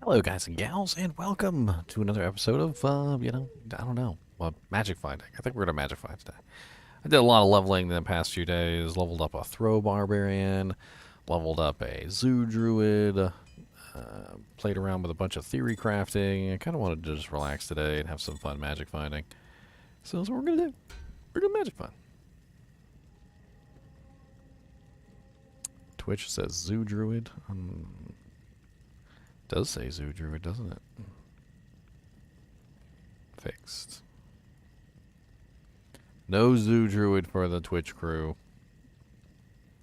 Hello, guys and gals, and welcome to another episode of, I don't know, magic finding. I think we're going to magic find today. I did a lot of leveling in the past few days, leveled up a throw barbarian, leveled up a zoo druid, played around with a bunch of theory crafting. I kind of wanted to just relax today and have some fun magic finding. So that's what we're going to do. We're going to magic find. Twitch says zoo druid. Does say zoo druid, doesn't it? Fixed. No zoo druid for the Twitch crew.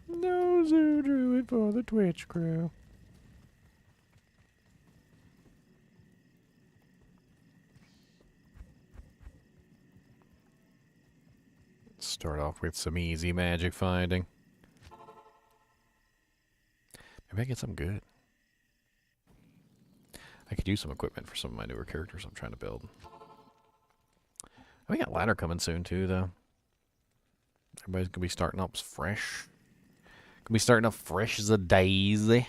No zoo druid for the Twitch crew. Let's start off with some easy magic finding. Maybe I get something good. I could use some equipment for some of my newer characters I'm trying to build. We got ladder coming soon too, though. Everybody's gonna be starting up fresh. Gonna be starting up fresh as a daisy.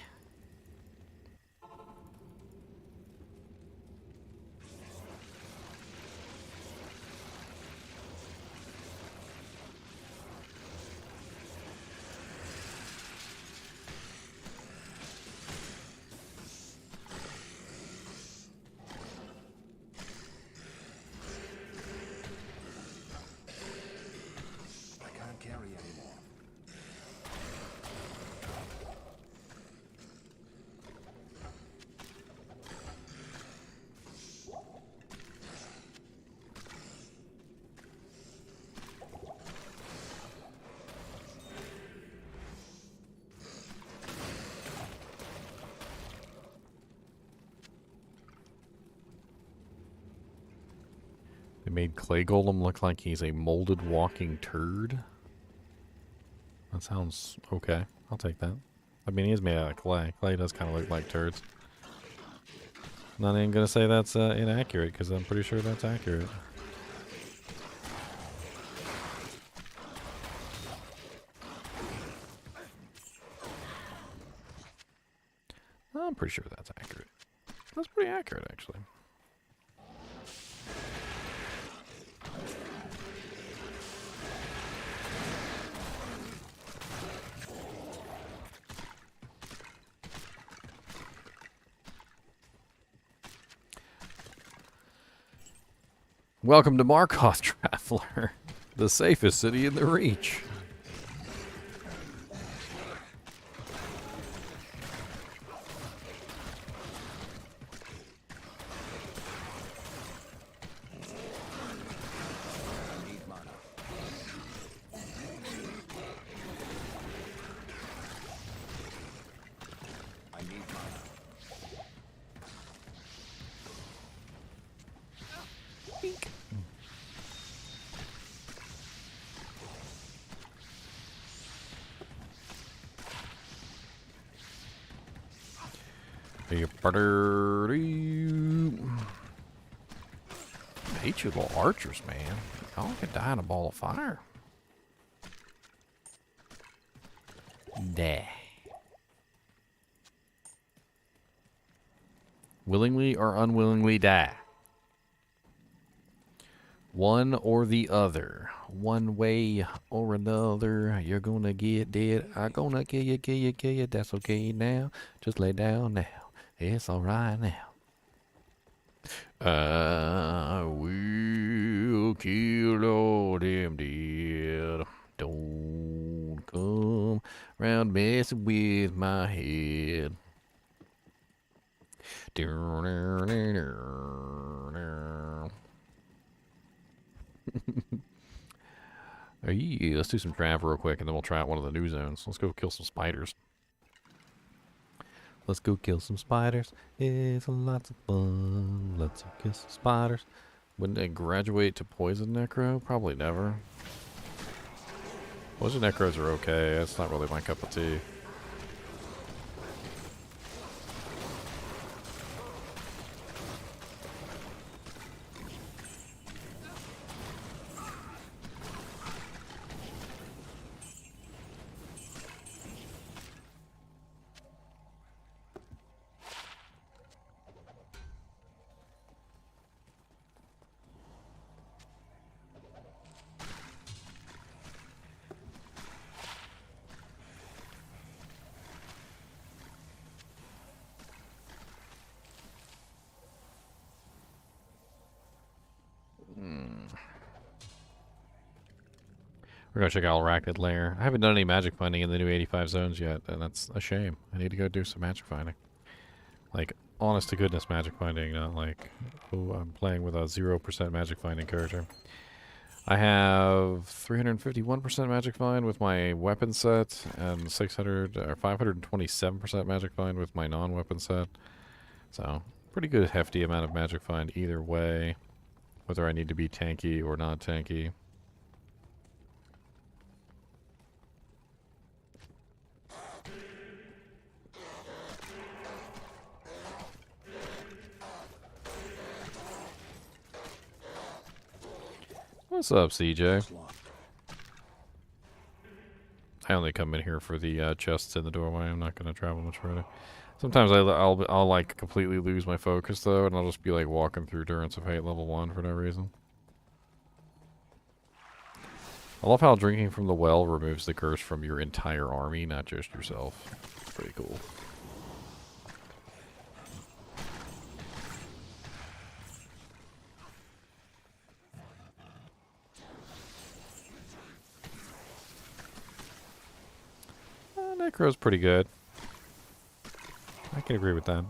They made Clay Golem look like he's a molded walking turd. That sounds okay. I'll take that. I mean, he is made out of clay. Clay does kind of look like turds. Not even going to say that's inaccurate, because I'm pretty sure that's accurate. I'm pretty sure that's accurate. That's pretty accurate, actually. Welcome to Mascot, Traveler, the safest city in the Reach. I hate you little archers, man. Y'all could die in a ball of fire. Nah. Willingly or unwillingly die. One or the other. One way or another. You're gonna get dead. I'm gonna kill you, kill you, kill you. That's okay now. Just lay down now. It's alright now. I will kill all them dead. Don't come round messing with my head. Yeah, let's do some travel real quick and then we'll try out one of the new zones. Let's go kill some spiders. Let's go kill some spiders. It's lots of fun. Let's go kill some spiders. Wouldn't I graduate to poison necro? Probably never. Poison necros are okay. That's not really my cup of tea. We're going to check out Arachnid Lair. I haven't done any magic finding in the new 85 zones yet, and that's a shame. I need to go do some magic finding. Like, honest to goodness magic finding, not like, oh, I'm playing with a 0% magic finding character. I have 351% magic find with my weapon set, and 600 or 527% magic find with my non-weapon set. So, pretty good hefty amount of magic find either way, whether I need to be tanky or not tanky. What's up, CJ? I only come in here for the chests in the doorway. I'm not going to travel much further. Sometimes I'll like completely lose my focus though, and I'll just be like walking through Durance of Hate level 1 for no reason. I love how drinking from the well removes the curse from your entire army, not just yourself. It's pretty cool. Necro's pretty good. I can agree with that.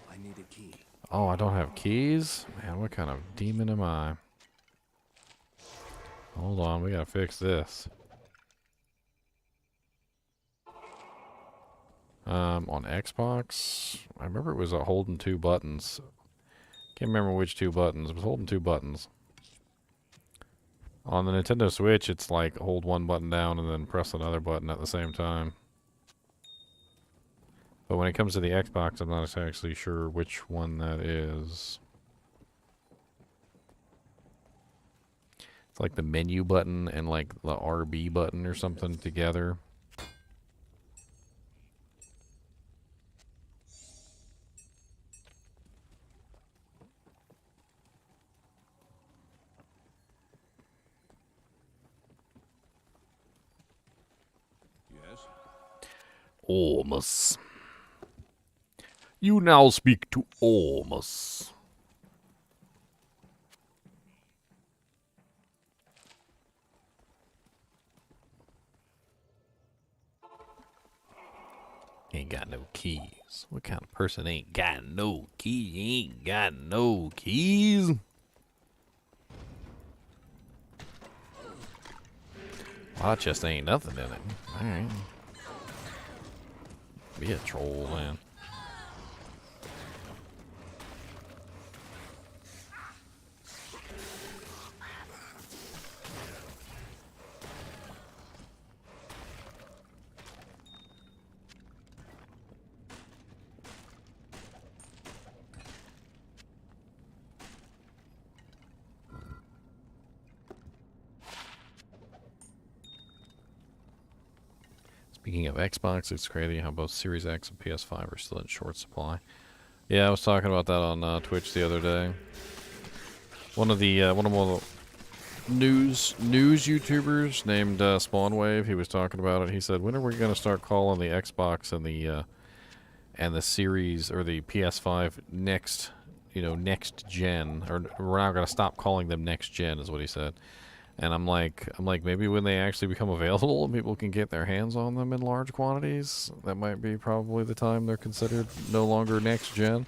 I need a key. Oh, I don't have keys? Man, what kind of demon am I? Hold on, we gotta fix this. On Xbox, I remember it was a holding 2 buttons. Can't remember which 2 buttons. It was holding 2 buttons. On the Nintendo Switch, it's like hold 1 button down and then press another button at the same time. But when it comes to the Xbox, I'm not actually sure which one that is. It's like the menu button and like the RB button or something together. Ormus. You now speak to Ormus. Ain't got no keys. What kind of person ain't got no keys? Ain't got no keys? Well, that just ain't nothing in it. Alright. Be a troll, man. Speaking of Xbox, it's crazy how both Series X and PS5 are still in short supply. Yeah, I was talking about that on Twitch the other day. One of the news YouTubers named Spawnwave, he was talking about it. He said, "When are we going to start calling the Xbox and the Series or the PS5 next, next gen? Or we're not going to stop calling them next gen," is what he said. And I'm like, maybe when they actually become available and people can get their hands on them in large quantities, that might be probably the time they're considered no longer next gen.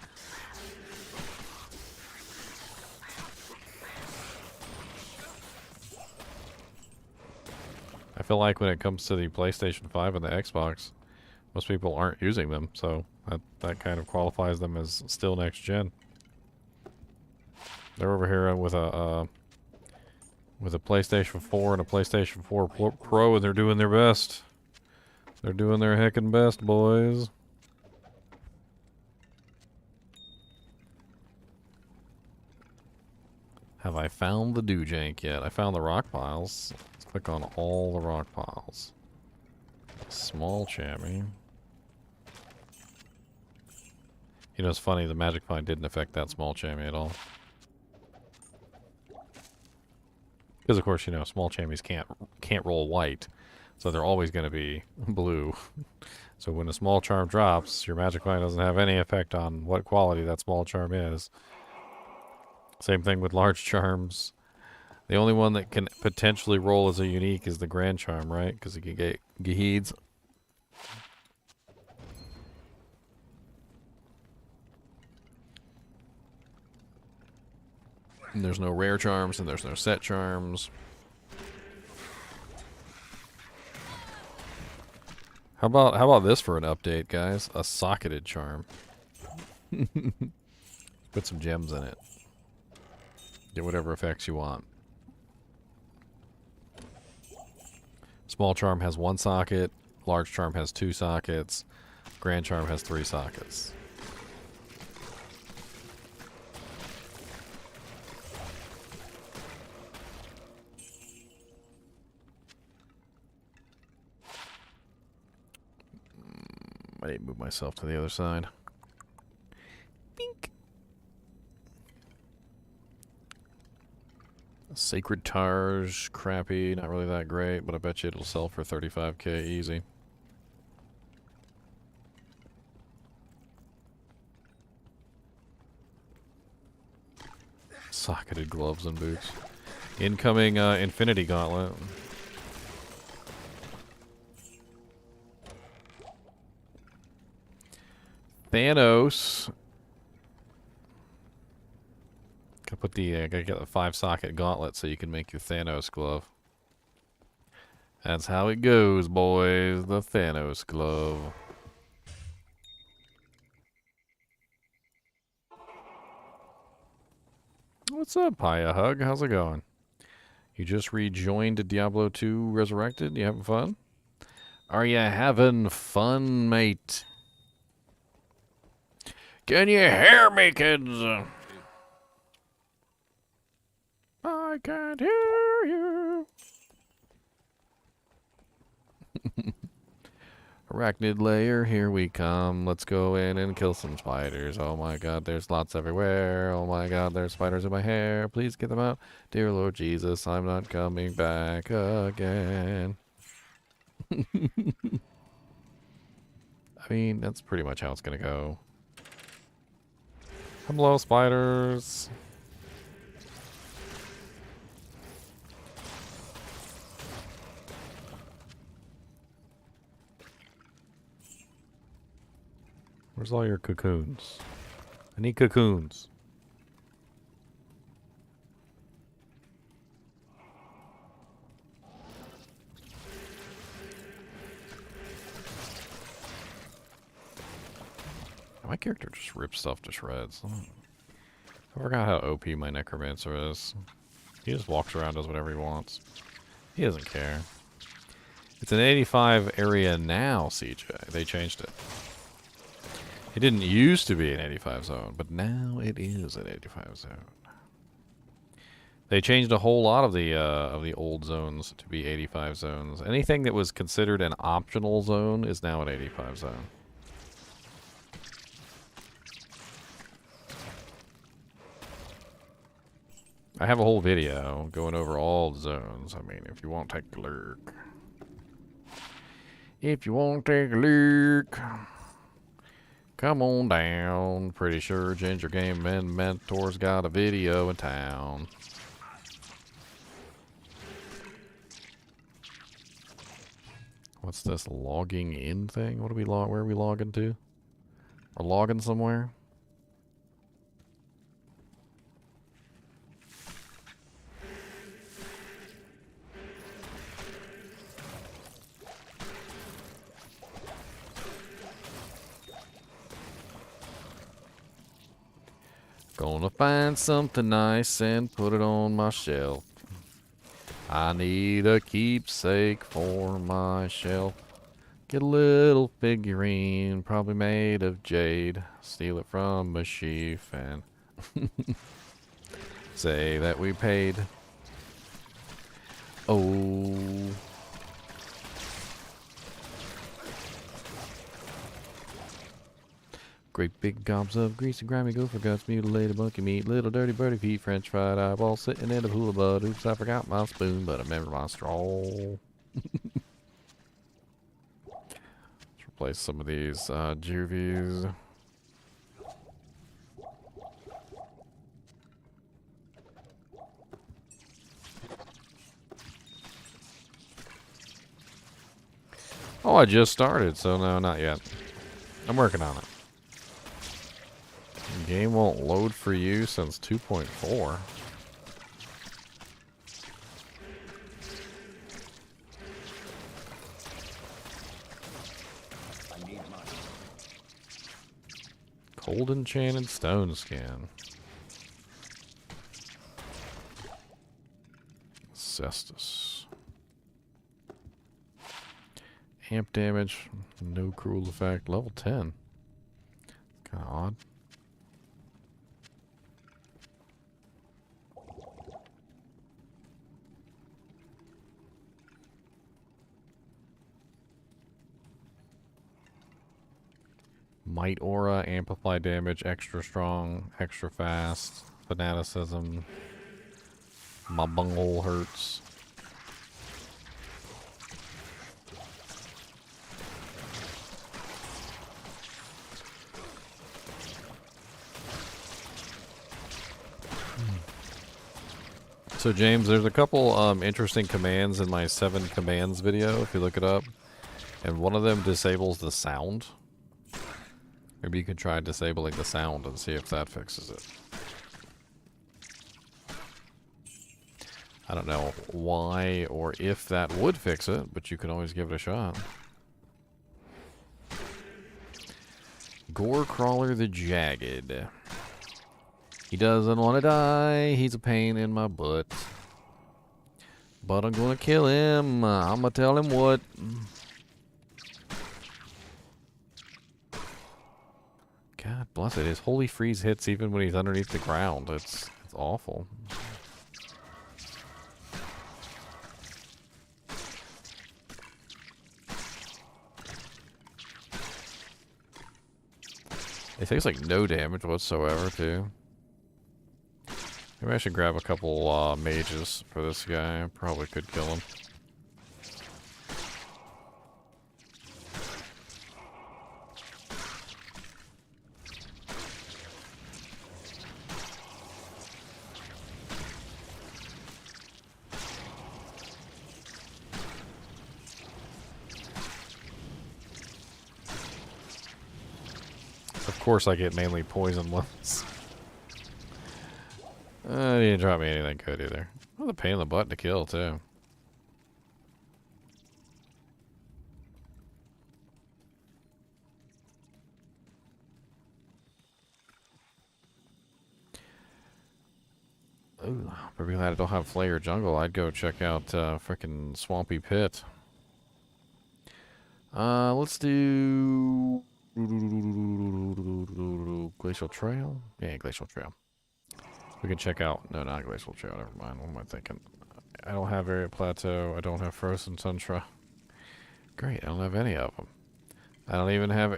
I feel like when it comes to the PlayStation 5 and the Xbox, most people aren't using them, so that kind of qualifies them as still next gen. They're over here with a PlayStation 4 and a PlayStation 4 Pro, and they're doing their best. They're doing their heckin' best, boys. Have I found the doojank yet? I found the rock piles. Let's click on all the rock piles. Small chamois. You know, it's funny, the magic find didn't affect that small chamois at all. Because of course, small chamois can't roll white, so they're always going to be blue. So when a small charm drops, your magic find doesn't have any effect on what quality that small charm is. Same thing with large charms. The only one that can potentially roll as a unique is the grand charm, right? Because it can get Gaheeds. And there's no rare charms, and there's no set charms. How about this for an update, guys? A socketed charm. Put some gems in it. Get whatever effects you want. Small charm has 1 socket. Large charm has 2 sockets. Grand charm has 3 sockets. I need to move myself to the other side. Bink. Sacred Targe, crappy, not really that great, but I bet you it'll sell for 35k easy. Socketed gloves and boots. Incoming Infinity Gauntlet. Thanos. Gotta get the 5-socket gauntlet so you can make your Thanos glove. That's how it goes, boys. The Thanos glove. What's up, Paya Hug? How's it going? You just rejoined Diablo 2 Resurrected? You having fun? Are you having fun, mate? Can you hear me, kids? I can't hear you. Arachnid layer, here we come. Let's go in and kill some spiders. Oh my god, there's lots everywhere. Oh my god, there's spiders in my hair. Please get them out. Dear Lord Jesus, I'm not coming back again. I mean, that's pretty much how it's gonna go. Hello, spiders. Where's all your cocoons? I need cocoons. My character just rips stuff to shreds. I forgot how OP my necromancer is. He just walks around, does whatever he wants. He doesn't care. It's an 85 area now, CJ. They changed it. It didn't used to be an 85 zone, but now it is an 85 zone. They changed a whole lot of the old zones to be 85 zones. Anything that was considered an optional zone is now an 85 zone. I have a whole video going over all the zones. I mean, if you want to take a look. If you want to take a look, come on down. Pretty sure Ginger Game Mentor's got a video in town. What's this logging in thing? What are we where are we logging to? We're logging somewhere? Gonna find something nice and put it on my shelf. I need a keepsake for my shelf. Get a little figurine, probably made of jade. Steal it from a sheaf and say that we paid. Oh. Great big gobs of greasy, grimy gopher guts, mutilated monkey meat, little dirty birdie feet, French fried eyeballs sitting in a hula bud. Oops, I forgot my spoon, but I remember my straw. Let's replace some of these juvies. Oh, I just started, so no, not yet. I'm working on it. Game won't load for you since 2.4. Cold enchanted stone skin. Cestus. Amp damage, no cruel effect. Level 10. Kinda odd. Might aura, amplify damage, extra strong, extra fast, fanaticism. My bunghole hurts. So James, there's a couple interesting commands in my 7 commands video, if you look it up. And one of them disables the sound. Maybe you could try disabling the sound and see if that fixes it. I don't know why or if that would fix it, but you can always give it a shot. Gorecrawler the Jagged. He doesn't want to die. He's a pain in my butt. But I'm gonna kill him. I'm gonna tell him what. God bless it. His holy freeze hits even when he's underneath the ground. It's awful. It takes like no damage whatsoever too. Maybe I should grab a couple mages for this guy. I probably could kill him. Of course I get mainly poison ones. He didn't drop me anything good either. What a pain in the butt to kill, too. Ooh, but be glad I don't have Flayer Jungle. I'd go check out frickin' Swampy Pit. Let's do Glacial Trail. Yeah, Glacial Trail. We can check out. No, not glacial trail. Never mind. What am I thinking? I don't have area plateau. I don't have frozen tundra. Great. I don't have any of them. I don't even have.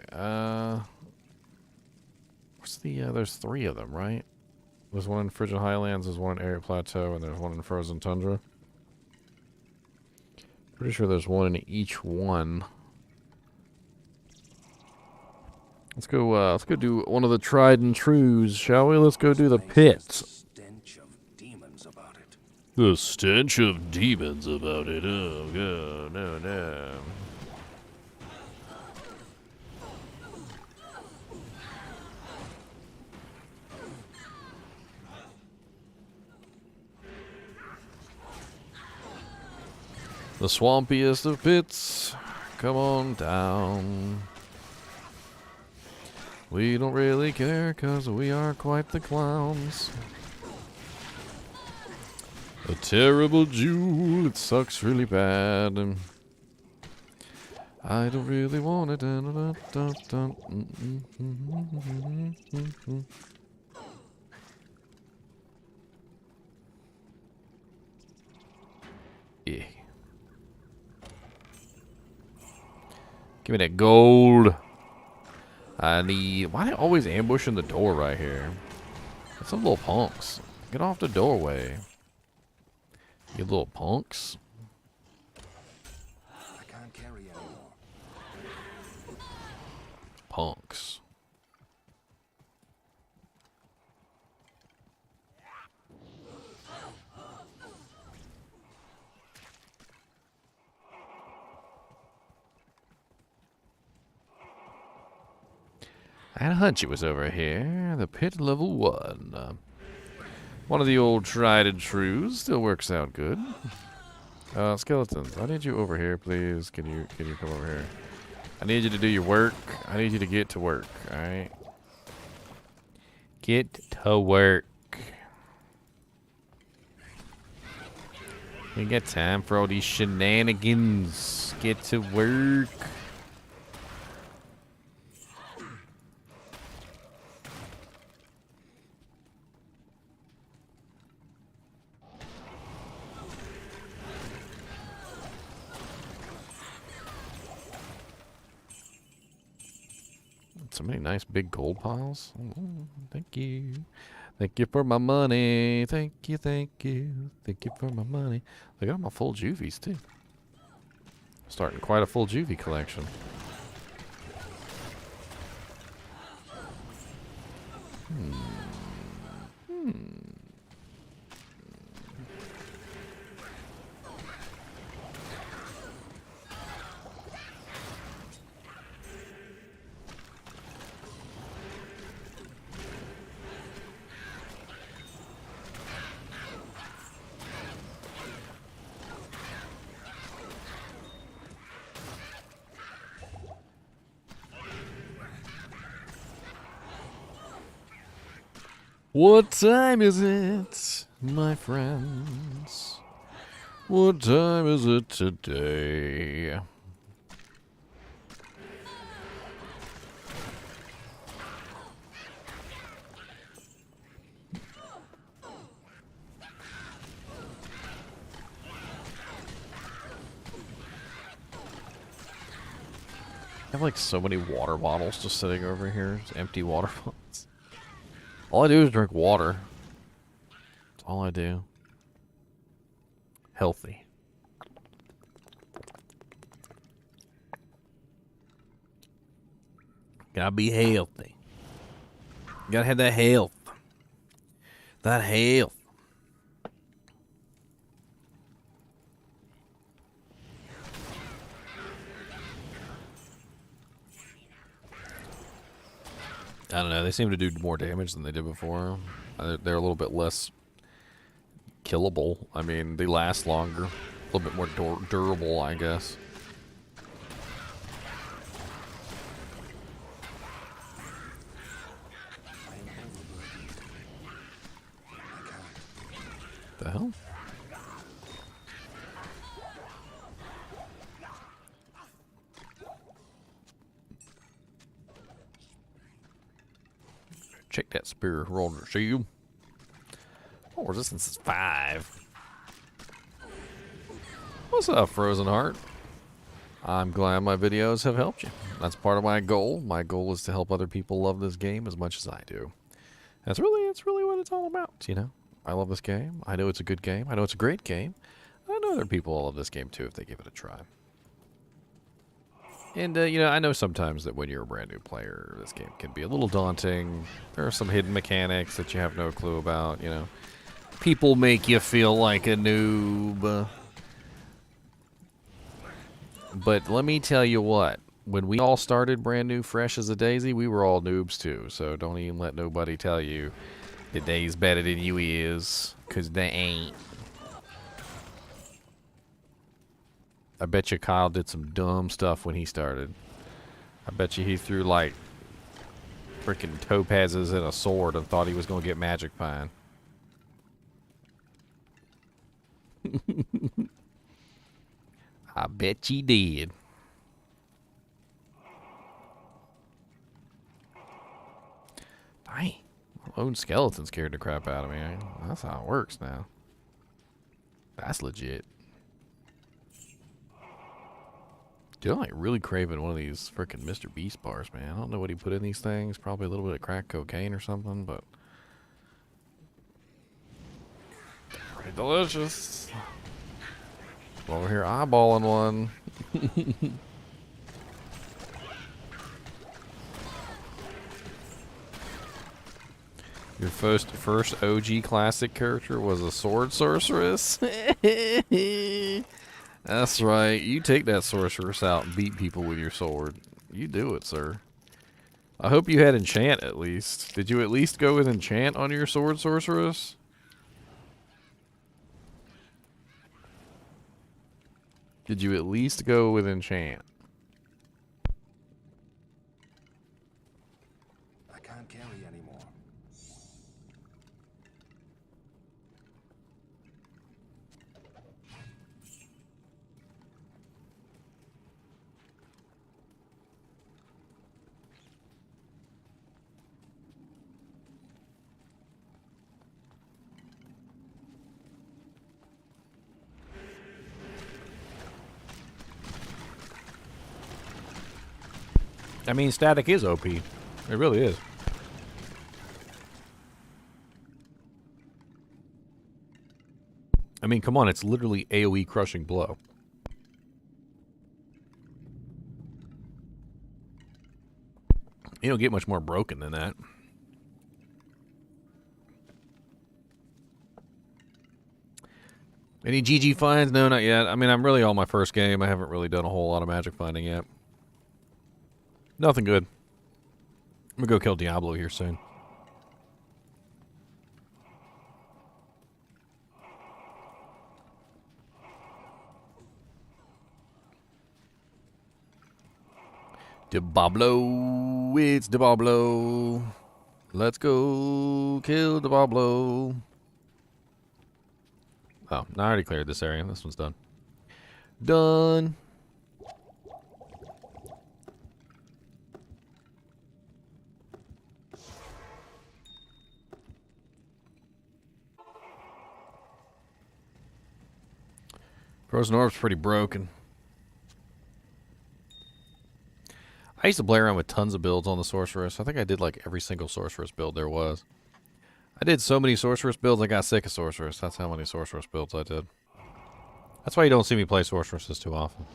What's the? There's 3 of them, right? There's one in frigid highlands. There's one in area plateau, and there's one in frozen tundra. Pretty sure there's one in each one. Let's go do one of the tried and trues, shall we? Let's go do the pits. Stench of demons about it. The stench of demons about it. Oh, God. No, no. The swampiest of pits. Come on down. We don't really care, 'cause we are quite the clowns. A terrible jewel, it sucks really bad. I don't really want it. Yeah. Give me that gold. I need... Why are they always ambushing the door right here? That's some little punks. Get off the doorway. You little punks. I can't carry anymore. Punks. I had a hunch it was over here. The pit level 1. One of the old tried and trues. Still works out good. Skeletons, I need you over here, please. Can you come over here? I need you to do your work. I need you to get to work, alright? Get to work. Ain't got time for all these shenanigans. Get to work. So many nice big gold piles. Oh, thank you. Thank you for my money. Thank you, thank you. Thank you for my money. Look at my full juvies, too. Starting quite a full juvie collection. What time is it, my friends? What time is it today? I have like so many water bottles just sitting over here, just empty water bottles. All I do is drink water. That's all I do. Healthy. Gotta be healthy. Gotta have that health. That health. I don't know. They seem to do more damage than they did before. They're a little bit less killable. I mean, they last longer. A little bit more durable, I guess. The hell? Check that spear roller shield. resistance is 5. What's up, Frozen Heart? I'm glad my videos have helped you. That's part of my goal. My goal is to help other people love this game as much as I do. That's really what it's all about, you know? I love this game. I know it's a good game. I know it's a great game. I know other people will love this game too if they give it a try. And, you know, I know sometimes that when you're a brand new player, this game can be a little daunting. There are some hidden mechanics that you have no clue about, you know. People make you feel like a noob. But let me tell you what. When we all started brand new, fresh as a daisy, we were all noobs too. So don't even let nobody tell you that they's better than you is. Because they ain't. I bet you Kyle did some dumb stuff when he started. I bet you he threw like freaking topazes and a sword and thought he was going to get magic pine. I bet you did. Dang. My own skeleton scared the crap out of me. That's how it works now. That's legit. Dude, I'm like really craving one of these freaking Mr. Beast bars, man. I don't know what he put in these things. Probably a little bit of crack cocaine or something, but pretty delicious. Over here eyeballing one. Your first OG classic character was a sword sorceress? That's right. You take that sorceress out and beat people with your sword. You do it, sir. I hope you had enchant at least. Did you at least go with enchant on your sword sorceress? Did you at least go with enchant? I can't carry anymore. I mean, static is OP. It really is. I mean, come on, it's literally AoE crushing blow. You don't get much more broken than that. Any GG finds? No, not yet. I mean, I'm really on my first game. I haven't really done a whole lot of magic finding yet. Nothing good. I'm gonna go kill Diablo here soon. Diablo, it's Diablo. Let's go kill Diablo. Oh, no, I already cleared this area. This one's done. Done. Frozen Orb's pretty broken. I used to play around with tons of builds on the Sorceress. I think I did like every single Sorceress build there was. I did so many Sorceress builds, I got sick of Sorceress. That's how many Sorceress builds I did. That's why you don't see me play Sorceresses too often.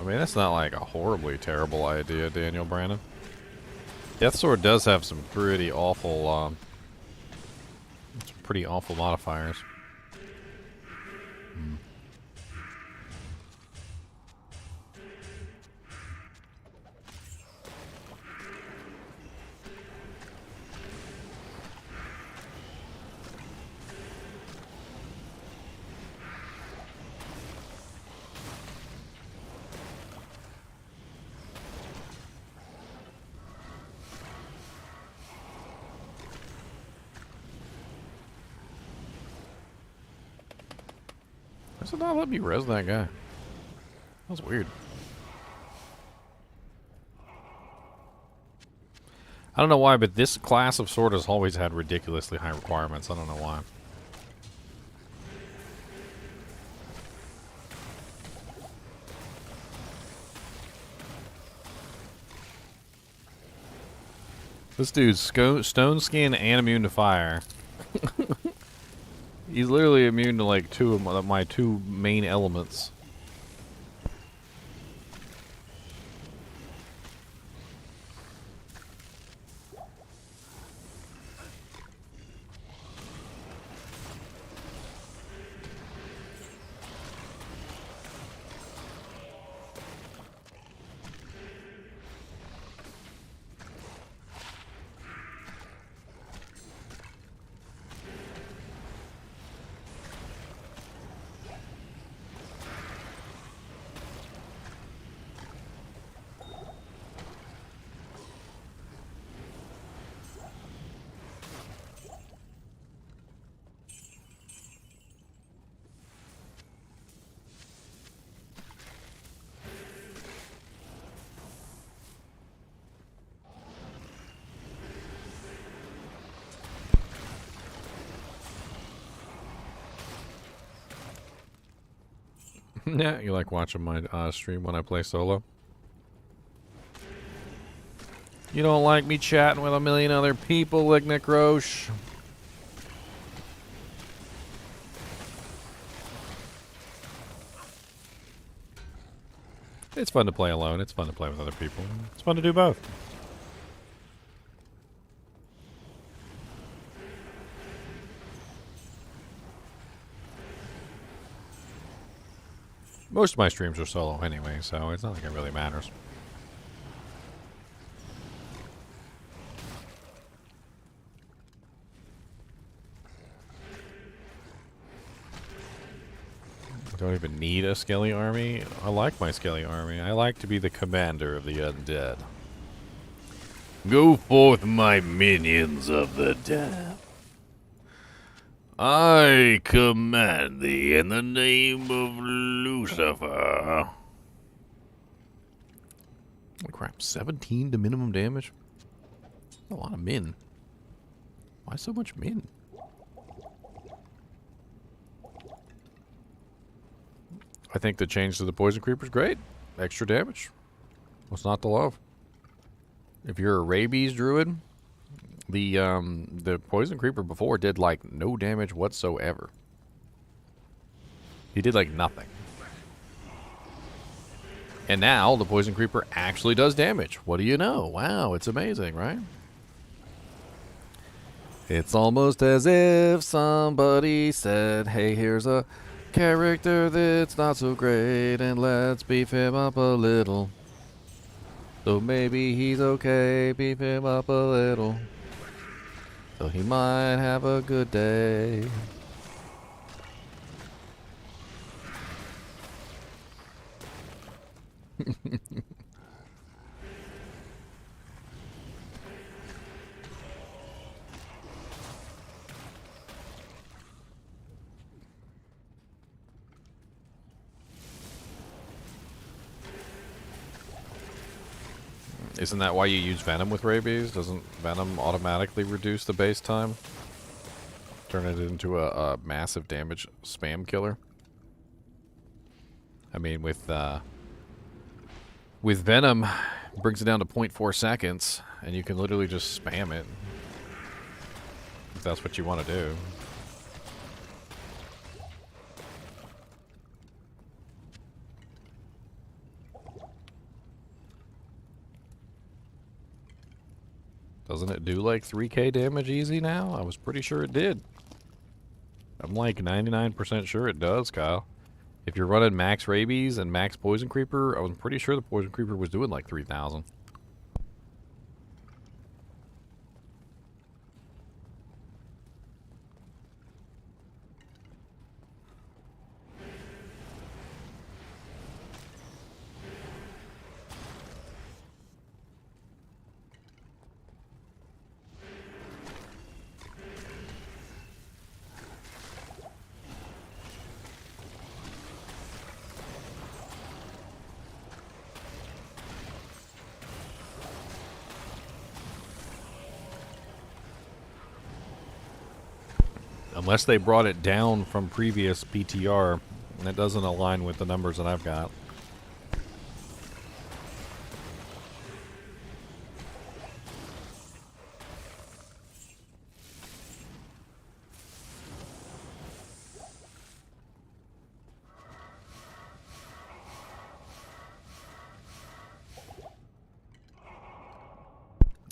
I mean, that's not like a horribly terrible idea, Daniel Brandon. Death Sword does have some pretty awful, modifiers. Why it not let me res that guy? That was weird. I don't know why, but this class of sword has always had ridiculously high requirements. I don't know why. This dude's stone skin and immune to fire. He's literally immune to like two of my two main elements. Yeah, you like watching my stream when I play solo? You don't like me chatting with a million other people, like Nick Roche? It's fun to play alone. It's fun to play with other people. It's fun to do both. Most of my streams are solo anyway, so it's not like it really matters. I don't even need a skelly army. I like my skelly army. I like to be the commander of the undead. Go forth, my minions of the dead. I command thee in the name of Lucifer. Oh crap, 17 to minimum damage? A lot of min. Why so much min? I think the change to the poison creeper's great. Extra damage. What's not to love? If you're a rabies druid, the poison creeper before did like no damage whatsoever. He did like nothing. And now the poison creeper actually does damage. What do you know? Wow, it's amazing, right? It's almost as if somebody said, hey, here's a character that's not so great, and let's beef him up a little. So maybe he's okay, beef him up a little. So he might have a good day. Isn't that why you use Venom with rabies? Doesn't Venom automatically reduce the base time? Turn it into a massive damage spam killer? I mean, with Venom, it brings it down to 0.4 seconds, and you can literally just spam it. If that's what you want to do. Doesn't it do like 3k damage easy now? I was pretty sure it did. I'm like 99% sure it does, Kyle. If you're running max rabies and max poison creeper, I was pretty sure the poison creeper was doing like 3,000. Unless they brought it down from previous PTR, and it doesn't align with the numbers that I've got.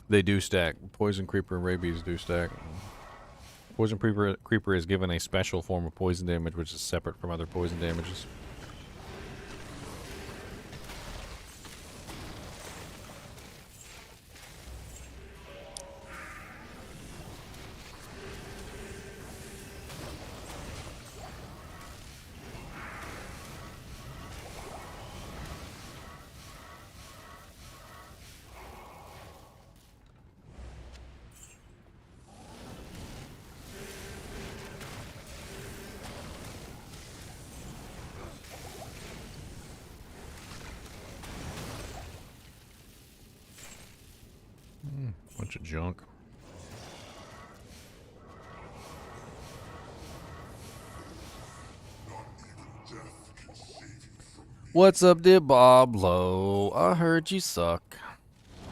They do stack. Poison Creeper and Rabies do stack. Poison Creeper is given a special form of poison damage, which is separate from other poison damages. Bunch of junk. What's up, Diablo? I heard you suck.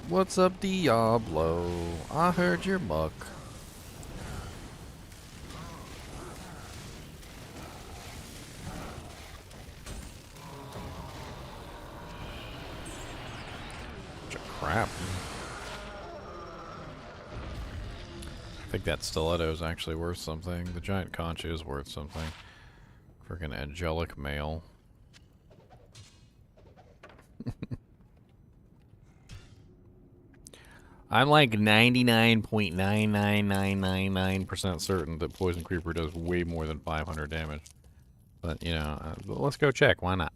What's up, Diablo? I heard you're muck. Bunch of crap. I think that stiletto is actually worth something. The giant conch is worth something. Freaking angelic male. I'm like 99.99999% certain that Poison Creeper does way more than 500 damage. But, you know, let's go check. Why not?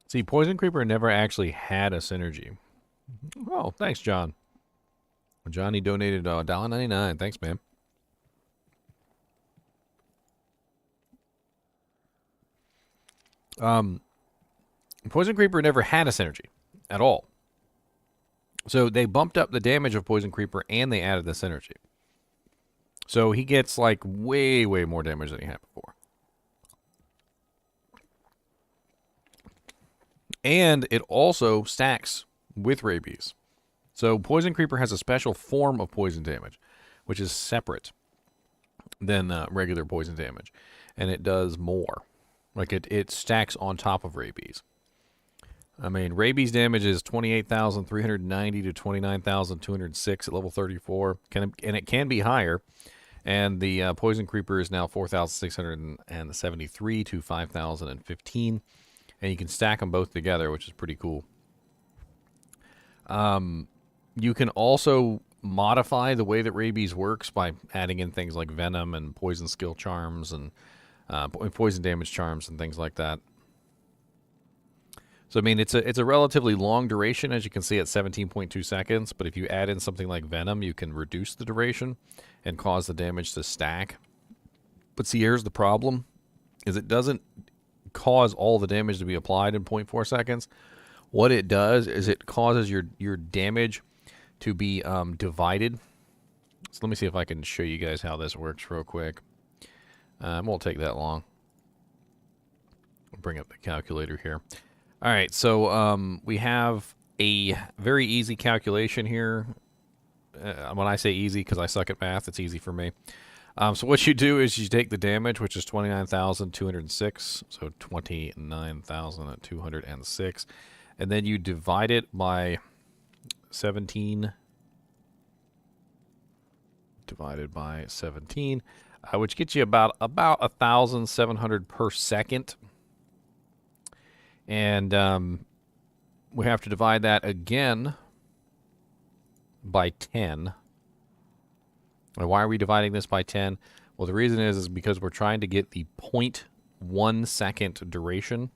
See, Poison Creeper never actually had a synergy. Oh, thanks, John. Johnny donated $1.99. Thanks, man. Poison Creeper never had a synergy at all. So they bumped up the damage of Poison Creeper and they added the synergy. So he gets like way, way more damage than he had before. And it also stacks with Rabies. So Poison Creeper has a special form of poison damage, which is separate than regular poison damage. And it does more. Like it stacks on top of Rabies. I mean, Rabies damage is 28,390 to 29,206 at level 34. And it can be higher. And the Poison Creeper is now 4,673 to 5,015. And you can stack them both together, which is pretty cool. You can also modify the way that Rabies works by adding in things like Venom and Poison Skill Charms and Poison Damage Charms and things like that. So, I mean, it's a relatively long duration, as you can see at 17.2 seconds. But if you add in something like Venom, you can reduce the duration and cause the damage to stack. But see, here's the problem, is it doesn't cause all the damage to be applied in 0.4 seconds. What it does is it causes your damage to be divided. So let me see if I can show you guys how this works real quick. It won't take that long. I'll bring up the calculator here. All right, so we have a very easy calculation here. When I say easy, because I suck at math, it's easy for me. So what you do is you take the damage, which is 29,206, so 29,206, and then you divide it by 17, divided by 17, which gets you about 1,700 per second. And we have to divide that again by 10. And why are we dividing this by 10? Well, the reason is because we're trying to get the 0.1 second duration.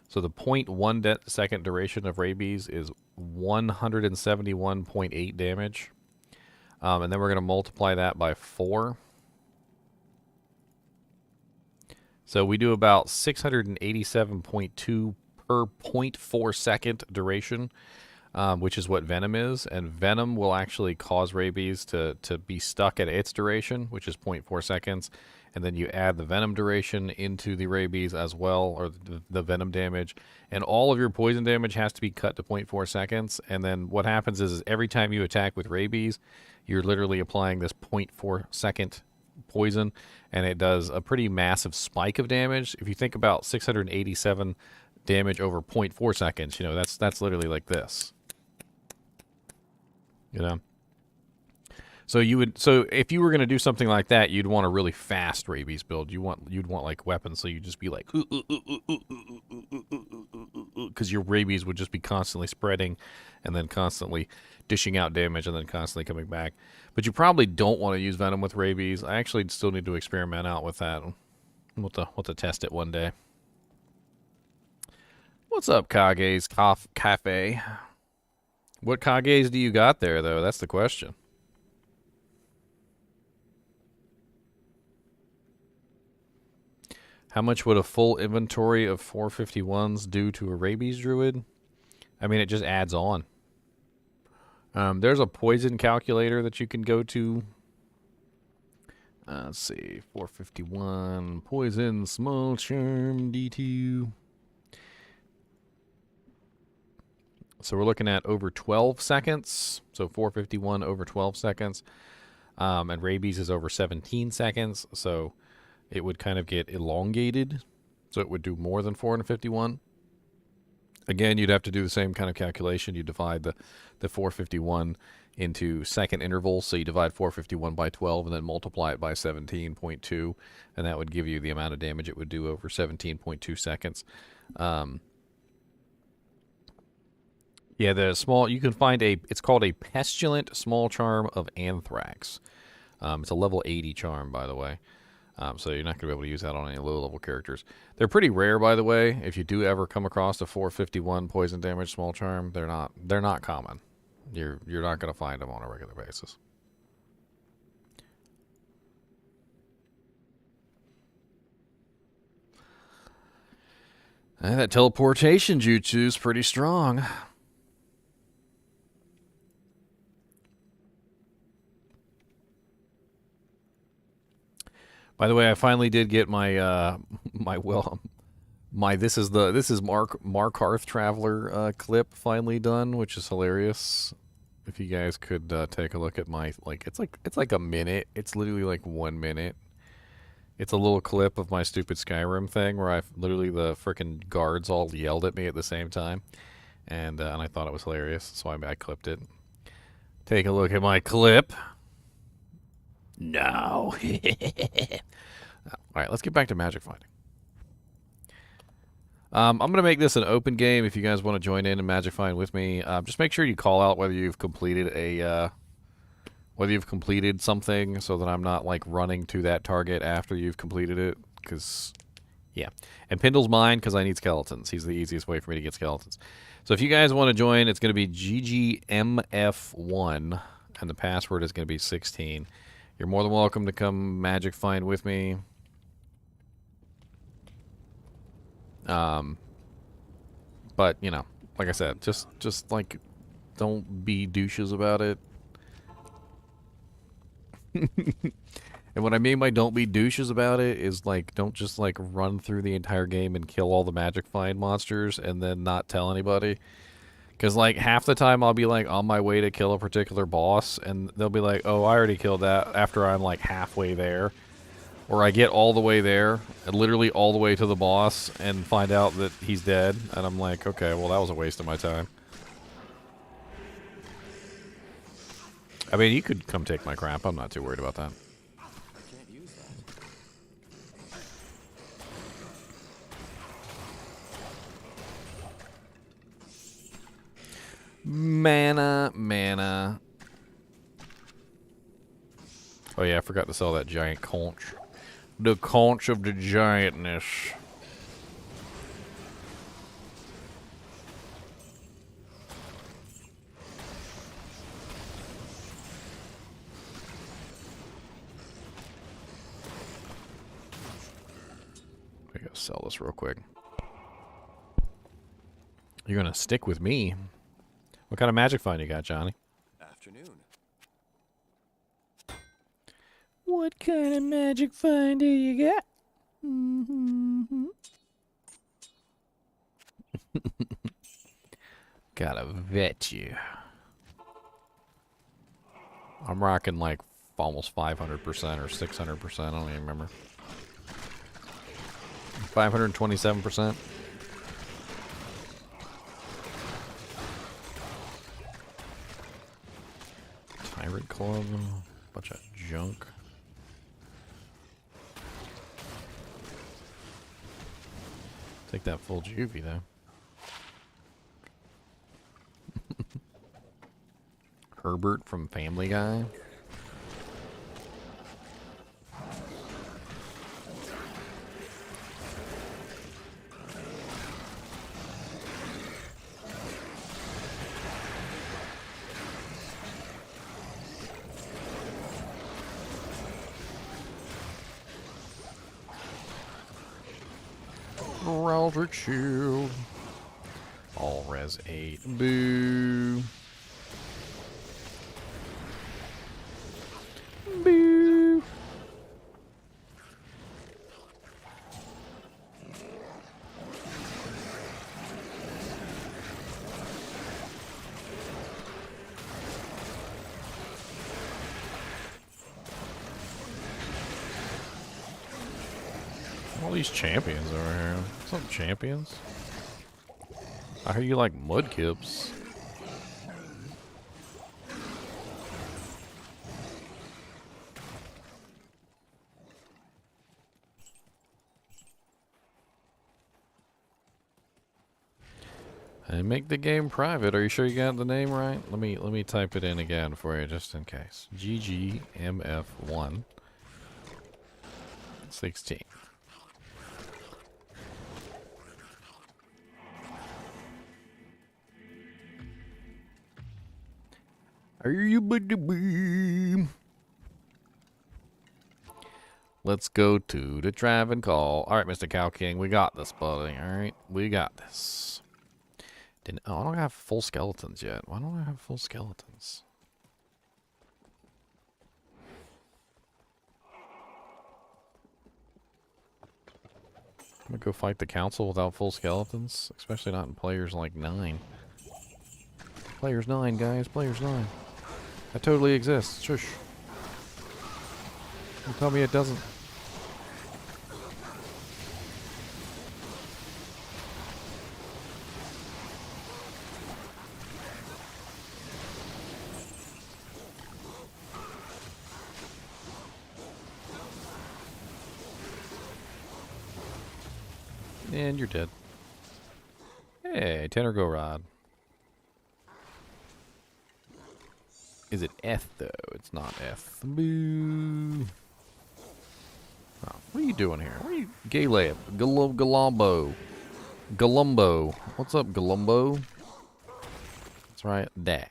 So the 0.1 second duration of rabies is 171.8 damage. And then we're going to multiply that by 4. So we do about 687.2 per 0.4 second duration. Which is what venom is, and venom will actually cause rabies to be stuck at its duration, which is 0.4 seconds, and then you add the venom duration into the rabies as well, or the venom damage, and all of your poison damage has to be cut to 0.4 seconds, and then what happens is every time you attack with rabies, you're literally applying this 0.4 second poison, and it does a pretty massive spike of damage. If you think about 687 damage over 0.4 seconds, you know, that's literally like this. You know, so if you were going to do something like that, you'd want a really fast rabies build. You'd want like weapons, so you'd just be like, because your rabies would just be constantly spreading, and then constantly dishing out damage, and then constantly coming back. But you probably don't want to use venom with rabies. I actually still need to experiment out with that. We'll have to test it one day. What's up, Kage's Cafe? What Kages do you got there, though? That's the question. How much would a full inventory of 451s do to a rabies druid? I mean, it just adds on. There's a poison calculator that you can go to. Let's see. 451 poison small charm D2. So we're looking at over 12 seconds. So 451 over 12 seconds. And rabies is over 17 seconds. So it would kind of get elongated. So it would do more than 451. Again, you'd have to do the same kind of calculation. You divide the 451 into second intervals. So you divide 451 by 12 and then multiply it by 17.2. And that would give you the amount of damage it would do over 17.2 seconds. Yeah, the small, you can find it's called a Pestilent Small Charm of Anthrax. It's a level 80 charm, by the way. So you're not going to be able to use that on any low-level characters. They're pretty rare, by the way. If you do ever come across a 451 poison damage small charm, they're not common. You're not going to find them on a regular basis. And that teleportation jutsu is pretty strong. By the way, I finally did get my this is Mark Hearth Traveler clip finally done, which is hilarious. If you guys could take a look at my it's like a minute. It's literally like 1 minute. It's a little clip of my stupid Skyrim thing where the frickin' guards all yelled at me at the same time, and I thought it was hilarious, so I clipped it. Take a look at my clip. No. Alright, let's get back to magic finding. I'm going to make this an open game if you guys want to join in and magic find with me. Just make sure you call out whether you've completed something so that I'm not like running to that target after you've completed it. Because, yeah. And Pindle's mine because I need skeletons. He's the easiest way for me to get skeletons. So if you guys want to join, it's going to be GGMF1 and the password is going to be 16. You're more than welcome to come magic find with me. But, you know, like I said, just like, don't be douches about it. And what I mean by don't be douches about it is, like, don't just, like, run through the entire game and kill all the magic find monsters and then not tell anybody. Because, like, half the time I'll be, like, on my way to kill a particular boss, and they'll be like, oh, I already killed that, after I'm, like, halfway there. Or I get all the way there, and literally all the way to the boss, and find out that he's dead. And I'm like, okay, well, that was a waste of my time. I mean, you could come take my crap. I'm not too worried about that. I can't use that. Mana. Oh yeah, I forgot to sell that giant conch. The conch of the giantness. I gotta sell this real quick. You're gonna stick with me. What kind of magic find you got, Johnny? Afternoon. What kind of magic find do you got? Mm-hmm. Gotta vet you. I'm rocking like almost 500% or 600%. I don't even remember. 527%. Tyrant Club. Bunch of junk. Take that full juvie though. Herbert from Family Guy. Router Shield. All res 8. Boo. Boo. All these champions over here. What's up, champions? I hear you like mudkips. And make the game private. Are you sure you got the name right? Let me type it in again for you just in case. GGMF1 16. Are you beam? Let's go to the Traven call. All right, Mr. Cow King, we got this, buddy. All right, we got this. I don't have full skeletons yet. Why don't I have full skeletons? I'm gonna go fight the council without full skeletons, especially not in players like 9. Players 9, guys. Players 9. That totally exists. Shush. Don't tell me it doesn't. And you're dead. Hey, Tanner Go Rod. Is it Eth, though? It's not Eth. Boo. Oh, what are you doing here? What are you... Galeb. Galumbo. Galumbo. What's up, Galumbo? That's right. There.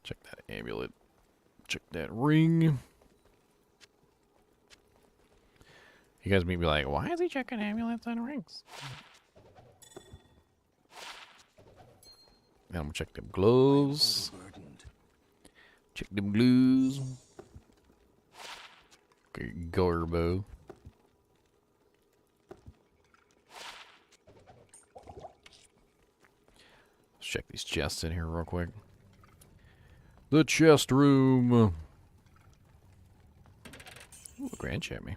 Check that amulet. Check that ring. You guys may be like, why is he checking amulets and rings? Now I'm gonna check them gloves. Check them gloves. Garbo. Let's check these chests in here real quick. The chest room. Ooh, Grand Champ me.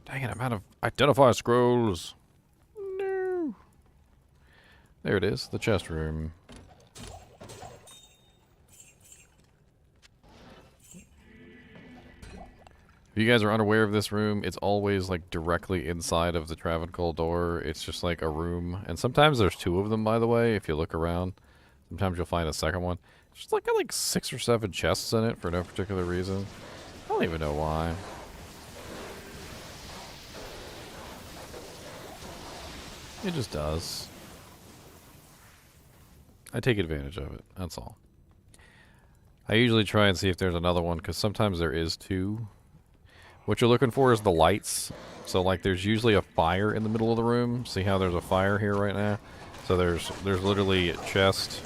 Dang it, I'm out of identify scrolls. No. There it is, the chest room. If you guys are unaware of this room, it's always like directly inside of the Travancore door. It's just like a room. And sometimes there's two of them, by the way, if you look around. Sometimes you'll find a second one. It's just like got like 6 or 7 chests in it for no particular reason. I don't even know why. It just does. I take advantage of it, that's all. I usually try and see if there's another one, because sometimes there is 2. What you're looking for is the lights. So like there's usually a fire in the middle of the room. See how there's a fire here right now? So there's literally a chest.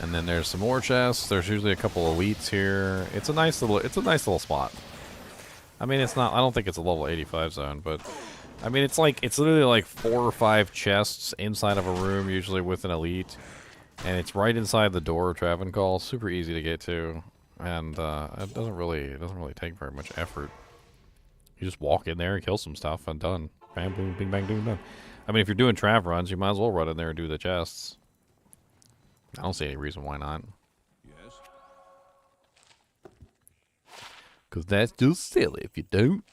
And then there's some more chests. There's usually a couple elites here. It's a nice little spot. I mean, it's not, I don't think it's a level 85 zone, but I mean, it's literally like 4 or 5 chests inside of a room, usually with an elite, and it's right inside the door of Travancore. Super easy to get to, and it doesn't really take very much effort. You just walk in there and kill some stuff, and done. Bam, boom, bing, bang, boom, done. I mean, if you're doing trav runs, you might as well run in there and do the chests. I don't see any reason why not. Yes. Because that's just silly if you don't.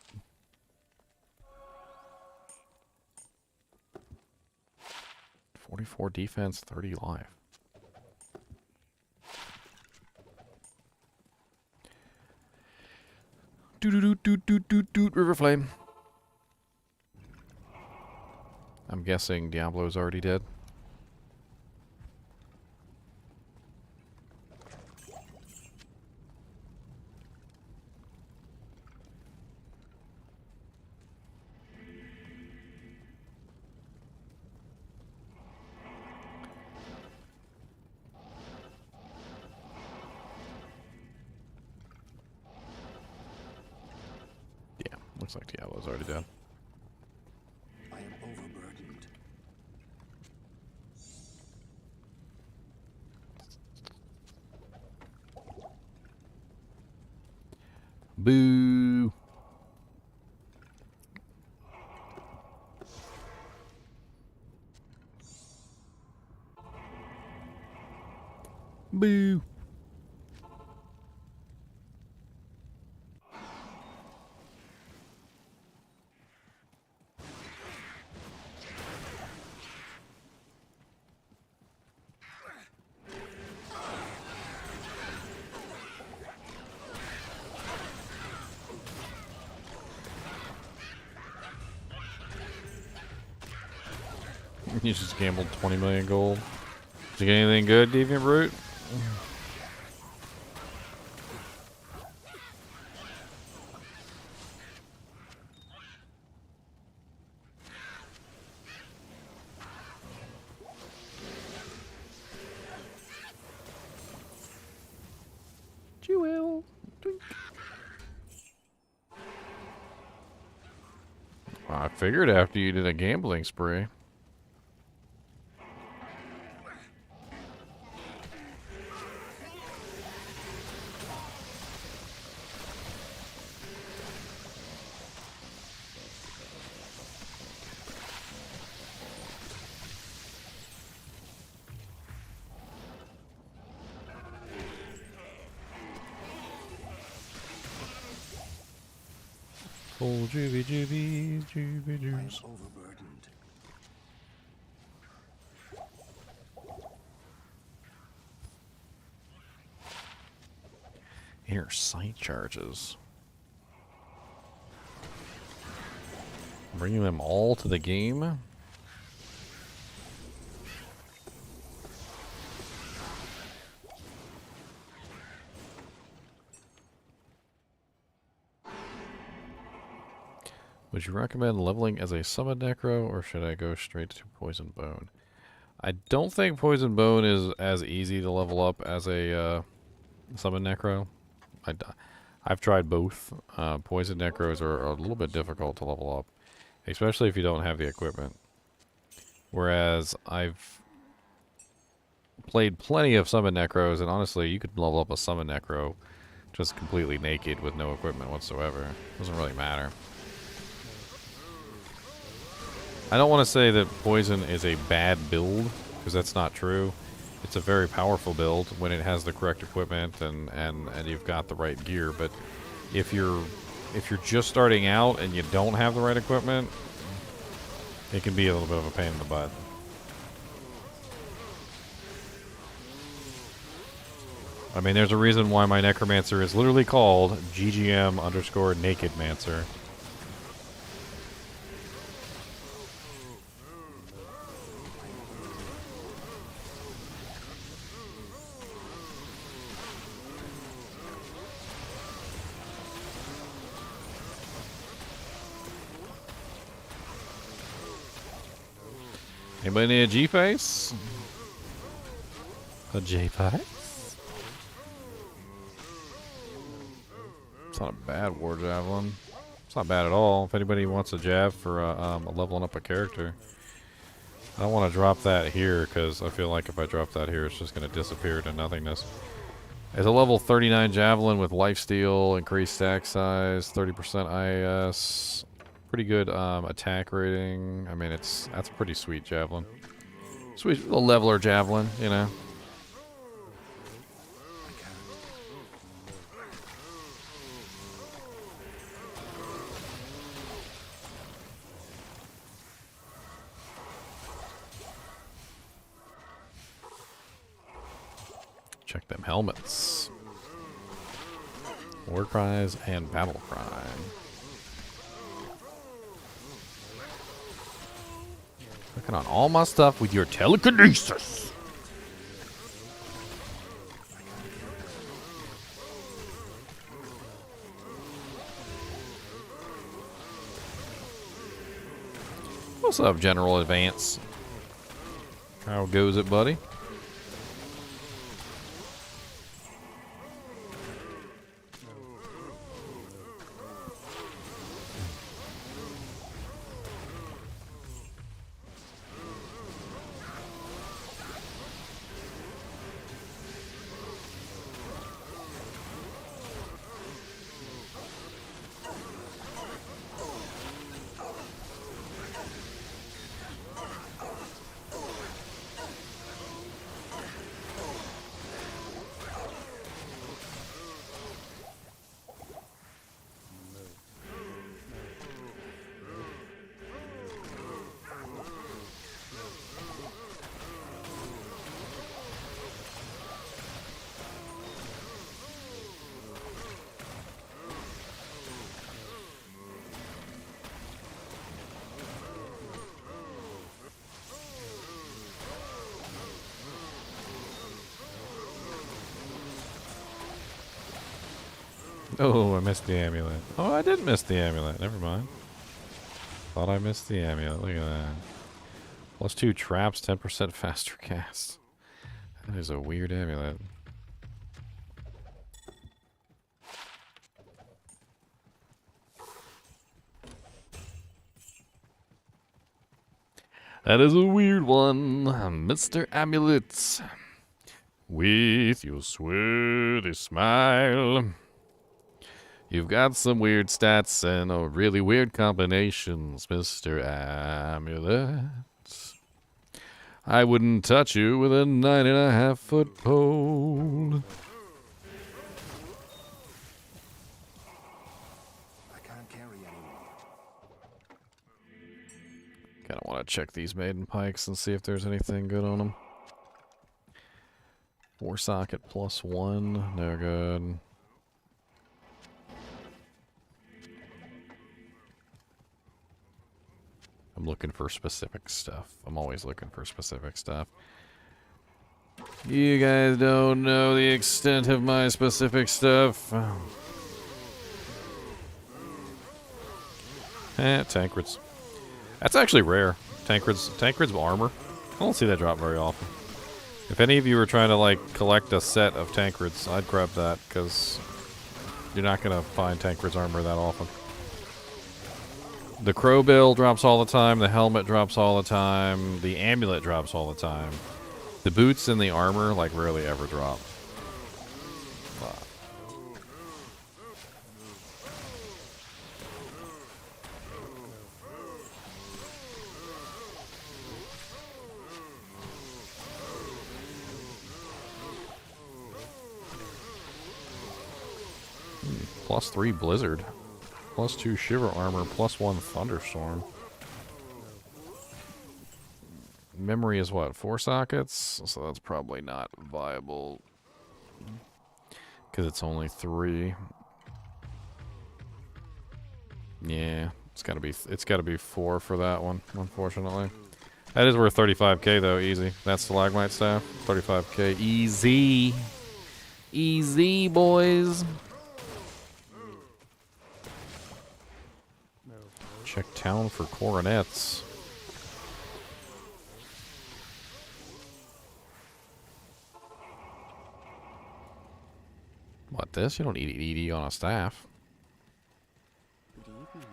.44 defense, 30 life. Doot, River Flame. I'm guessing Diablo's already dead. Looks like Diablo's already dead. I am overburdened. Boo! Boo! You just gambled 20 million gold. Did you get anything good, Deviant Brute? Jewel. I figured after you did a gambling spree. Oh, juvie, juice. Overburdened. Inner sight charges. Bringing them all to the game. Would you recommend leveling as a summon necro, or should I go straight to poison bone? I don't think poison bone is as easy to level up as a summon necro. I've tried both. Poison necros are a little bit difficult to level up, especially if you don't have the equipment. Whereas I've played plenty of summon necros, and honestly, you could level up a summon necro just completely naked with no equipment whatsoever. Doesn't really matter. I don't want to say that poison is a bad build, because that's not true. It's a very powerful build when it has the correct equipment and you've got the right gear. But if you're just starting out and you don't have the right equipment, it can be a little bit of a pain in the butt. I mean, there's a reason why my necromancer is literally called GGM_nakedmancer. Anybody need a G-face? A J-face? It's not a bad war javelin. It's not bad at all. If anybody wants a jav for leveling up a character. I don't want to drop that here, because I feel like if I drop that here, it's just going to disappear to nothingness. It's a level 39 javelin with lifesteal, increased stack size, 30% IS. Pretty good attack rating. I mean, that's a pretty sweet javelin. Sweet little leveler javelin, you know. Check them helmets. War cries and battle cry. Looking on all my stuff with your telekinesis. What's up, General Advance? How goes it, buddy? Oh, I missed the amulet. Oh, I did miss the amulet. Never mind. Thought I missed the amulet. Look at that. +2 traps, 10% faster cast. That is a weird amulet. That is a weird one, Mr. Amulet. With your sweaty smile. You've got some weird stats and a really weird combinations, Mr. Amulet. I wouldn't touch you with a 9.5-foot pole. I can't carry anymore. Kinda want to check these maiden pikes and see if there's anything good on them. 4 socket +1, no good. I'm looking for specific stuff. I'm always looking for specific stuff. You guys don't know the extent of my specific stuff. Tankreds. That's actually rare. Tankred's armor. I don't see that drop very often. If any of you are trying to like collect a set of Tankreds, I'd grab that because you're not gonna find Tankred's armor that often. The crow bill drops all the time. The helmet drops all the time. The amulet drops all the time. The boots and the armor like rarely ever drop. +3 blizzard. +2 shiver armor. +1 thunderstorm. Memory is what? 4 sockets? So that's probably not viable. Because it's only 3. Yeah, it's gotta be 4 for that one, unfortunately. That is worth 35k though, easy. That's stalagmite staff. 35k. Easy. Easy, boys. Check town for coronets. What, this? You don't need ED on a staff. Good evening.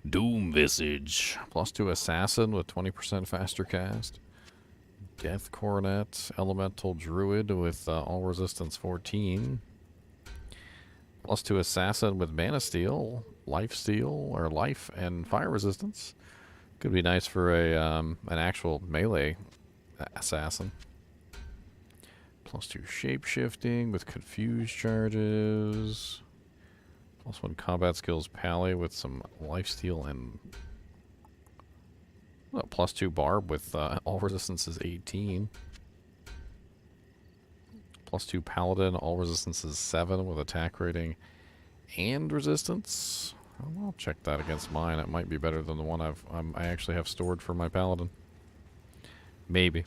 Doom Visage. +2 assassin with 20% faster cast. Death Coronet, Elemental Druid with all resistance 14. +2 Assassin with Mana Steal, Life Steal, or Life and Fire Resistance. Could be nice for a an actual melee assassin. +2 Shape-Shifting with Confused Charges. +1 Combat Skills Pally with some Life Steal and... Well, +2 Barb with all resistances 18. +2 Paladin, all resistances 7 with attack rating and resistance. I'll check that against mine. It might be better than the one I actually have stored for my Paladin. Maybe.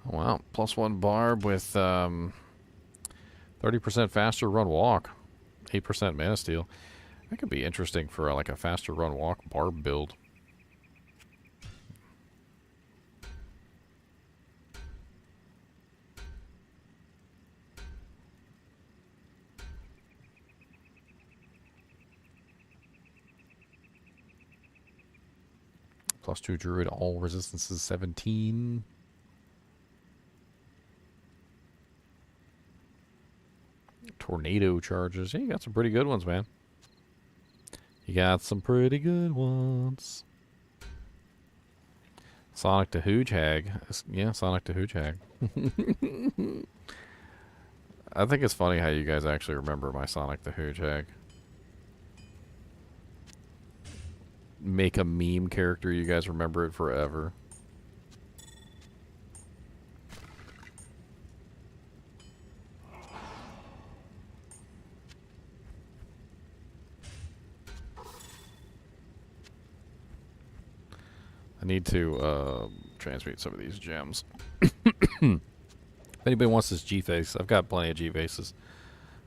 Wow, +1 Barb with 30% faster run walk, 8% mana steal. That could be interesting for like a faster run walk Barb build. +2 Druid, all resistances 17. Tornado charges. Yeah, you got some pretty good ones, man. You got some pretty good ones. Sonic the Hedgehog. Yeah, Sonic the Hedgehog. I think it's funny how you guys actually remember my Sonic the Hedgehog. Make a meme character, you guys remember it forever. I need to transmute some of these gems. If anybody wants this G-Face, I've got plenty of G-Faces.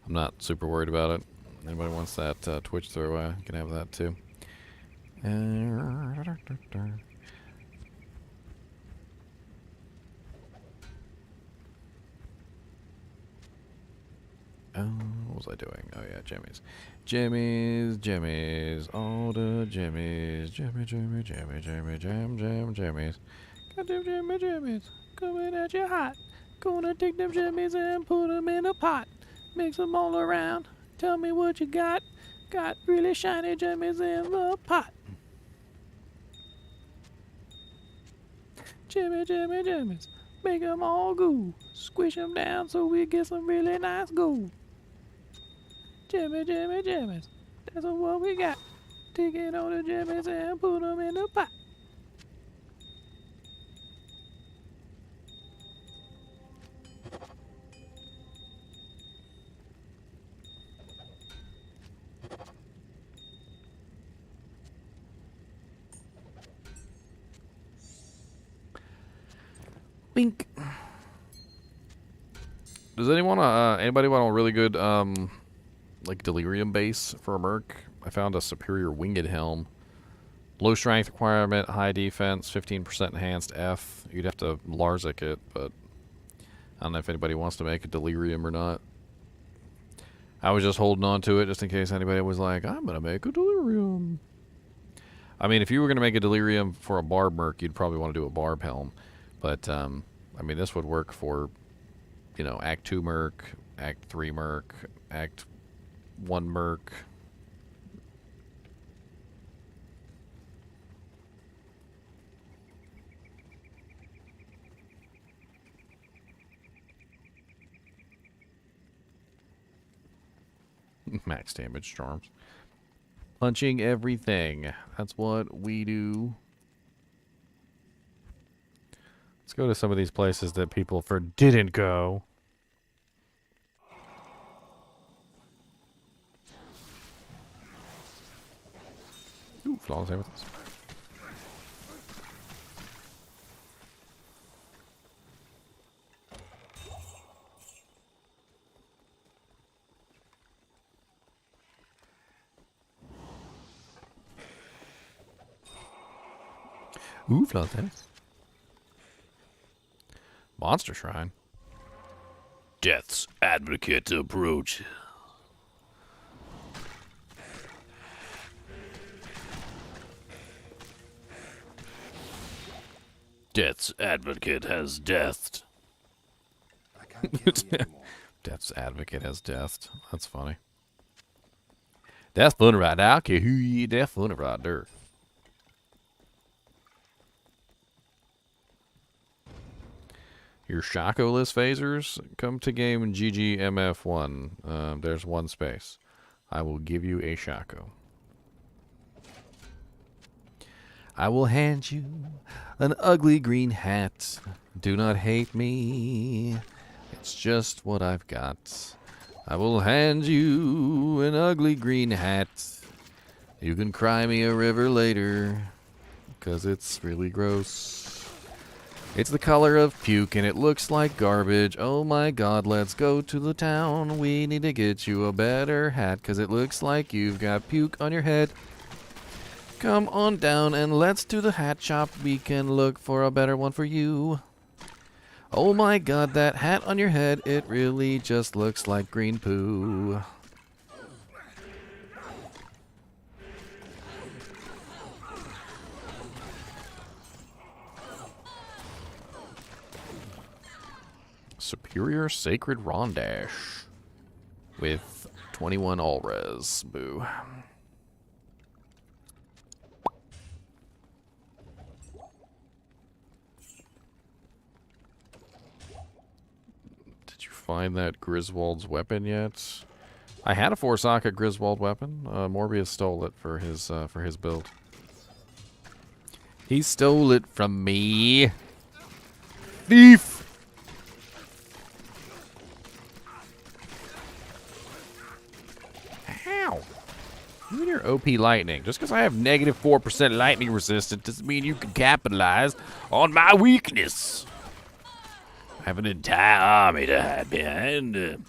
I'm not super worried about it. Anybody wants that Twitch throwaway, you can have that too. What was I doing? Oh yeah, jimmies. Jimmies, all the jimmies. Jimmy, jam, jimmies. Got them jimmies, coming at you hot. Gonna take them jimmies and put them in a pot. Mix them all around, tell me what you got. Got really shiny jimmies in the pot. Jimmies, make them all goo. Squish them down so we get some really nice goo. Jimmies, that's what we got. Take it on the jimmies and put them in the pot. Bink. Does anyone, anybody want a really good, like delirium base for a merc? I found a superior winged helm. Low strength requirement, high defense, 15% enhanced F. You'd have to Larzik it, but I don't know if anybody wants to make a delirium or not. I was just holding on to it just in case anybody was like, I'm going to make a delirium. I mean, if you were going to make a delirium for a barb merc, you'd probably want to do a barb helm. But, I mean, this would work for, you know, Act 2 merc, Act 3 merc, Act 1 merc. Max damage charms. Punching everything. That's what we do. Let's go to some of these places that people didn't go. Ooh, flawless amethyst. Ooh, flawless amethyst. Monster Shrine. Death's Advocate approach. Death's Advocate has deathed. I can't carry anymore. Death's Advocate has deathed. That's funny. That's funny right now. Okay, who you death funny right there. Your Shaco-less phasers, come to game GGMF1. There's one space. I will give you a Shaco. I will hand you an ugly green hat. Do not hate me. It's just what I've got. I will hand you an ugly green hat. You can cry me a river later, 'cause it's really gross. It's the color of puke and it looks like garbage. Oh my god, let's go to the town. We need to get you a better hat, 'cause it looks like you've got puke on your head. Come on down and let's do the hat shop. We can look for a better one for you. Oh my god, that hat on your head, it really just looks like green poo. Superior Sacred Rondash with 21 all res. Boo. Did you find that Griswold's weapon yet? I had a 4-socket Griswold weapon. Morbius stole it for his build. He stole it from me. Thief! You and your OP lightning. Just because I have negative 4% lightning resistance doesn't mean you can capitalize on my weakness. I have an entire army to hide behind.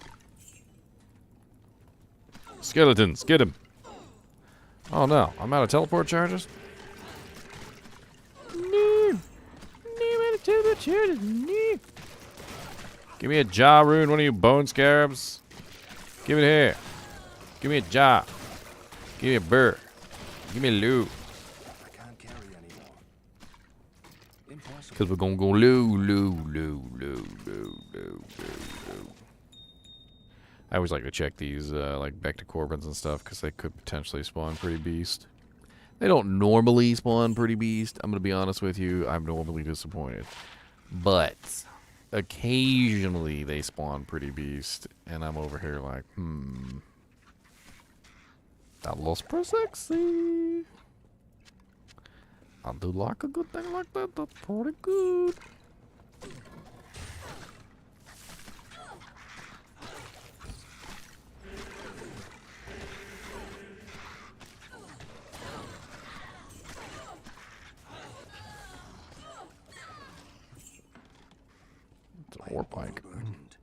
Skeletons, get him. Oh no, I'm out of teleport charges? No. No, out of teleport charges. No. Give me a jaw rune, one of you bone scarabs. Give it here. Give me a jaw. Give me a burr. Give me a loot. I can't carry anymore. Impossible. Because we're going to go low. I always like to check these, like, back to Corbins and stuff, because they could potentially spawn pretty beast. They don't normally spawn pretty beast. I'm going to be honest with you. I'm normally disappointed. But occasionally they spawn pretty beast, and I'm over here like, that looks pretty sexy. I do like a good thing like that. That's pretty good. Or pike. Unburdened.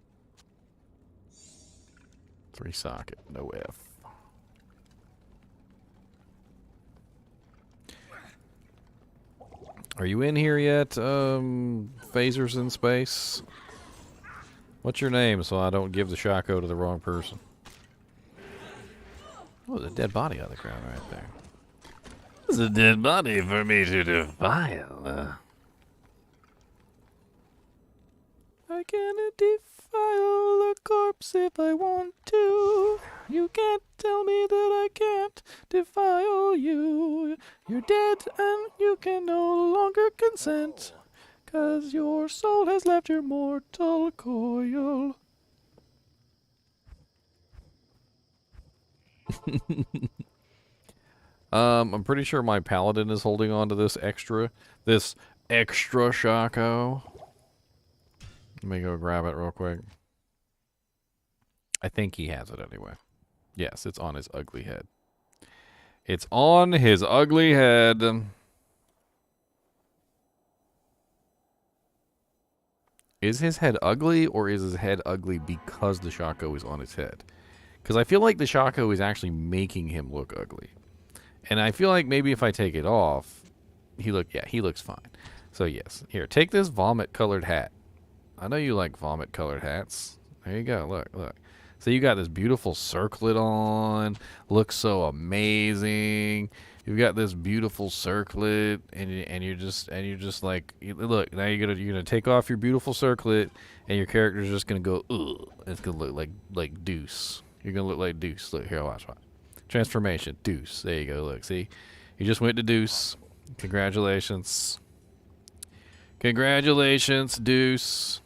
3 socket, no F. Are you in here yet, phasers in space? What's your name so I don't give the shotgun to the wrong person? Oh, there's a dead body out of the ground right there. There's a dead body for me to defile. I can defile a corpse if I want to. You can't tell me that I can't defile you. You're dead and you can no longer consent, 'cause your soul has left your mortal coil. I'm pretty sure my paladin is holding on to this extra shako. Let me go grab it real quick. I think he has it anyway. Yes, it's on his ugly head. It's on his ugly head. Is his head ugly, or is his head ugly because the shako is on his head? Because I feel like the shako is actually making him look ugly. And I feel like maybe if I take it off, he looks fine. So yes, here, take this vomit-colored hat. I know you like vomit-colored hats. There you go, look. So you got this beautiful circlet on, looks so amazing. You've got this beautiful circlet, and you're just like, look. Now you're gonna take off your beautiful circlet, and your character's just gonna go, ugh. It's gonna look like Deuce. You're gonna look like Deuce. Look here, watch. Transformation, Deuce. There you go. Look, see, you just went to Deuce. Congratulations, Deuce.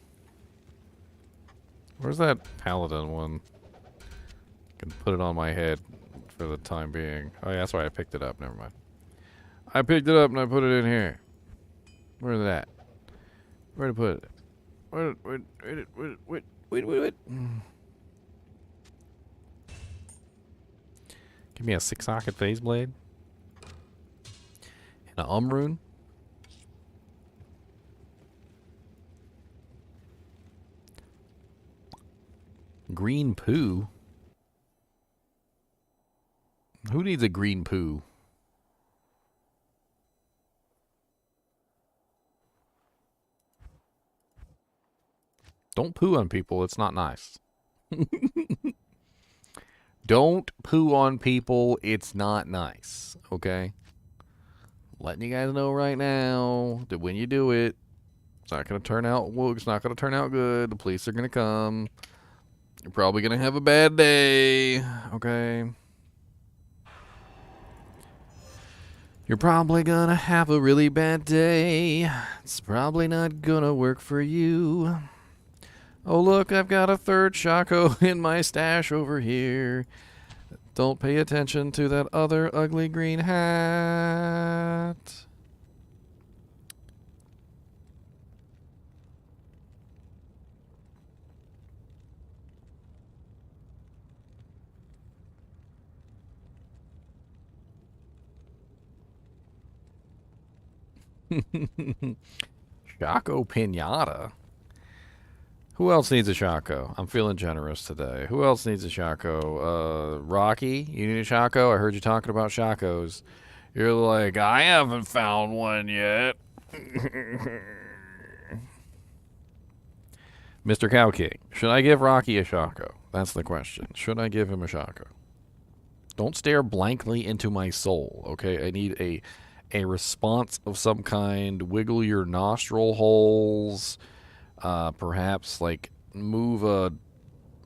Where's that paladin one? I can put it on my head for the time being. Oh yeah, that's why I picked it up. Never mind. I picked it up and I put it in here. Where's that? Where to put it? Wait. Give me a 6-socket phase blade. And an rune. Green poo? Who needs a green poo? Don't poo on people. It's not nice. Don't poo on people. It's not nice. Okay? Letting you guys know right now that when you do it, it's not going to turn out well, it's not going to turn out good. The police are going to come. You're probably going to have a bad day. Okay? You're probably going to have a really bad day. It's probably not going to work for you. Oh, look, I've got a third shako in my stash over here. Don't pay attention to that other ugly green hat. Shako Pinata. Who else needs a shako? I'm feeling generous today. Who else needs a shako? Rocky, you need a shako? I heard you talking about shakos. You're like, I haven't found one yet. Mr. Cow King, should I give Rocky a shako? That's the question. Should I give him a shako? Don't stare blankly into my soul, okay? I need a response of some kind. Wiggle your nostril holes. Perhaps like move a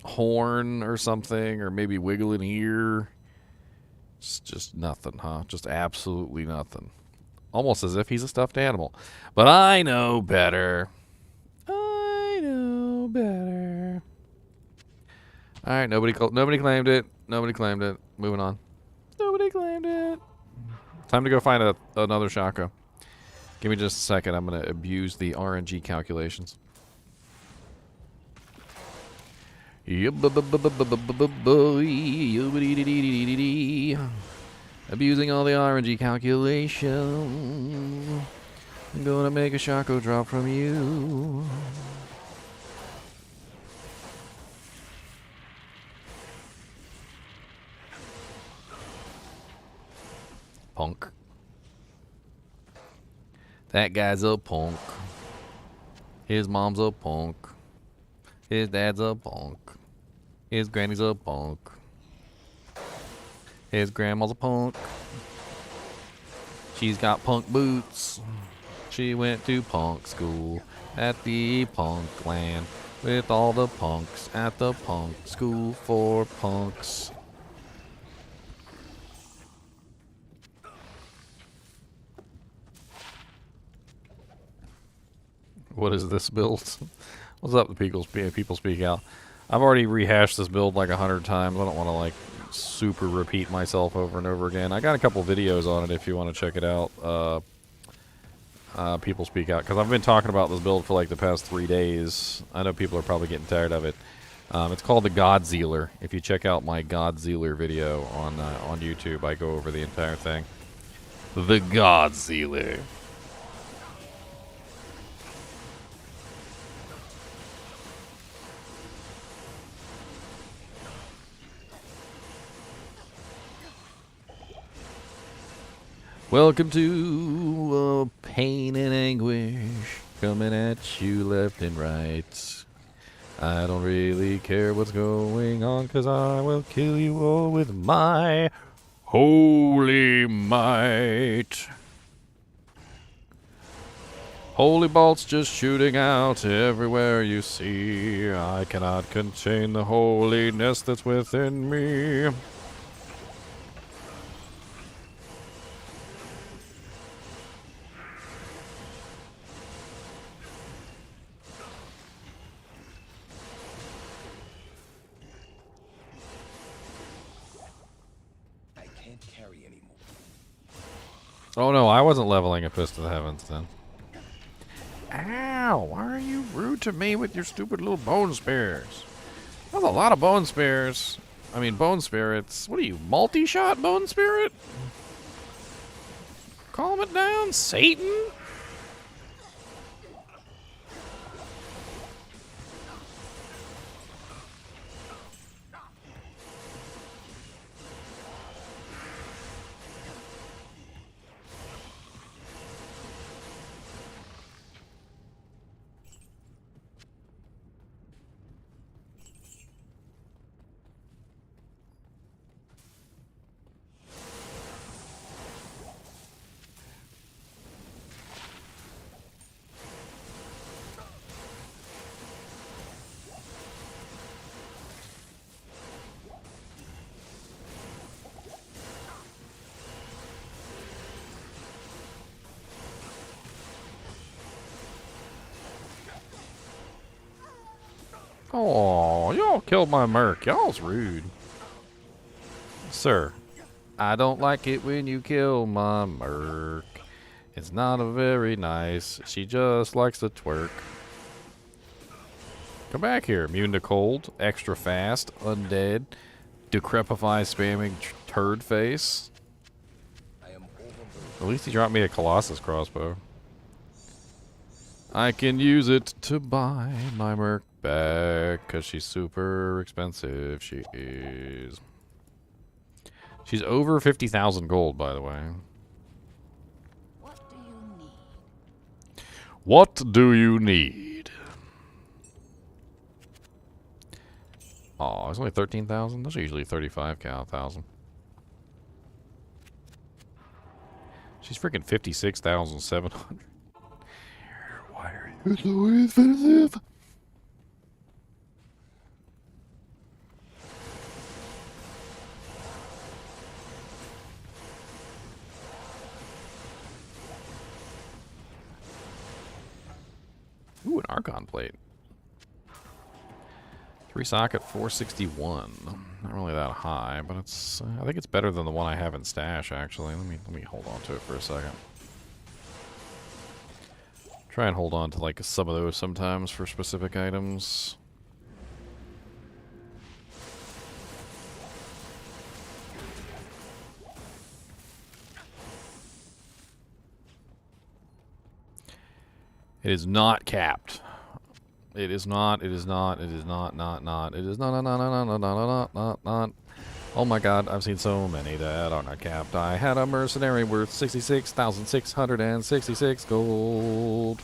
horn or something, or maybe wiggle an ear. It's just nothing, huh? Just absolutely nothing. Almost as if he's a stuffed animal. But I know better. I know better. All right, nobody claimed it. Nobody claimed it. Moving on. Nobody claimed it. Time to go find another shako. Give me just a second. I'm going to abuse the RNG calculations. Abusing all the RNG calculations. I'm gonna make a shako drop from you. punk. That guy's a punk. His mom's a punk. His dad's a punk. His granny's a punk. His grandma's a punk. She's got punk boots. She went to punk school at the punk land with all the punks at the punk school for punks. What is this build? What's up, the people speak out? I've already rehashed this build like 100 times. I don't want to like super repeat myself over and over again. I got a couple videos on it if you want to check it out. People speak out, because I've been talking about this build for like the past 3 days. I know people are probably getting tired of it. It's called the Godzilla. If you check out my Godzilla video on YouTube, I go over the entire thing. The Godzilla. Welcome to pain and anguish, coming at you left and right. I don't really care what's going on, 'cause I will kill you all with my holy might. Holy bolts just shooting out everywhere you see. I cannot contain the holiness that's within me. Oh no, I wasn't leveling a fist to the heavens then. Ow, why are you rude to me with your stupid little bone spears? That's a lot of bone spears. I mean, bone spirits. What are you, multi-shot bone spirit? Calm it down, Satan? Oh, y'all killed my merc. Y'all's rude. Sir, I don't like it when you kill my merc. It's not a very nice. She just likes to twerk. Come back here. Immune to cold. Extra fast. Undead. Decrepify spamming turd face. At least he dropped me a Colossus crossbow. I can use it to buy my merc back, 'cause she's super expensive. She is. She's over 50,000 gold, by the way. What do you need? What do you need? Oh, it's only 13,000? Those are usually 35,000. She's freaking 56,700. Why are you so expensive? Ooh, an Archon plate. 3 socket 461. Not really that high, but it's. I think it's better than the one I have in stash. Actually, let me hold on to it for a second. Try and hold on to like some of those sometimes for specific items. It is not capped. It is not. It is not. It is not. Not. It is not. Oh my god, I've seen so many that are not capped. I had a mercenary worth 66,666 gold.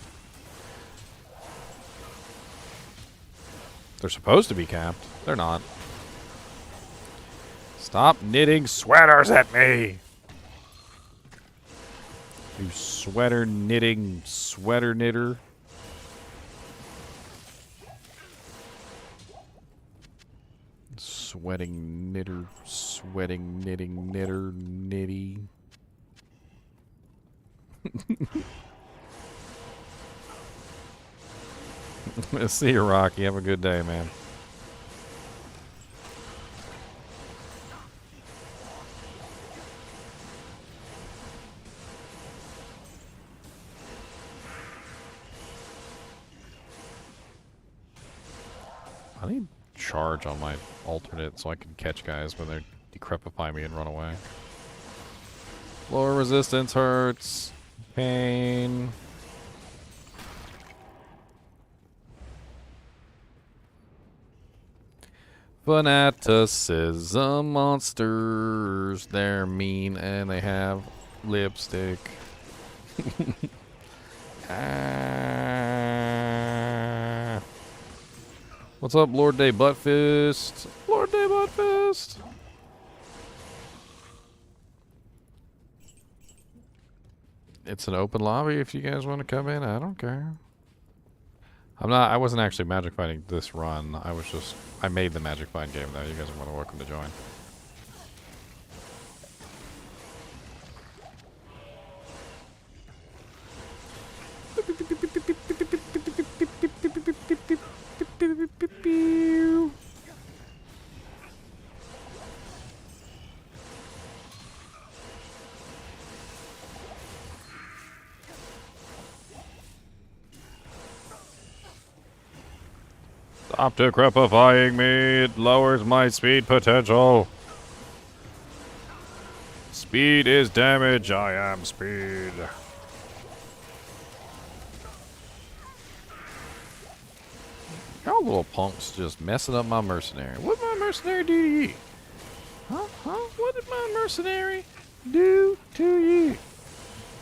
They're supposed to be capped. They're not. Stop knitting sweaters at me! You sweater knitting sweater knitter. Sweating knitter, sweating knitting knitter, nitty. See you, Rocky. Have a good day, man. I need charge on my alternate so I can catch guys when they decrepify me and run away. Lower resistance hurts. Pain. Fanaticism monsters. They're mean and they have lipstick. Ah. What's up, Lord Day Buttfist? Lord Day Buttfist! It's an open lobby if you guys want to come in. I don't care. I wasn't actually magic fighting this run. I made the magic fight game though. You guys are more than welcome to join. Stop decrepifying me. It lowers my speed potential. Speed is damage. I am speed. Y'all little punks just messing up my mercenary. What did my mercenary do to you? Huh? What did my mercenary do to you?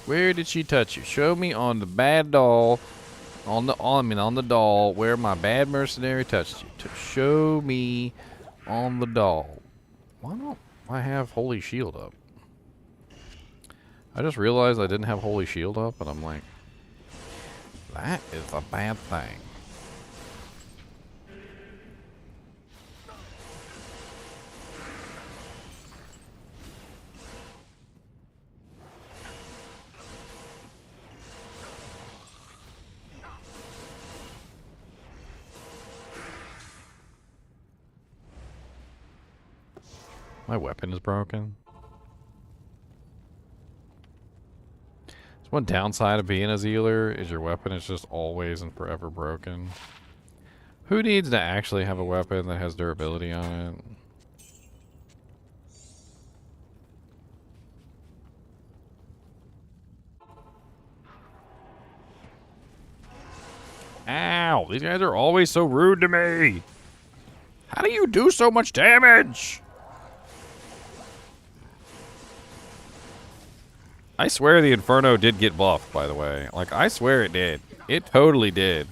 Where did she touch you? Show me on the bad doll. On the doll where my bad mercenary touched you. Show me on the doll. Why don't I have Holy Shield up? I just realized I didn't have Holy Shield up, and I'm like, that is a bad thing. My weapon is broken. One downside of being a Zealer is your weapon is just always and forever broken. Who needs to actually have a weapon that has durability on it? Ow! These guys are always so rude to me! How do you do so much damage? I swear the Inferno did get buffed, by the way. Like, I swear it did. It totally did.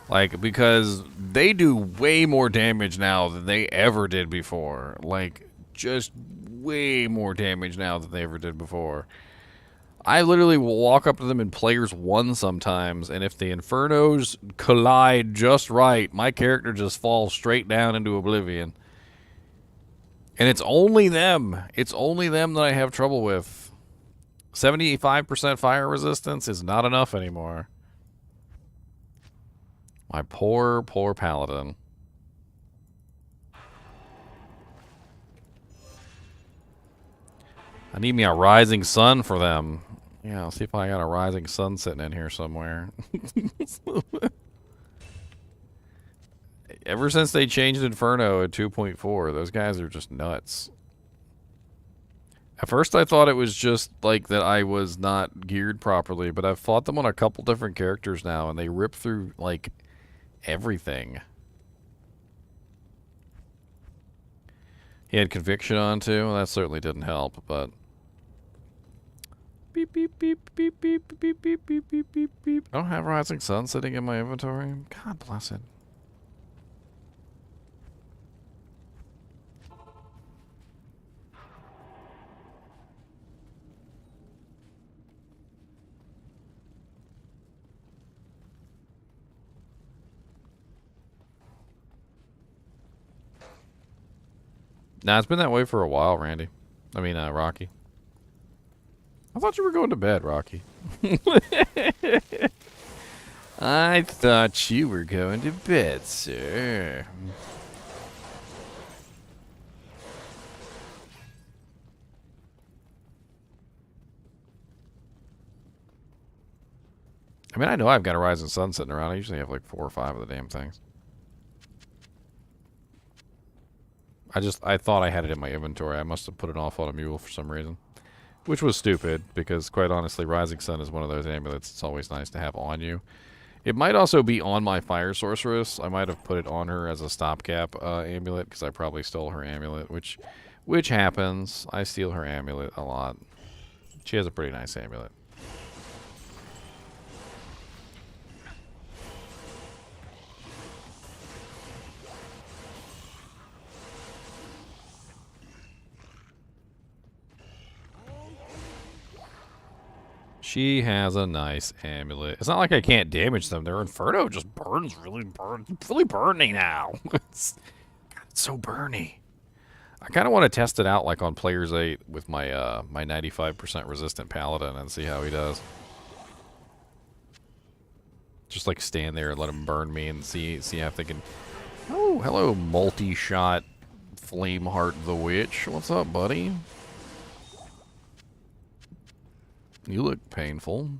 Like, because they do way more damage now than they ever did before. Like, just way more damage now than they ever did before. I literally will walk up to them in Players 1 sometimes, and if the Infernos collide just right, my character just falls straight down into oblivion. And it's only them. It's only them that I have trouble with. 75% fire resistance is not enough anymore. My poor, poor paladin. I need me a rising sun for them. Yeah, I'll see if I got a rising sun sitting in here somewhere. Ever since they changed Inferno at 2.4, those guys are just nuts. At first I thought it was just like that I was not geared properly, but I've fought them on a couple different characters now and they rip through like everything. He had conviction on too. Well, that certainly didn't help, but beep beep beep beep beep beep beep beep beep beep beep. I don't have Rising Sun sitting in my inventory. God bless it. Nah, it's been that way for a while, Randy. I mean, Rocky. I thought you were going to bed, Rocky. I thought you were going to bed, sir. I mean, I know I've got a Rising Sun sitting around. I usually have like 4 or 5 of the damn things. I thought I had it in my inventory. I must have put it off on a mule for some reason. Which was stupid, because quite honestly, Rising Sun is one of those amulets it's always nice to have on you. It might also be on my Fire Sorceress. I might have put it on her as a stopgap amulet, because I probably stole her amulet, which happens. I steal her amulet a lot. She has a pretty nice amulet. She has a nice amulet. It's not like I can't damage them. Their Inferno just burns really burny now. It's so burny. I kind of want to test it out like on Players 8 with my my 95% resistant Paladin and see how he does. Just like stand there and let him burn me and see if they can... Oh, hello, multi-shot Flameheart the Witch. What's up, buddy? You look painful.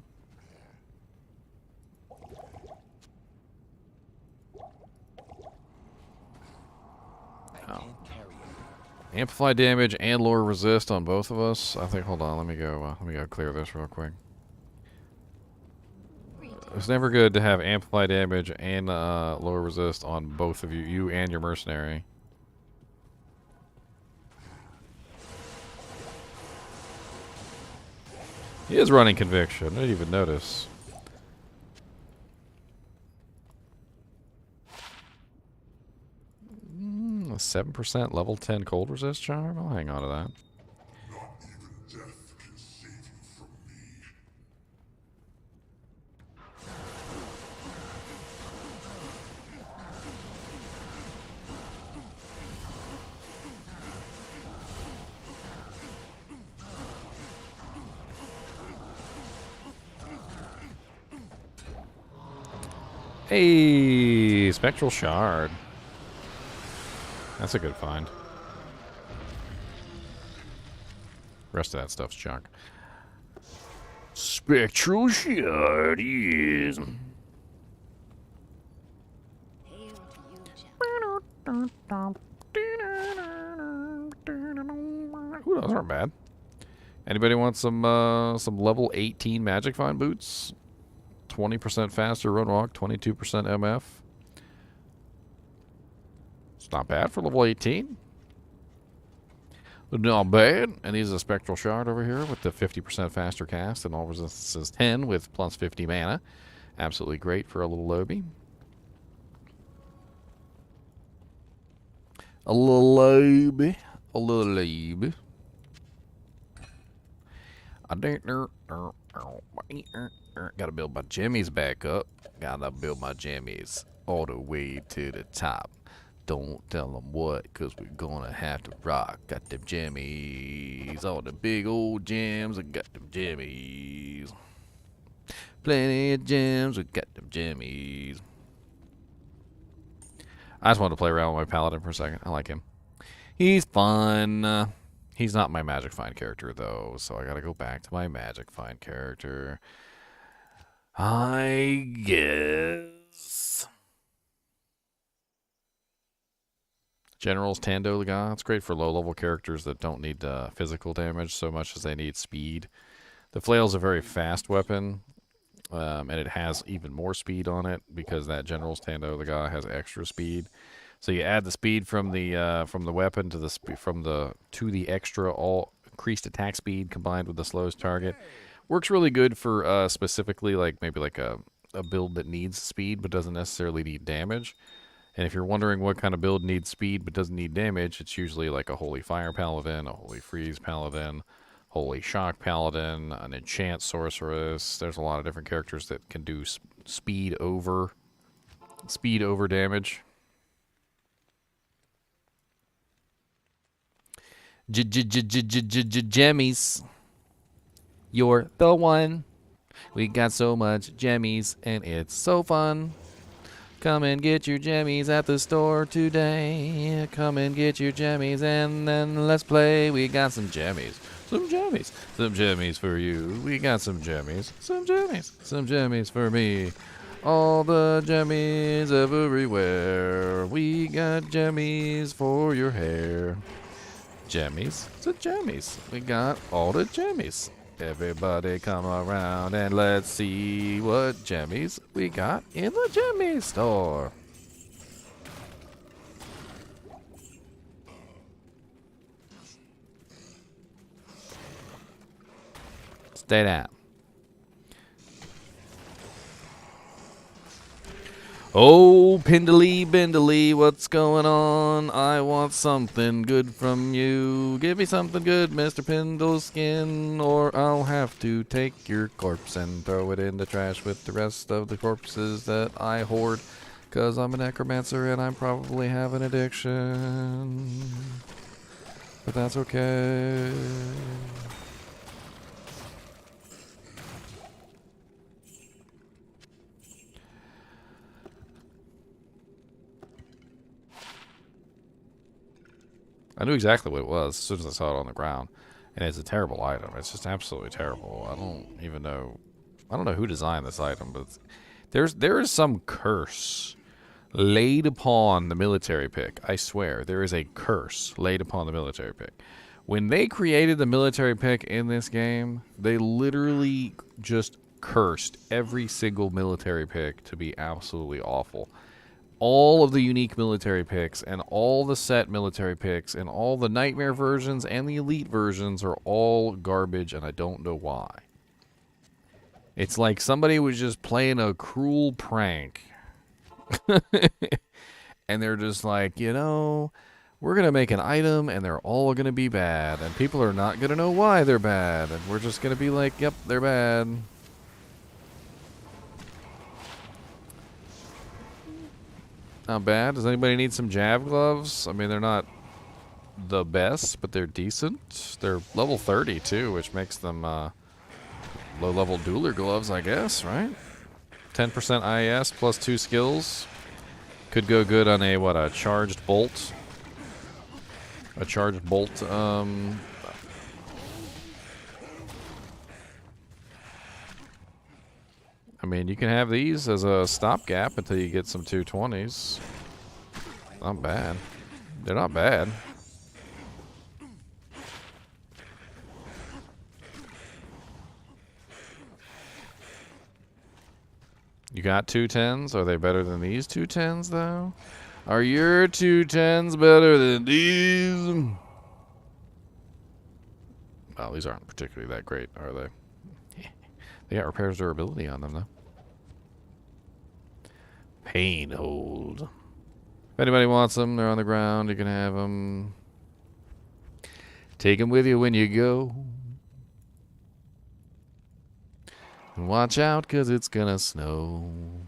Oh. Amplify damage and lower resist on both of us. I think. Hold on. Let me go clear this real quick. It's never good to have amplify damage and lower resist on both of you, you and your mercenary. He is running conviction. I didn't even notice. A 7% level 10 cold resist charm? I'll hang on to that. Hey, Spectral Shard. That's a good find. Rest of that stuff's junk. Spectral Shard is. Hail to you, Jack. Ooh, those aren't bad. Anybody want some level 18 Magic Find boots? 20% faster run walk, 22% MF. It's not bad for level 18. Not bad. And he's a Spectral Shard over here with the 50% faster cast and all resistances 10 with plus 50 mana. Absolutely great for a little lobby. A little lobby. A little lobby. Gotta build my jimmies back up. Gotta build my jimmies all the way to the top. Don't tell them what, cause we're gonna have to rock. Got them jimmies, all the big old gems. I got them jimmies. Plenty of gems, we got them jimmies. I just wanted to play around with my Paladin for a second. I like him. He's fun. He's not my Magic Find character, though, so I gotta go back to my Magic Find character. I guess. General's Tando Laga. It's great for low-level characters that don't need physical damage so much as they need speed. The flail's a very fast weapon, and it has even more speed on it because that General's Tando Laga has extra speed. So you add the speed from the weapon to the extra all increased attack speed combined with the slowest target. Works really good for specifically like maybe like a build that needs speed but doesn't necessarily need damage. And if you're wondering what kind of build needs speed but doesn't need damage, it's usually like a Holy Fire Paladin, a Holy Freeze Paladin, Holy Shock Paladin, an Enchant Sorceress. There's a lot of different characters that can do speed over damage. Jemmies. You're the one. We got so much jemmies and it's so fun. Come and get your jammies at the store today. Come and get your jammies and then let's play. We got some jammies. Some jammies. Some jammies for you. We got some jammies. Some jammies. Some jammies for me. All the jammies everywhere. We got jammies for your hair. Jammies. Some jammies. We got all the jammies. Everybody come around and let's see what jammies we got in the jammy store. Stay down. Oh, Pindley, Bindley, what's going on? I want something good from you. Give me something good, Mr. Pindleskin, or I'll have to take your corpse and throw it in the trash with the rest of the corpses that I hoard. 'Cause I'm a necromancer and I probably have an addiction. But that's okay. I knew exactly what it was as soon as I saw it on the ground. And it's a terrible item. It's just absolutely terrible. I don't know who designed this item, but there is some curse laid upon the military pick. I swear, there is a curse laid upon the military pick. When they created the military pick in this game, they literally just cursed every single military pick to be absolutely awful. All of the unique military picks and all the set military picks and all the nightmare versions and the elite versions are all garbage, and I don't know why. It's like somebody was just playing a cruel prank. And they're just like, we're going to make an item and they're all going to be bad. And people are not going to know why they're bad. And we're just going to be like, yep, they're bad. Not bad. Does anybody need some jab gloves? I mean, they're not the best, but they're decent. They're level 30 too, which makes them low-level dueler gloves, I guess, right? 10% IS plus 2 skills. Could go good on a charged bolt. A charged bolt, I mean, you can have these as a stopgap until you get some 220s. Not bad. They're not bad. You got 210s? Are they better than these 210s, though? Are your 210s better than these? Well, these aren't particularly that great, are they? They got repairs durability on them, though. Pain hold. If anybody wants them, they're on the ground. You can have them. Take them with you when you go. And watch out, 'cause it's gonna snow.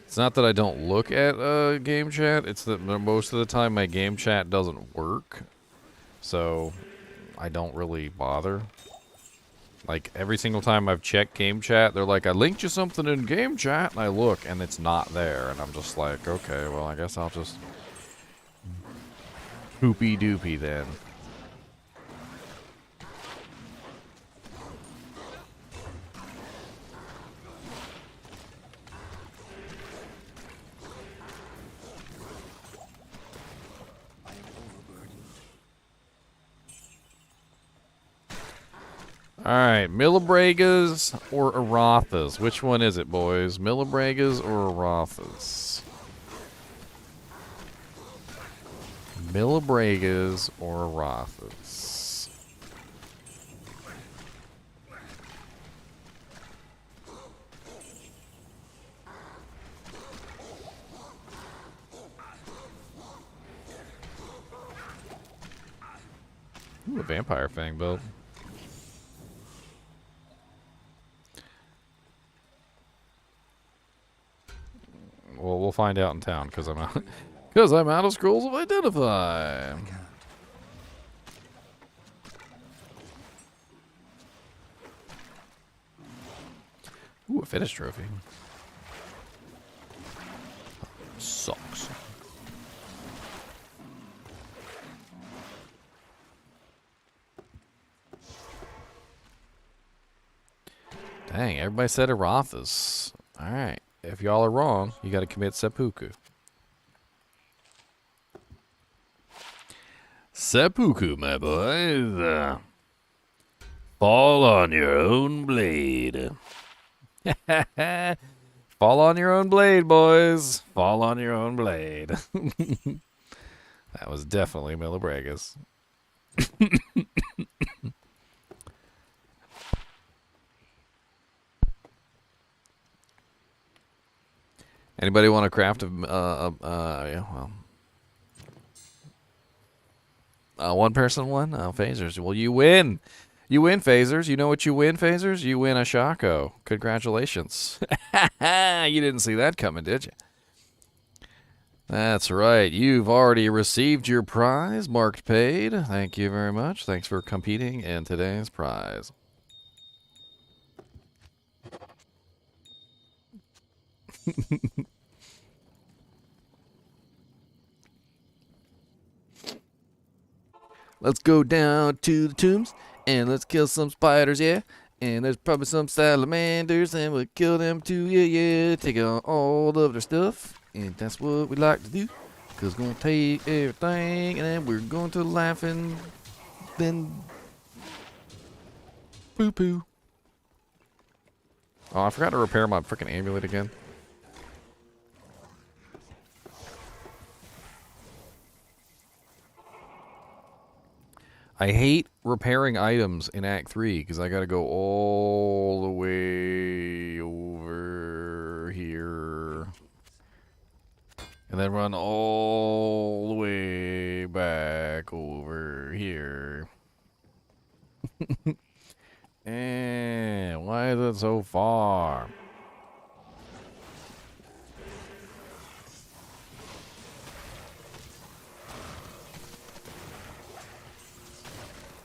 It's not that I don't look at game chat, it's that most of the time my game chat doesn't work. So I don't really bother. Like, every single time I've checked game chat, they're like, I linked you something in game chat, and I look, and it's not there. And I'm just like, okay, well, I guess I'll just poopy doopy then. Alright, Millibregas or Arathas? Which one is it, boys? Millibregas or Arathas? Millibregas or Arathas? Ooh, a vampire fang build. Well, we'll find out in town because I'm out. Because I'm out of scrolls of identify. Ooh, a fetish trophy. Sucks. Dang, everybody said Arathas. Alright. If y'all are wrong, you gotta commit seppuku. Seppuku, my boys. Fall on your own blade. Fall on your own blade, boys. Fall on your own blade. That was definitely Millibregas. Anybody want to craft a yeah, well, one person one? Oh, phasers. Well, you win. You win, phasers. You know what you win, phasers? You win a Shaco. Congratulations. You didn't see that coming, did you? That's right. You've already received your prize, marked paid. Thank you very much. Thanks for competing in today's prize. Let's go down to the tombs and let's kill some spiders, yeah. And there's probably some salamanders and we'll kill them too, yeah, yeah. Take out all of their stuff, and that's what we like to do. Cause we're gonna take everything and then we're going to laugh and then poo poo. Oh, I forgot to repair my freaking amulet again. I hate repairing items in Act 3 because I gotta go all the way over here. And then run all the way back over here. And why is it so far?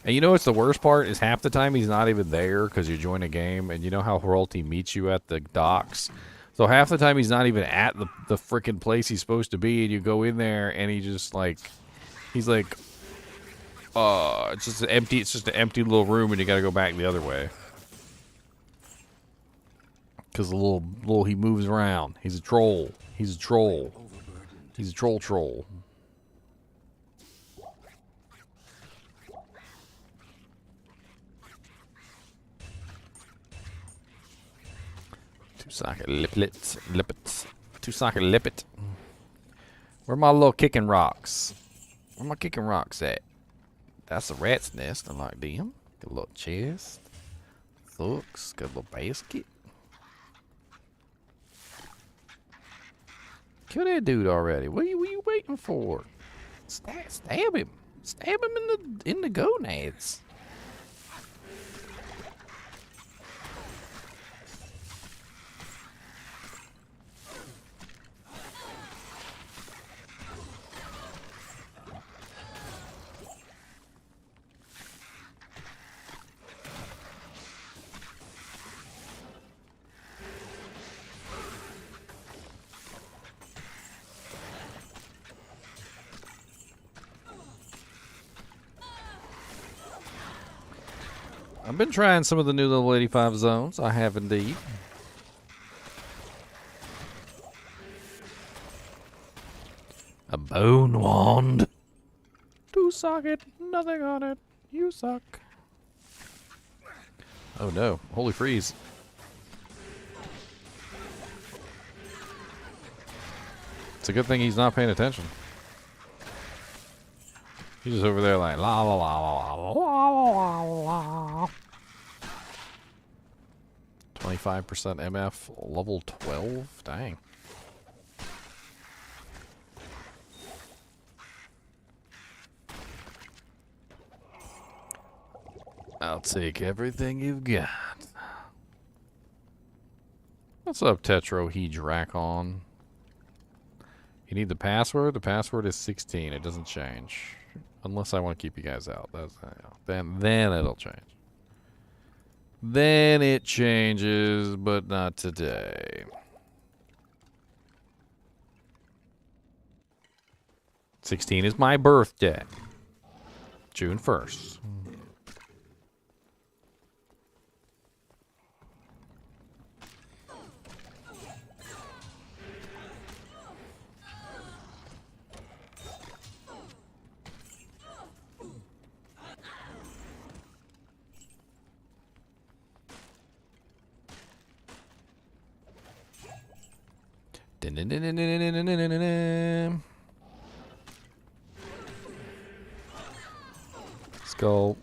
And you know what's the worst part is half the time he's not even there because you join a game, and you know how royalty meets you at the docks. So half the time he's not even at the freaking place he's supposed to be, and you go in there and he just like, he's like, it's just an empty, it's just an empty little room, and you got to go back the other way because the little he moves around. He's a troll. He's a troll. He's a troll. Two-socket lippet. Two-socket lippet. Where my little kicking rocks? Where my kicking rocks at? That's a rat's nest. I like them. Got a little chest. Hooks. Got a little basket. Kill that dude already. What are you waiting for? Stab him. Stab him in the gonads. I've been trying some of the new level 85 zones. I have indeed. A bone wand. Two socket, nothing on it. You suck. Oh no. Holy freeze. It's a good thing he's not paying attention. He's just over there like la la la la la la la la. 25% MF, level 12? Dang. I'll take everything you've got. What's up, Tetrahedrakon? You need the password? The password is 16. It doesn't change. Unless I want to keep you guys out. That's, then it'll change. Then it changes, but not today. '16 is my birthday. June 1st. Skull.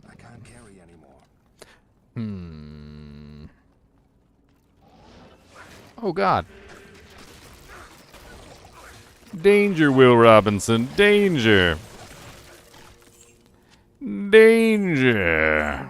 I can't carry anymore. Oh God. Danger, Will Robinson. Danger. Danger.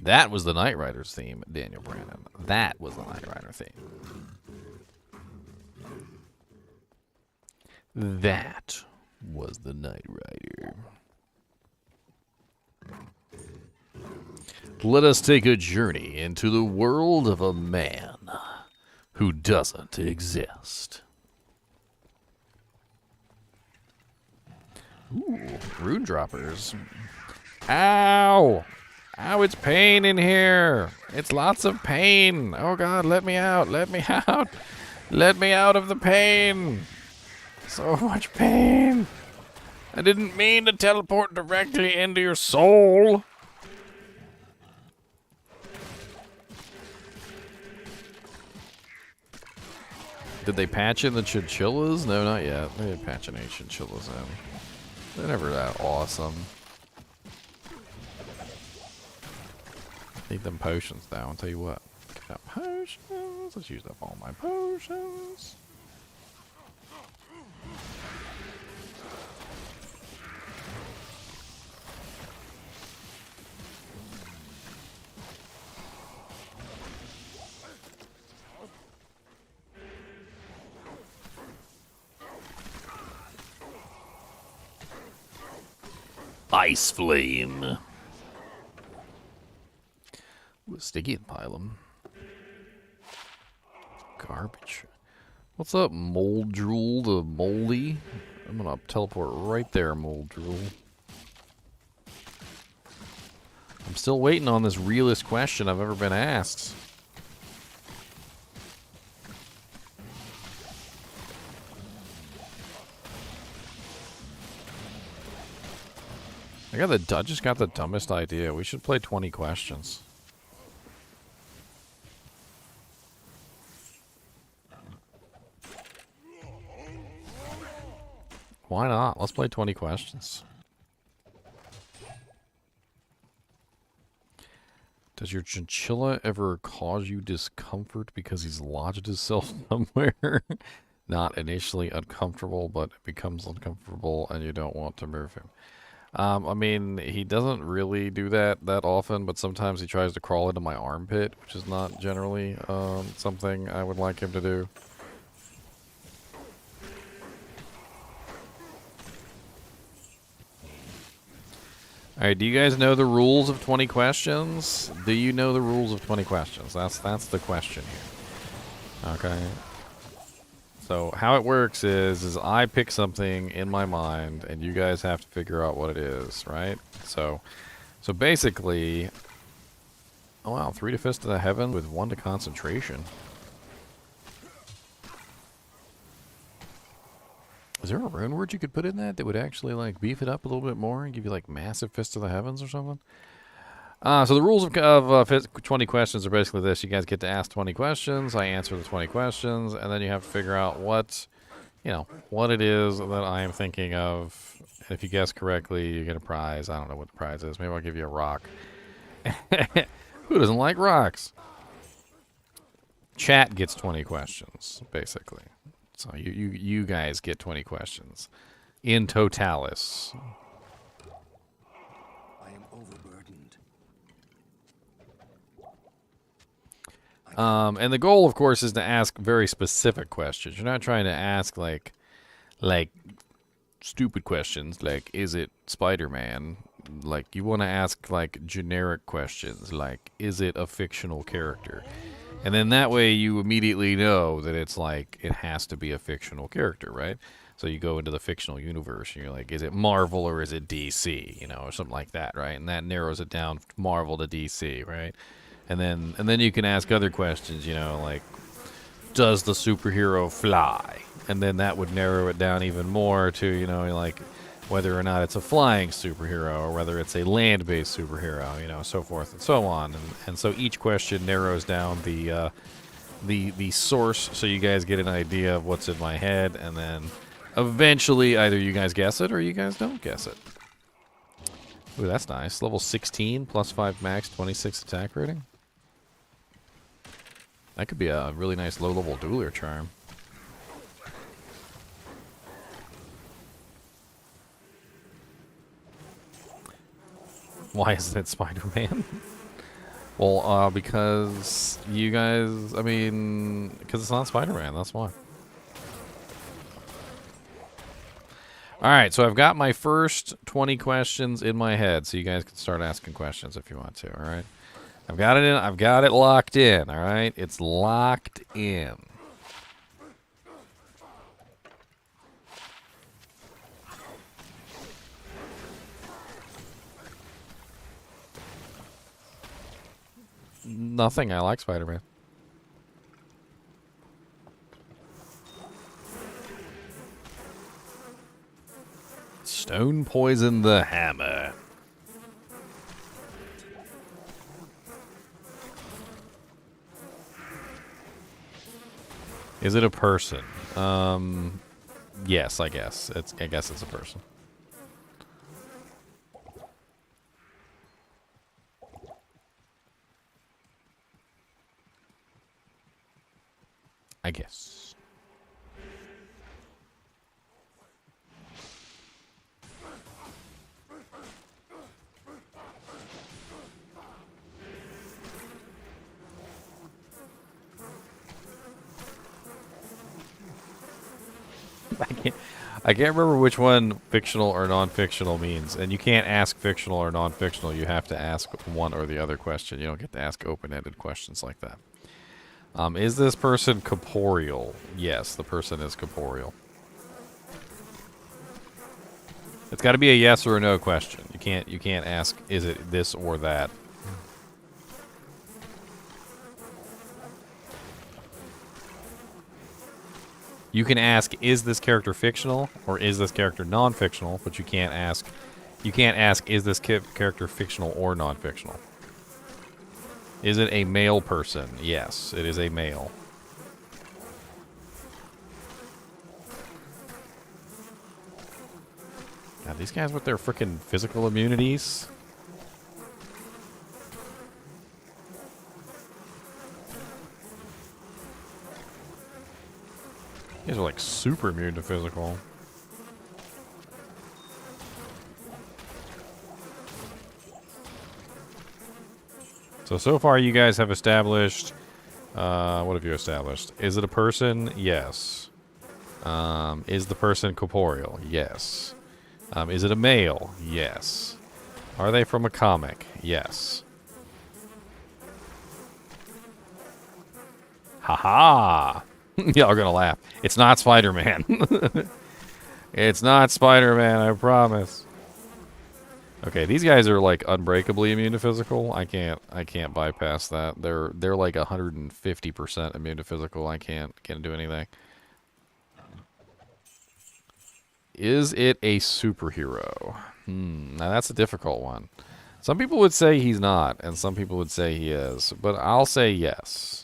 That was the Knight Rider's theme, Daniel Brandon. That was the Knight Rider theme. That was the Knight Rider. Let us take a journey into the world of a man who doesn't exist. Ooh, rune droppers. Ow! Ow, it's pain in here. It's lots of pain. Oh God, let me out. Let me out. Let me out of the pain. So much pain. I didn't mean to teleport directly into your soul. Did they patch in the chinchillas? No, not yet. They didn't patch any chinchillas in. They're never that awesome. Need them potions though, I'll tell you what. Got potions. Let's use up all my potions. Ice Flame. Ooh, sticky and pylum. Garbage. What's up, Mold Drool the Moldy? I'm gonna teleport right there, Mold Drool. I'm still waiting on this realest question I've ever been asked. I just got the dumbest idea. We should play 20 questions. Why not? Let's play 20 questions. Does your chinchilla ever cause you discomfort because he's lodged himself somewhere? Not initially uncomfortable, but it becomes uncomfortable and you don't want to move him. I mean, he doesn't really do that often, but sometimes he tries to crawl into my armpit, which is not generally something I would like him to do. Alright, do you guys know the rules of 20 questions? Do you know the rules of 20 questions? That's the question here. Okay. So how it works is I pick something in my mind, and you guys have to figure out what it is, right? So basically, oh wow, 3 to Fist of the Heaven with 1 to Concentration. Is there a rune word you could put in that would actually like beef it up a little bit more and give you like massive Fist of the Heavens or something? So the rules of 20 questions are basically this. You guys get to ask 20 questions. I answer the 20 questions, and then you have to figure out what it is that I am thinking of. And if you guess correctly, you get a prize. I don't know what the prize is. Maybe I'll give you a rock. Who doesn't like rocks? Chat gets 20 questions, basically. So you guys get 20 questions in totalis. I am overburdened. And the goal, of course, is to ask very specific questions. You're not trying to ask like stupid questions like, is it Spider-Man? Like, you want to ask like generic questions like, is it a fictional character? And then that way you immediately know that it's like, it has to be a fictional character, right? So you go into the fictional universe and you're like, is it Marvel or is it DC? You know, or something like that, right? And that narrows it down from Marvel to DC, right? And then you can ask other questions, you know, like, does the superhero fly? And then that would narrow it down even more to, you know, like, whether or not it's a flying superhero or whether it's a land-based superhero, you know, so forth and so on. And so each question narrows down the source, so you guys get an idea of what's in my head, and then eventually either you guys guess it or you guys don't guess it. Ooh, that's nice. Level 16, plus 5 max, 26 attack rating. That could be a really nice low-level dueler charm. Why isn't it Spider-Man? Well, because you guys, I mean, because it's not Spider-Man, that's why. Alright, so I've got my first 20 questions in my head, so you guys can start asking questions if you want to, alright? I've got it locked in, alright? It's locked in. Nothing. I like Spider-Man. Stone poison the hammer. Is it a person? Yes, I guess. I guess it's a person. I guess. I can't remember which one fictional or non-fictional means, and you can't ask fictional or non-fictional. You have to ask one or the other question. You don't get to ask open-ended questions like that. Is this person corporeal? Yes, the person is corporeal. It's got to be a yes or a no question. You can't ask, is it this or that? You can ask, is this character fictional or is this character non-fictional? But you can't ask, is this character fictional or non-fictional? Is it a male person? Yes, it is a male. God, these guys with their frickin' physical immunities. These are like super immune to physical. So far you guys have established, what have you established? Is it a person? Yes. Is the person corporeal? Yes. Is it a male? Yes. Are they from a comic? Yes. Haha! Y'all are gonna laugh. It's not Spider-Man. It's not Spider-Man, I promise. Okay, these guys are like unbreakably immune to physical. I can't bypass that. They're like 150% immune to physical. I can't do anything. Is it a superhero? Now that's a difficult one. Some people would say he's not, and some people would say he is, but I'll say yes.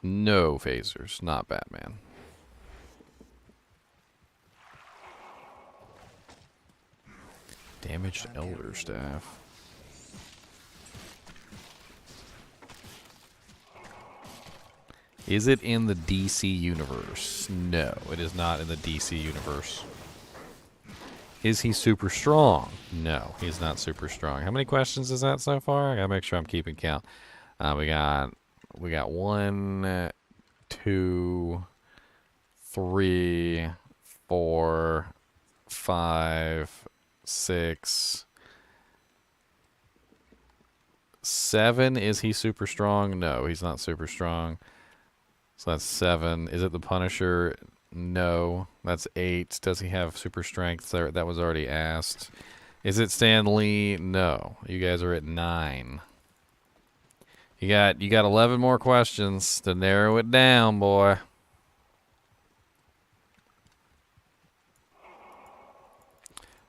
No phasers, not Batman. Damaged Elder Staff. Is it in the DC universe? No, it is not in the DC universe. Is he super strong? No, he's not super strong. How many questions is that so far? I gotta make sure I'm keeping count. We got 1, 2, 3, 4, 5, 6, 7. Is he super strong? No, he's not super strong. So that's 7. Is it the Punisher? No. That's 8. Does he have super strength? That was already asked. Is it Stan Lee? No. You guys are at 9. You got 11 more questions to narrow it down, boy.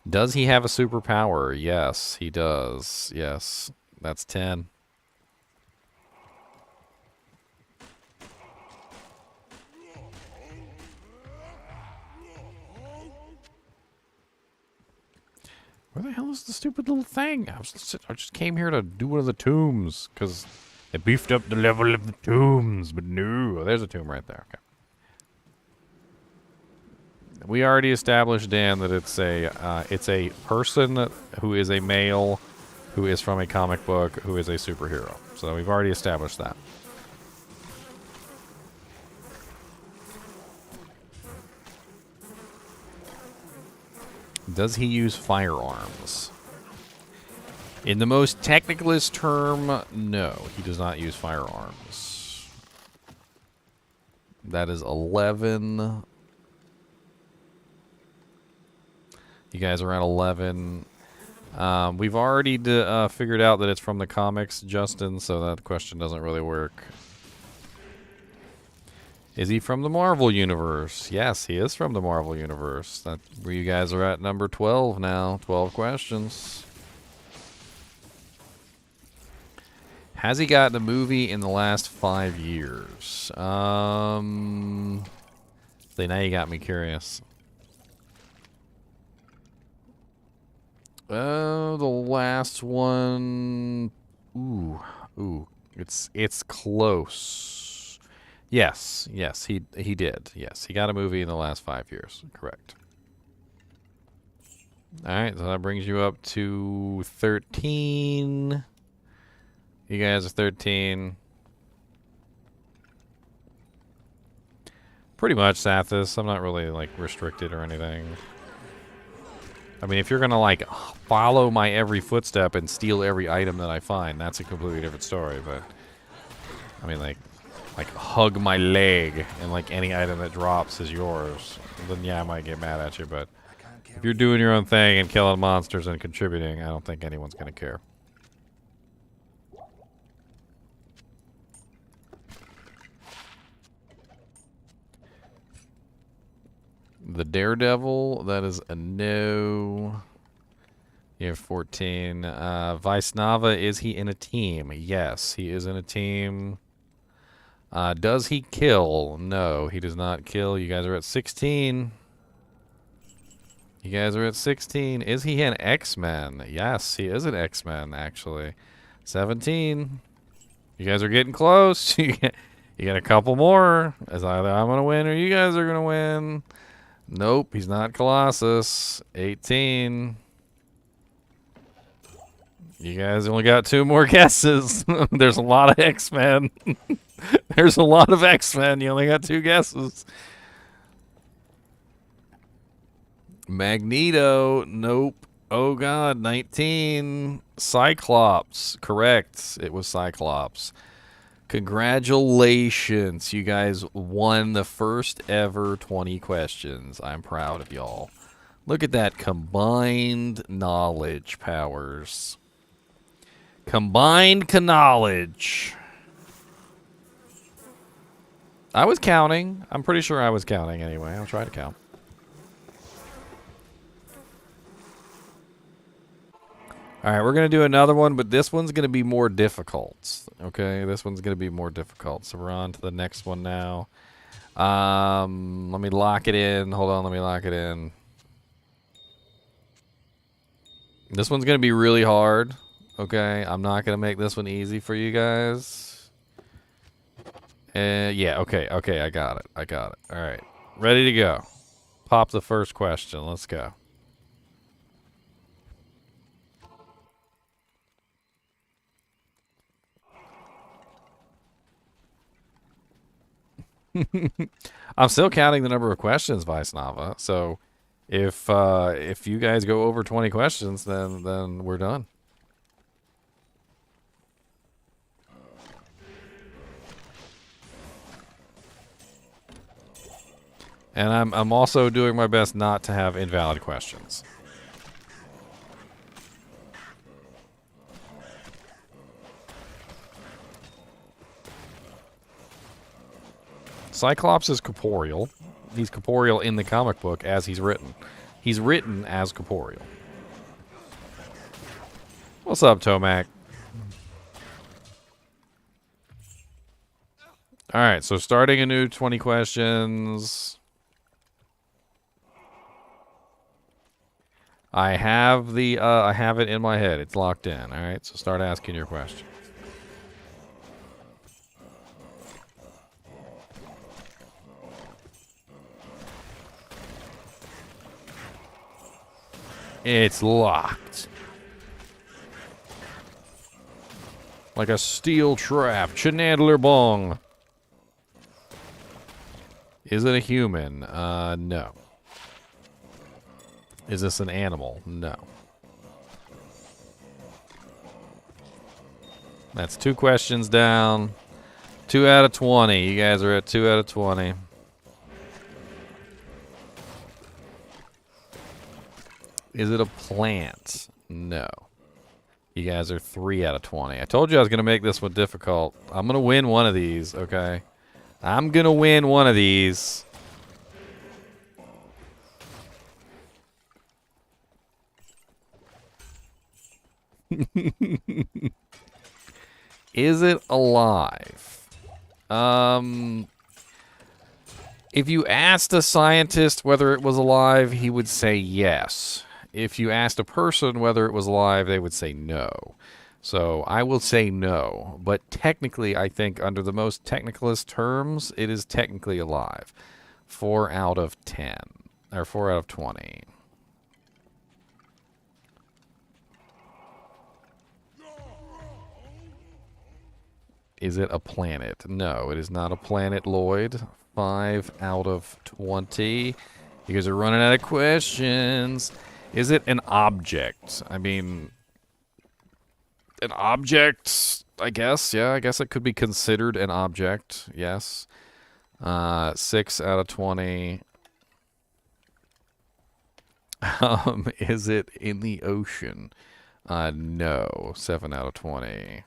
Does he have a superpower? Yes, he does. Yes. That's 10. Where the hell is the stupid little thing? I just came here to do one of the tombs because they beefed up the level of the tombs, but no. There's a tomb right there. Okay. We already established, Dan, that it's a person who is a male, who is from a comic book, who is a superhero. So we've already established that. Does he use firearms? In the most technicalist term, no, he does not use firearms. That is 11. You guys are at 11. We've already figured out that it's from the comics, Justin, so that question doesn't really work. Is he from the Marvel Universe? Yes, he is from the Marvel Universe. That's where you guys are at number 12 now. 12 questions. Has he gotten a movie in the last 5 years? See, now you got me curious. The last one... Ooh. It's close. Yes, he did. Yes, he got a movie in the last 5 years. Correct. Alright, so that brings you up to 13. You guys are 13. Pretty much, Sathis. I'm not really, like, restricted or anything. I mean, if you're gonna, like, follow my every footstep and steal every item that I find, that's a completely different story, but... I mean, like hug my leg and like any item that drops is yours, then yeah, I might get mad at you, but if you're doing your own thing and killing monsters and contributing, I don't think anyone's gonna care. The Daredevil, that is a no. You have 14. Vaisnava, is he in a team? Yes, he is in a team. Does he kill? No, he does not kill. You guys are at 16. You guys are at 16. Is he an X-Men? Yes, he is an X-Men, actually. 17. You guys are getting close. You You got a couple more. It's either I'm going to win or you guys are going to win. Nope, he's not Colossus. 18. You guys only got 2 more guesses. There's a lot of X-Men. There's a lot of X-Men. You only got 2 guesses. Magneto. Nope. Oh, God. 19. Cyclops. Correct. It was Cyclops. Congratulations. You guys won the first ever 20 questions. I'm proud of y'all. Look at that combined knowledge powers. Combined knowledge. I was counting. I'm pretty sure I was counting anyway. I'll try to count. All right, we're going to do another one, but this one's going to be more difficult. Okay, this one's going to be more difficult. So we're on to the next one now. Let me lock it in. Hold on, let me lock it in. This one's going to be really hard. Okay, I'm not going to make this one easy for you guys. Yeah, okay, I got it. All right, ready to go. Pop the first question. Let's go. I'm still counting the number of questions, Vice Nava. So if you guys go over 20 questions, then we're done. And I'm also doing my best not to have invalid questions. Cyclops is corporeal. He's corporeal in the comic book as he's written. He's written as corporeal. What's up, Tomac? Alright, so starting a new 20 questions. I have it in my head. It's locked in. Alright, so start asking your question. It's locked. Like a steel trap. Chenandler bong. Is it a human? No. Is this an animal? No. That's 2 questions down. 2 out of 20. You guys are at 2 out of 20. Is it a plant? No. You guys are 3 out of 20. I told you I was going to make this one difficult. I'm going to win one of these, okay? I'm going to win one of these. Is it alive? If you asked a scientist whether it was alive, he would say yes. If you asked a person whether it was alive, they would say no. So I will say no. But technically, I think under the most technicalist terms, it is technically alive. 4 out of 10. Or 4 out of 20. Is it a planet? No, it is not a planet, Lloyd. 5 out of 20. You guys are running out of questions. Is it an object? I mean, an object, I guess. Yeah, I guess it could be considered an object. Yes. 6 out of 20. Is it in the ocean? No. 7 out of 20.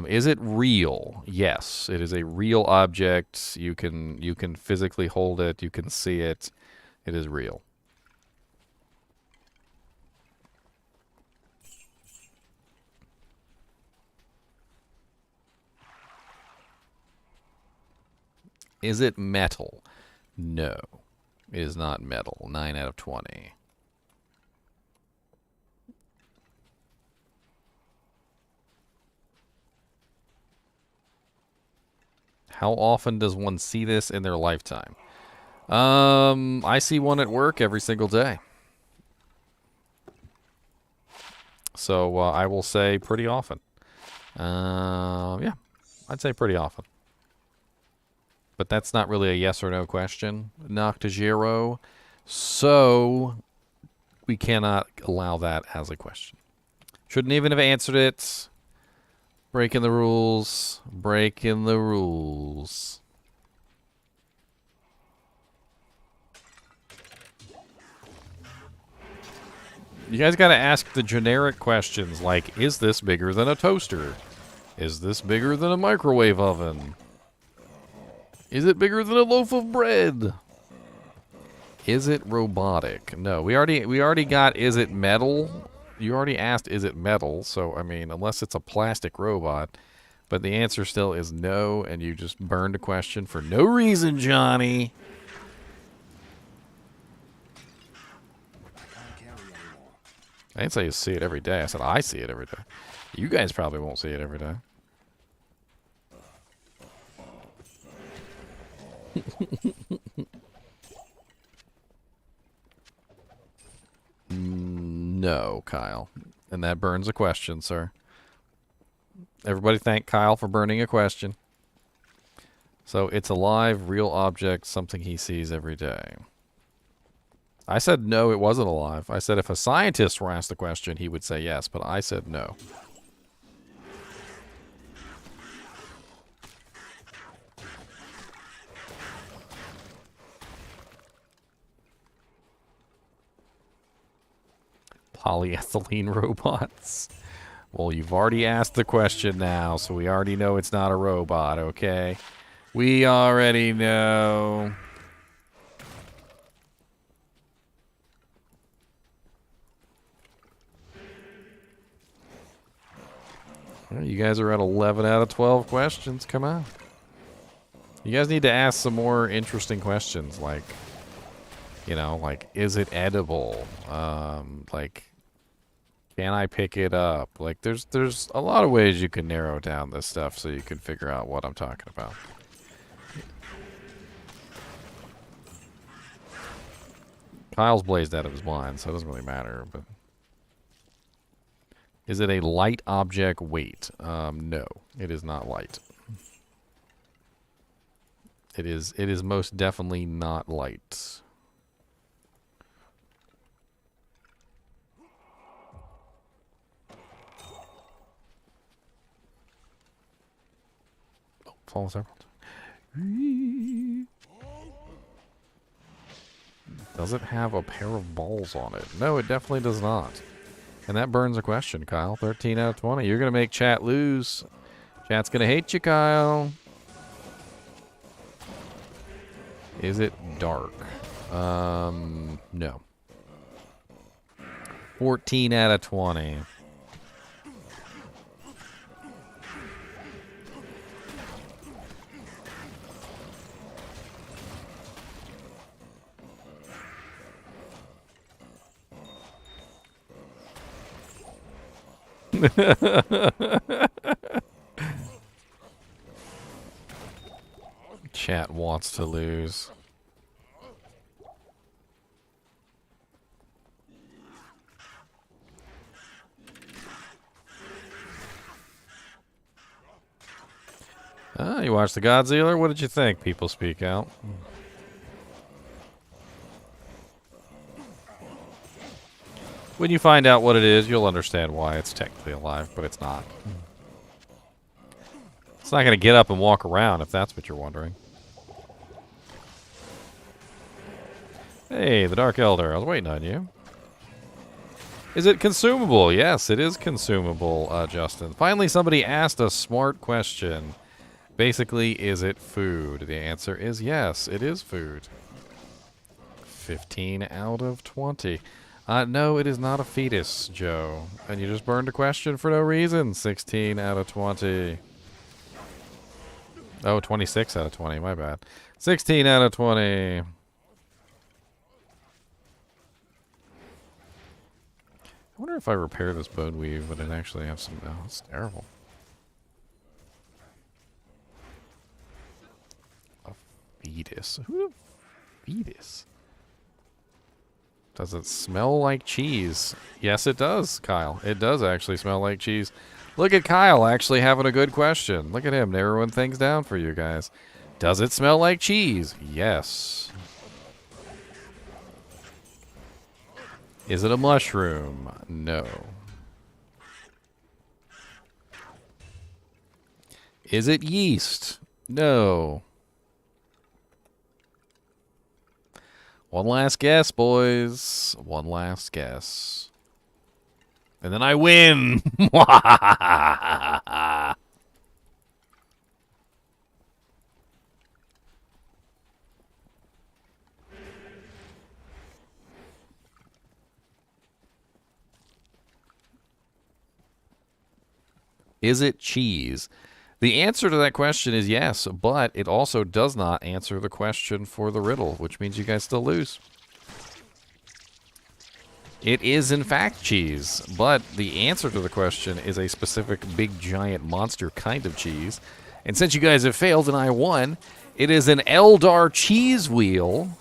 Is it real? Yes, it is a real object. You can physically hold it. You can see it. It is real. Is it metal? No, it is not metal. 9 out of 20. How often does one see this in their lifetime? I see one at work every single day. So I will say pretty often. Yeah, I'd say pretty often. But that's not really a yes or no question, Noctajiro. So we cannot allow that as a question. Shouldn't even have answered it. Breaking the rules. Breaking the rules. You guys got to ask the generic questions like, is this bigger than a toaster? Is this bigger than a microwave oven? Is it bigger than a loaf of bread? Is it robotic? No, we already got is it metal? You already asked is it metal, so I mean, unless it's a plastic robot, but the answer still is no, and you just burned a question for no reason, Johnny. I didn't say you see it every day. I said I see it every day. You guys probably won't see it every day. No, Kyle. And that burns a question, sir. Everybody thank Kyle for burning a question. So it's a live, real object, something he sees every day. I said no, it wasn't alive. I said if a scientist were asked the question, he would say yes, but I said no. Polyethylene robots. Well, you've already asked the question now, so we already know it's not a robot, okay? We already know. Well, you guys are at 11 out of 12 questions. Come on. You guys need to ask some more interesting questions, like, you know, like, is it edible? Like, can I pick it up? Like, there's a lot of ways you can narrow down this stuff so you can figure out what I'm talking about. Kyle's blazed out of his mind, so it doesn't really matter, but... Is it a light object weight? No, it is not light. It is most definitely not light. Oh, falls several times. Does it have a pair of balls on it? No, it definitely does not. And that burns a question, Kyle. 13 out of 20. You're going to make chat lose. Chat's going to hate you, Kyle. Is it dark? No. 14 out of 20. Chat wants to lose. Ah, you watched the Godzilla? What did you think? People speak out. When you find out what it is, you'll understand why it's technically alive, but it's not. It's not going to get up and walk around, if that's what you're wondering. Hey, the Dark Elder. I was waiting on you. Is it consumable? Yes, it is consumable, Justin. Finally, somebody asked a smart question. Basically, is it food? The answer is yes, it is food. 15 out of 20. No, it is not a fetus, Joe. And you just burned a question for no reason. 16 out of 20. Oh, 26 out of 20. My bad. 16 out of 20. I wonder if I repair this bone weave, would it actually have some... Oh, it's terrible. fetus? Who the fetus? Does it smell like cheese? Yes, it does, Kyle. It does actually smell like cheese. Look at Kyle actually having a good question. Look at him narrowing things down for you guys. Does it smell like cheese? Yes. Is it a mushroom? No. Is it yeast? No. One last guess, boys. One last guess. And then I win! Is it cheese? The answer to that question is yes, but it also does not answer the question for the riddle, which means you guys still lose. It is, in fact, cheese, but the answer to the question is a specific big, giant monster kind of cheese. And since you guys have failed and I won, it is an Eldar cheese wheel,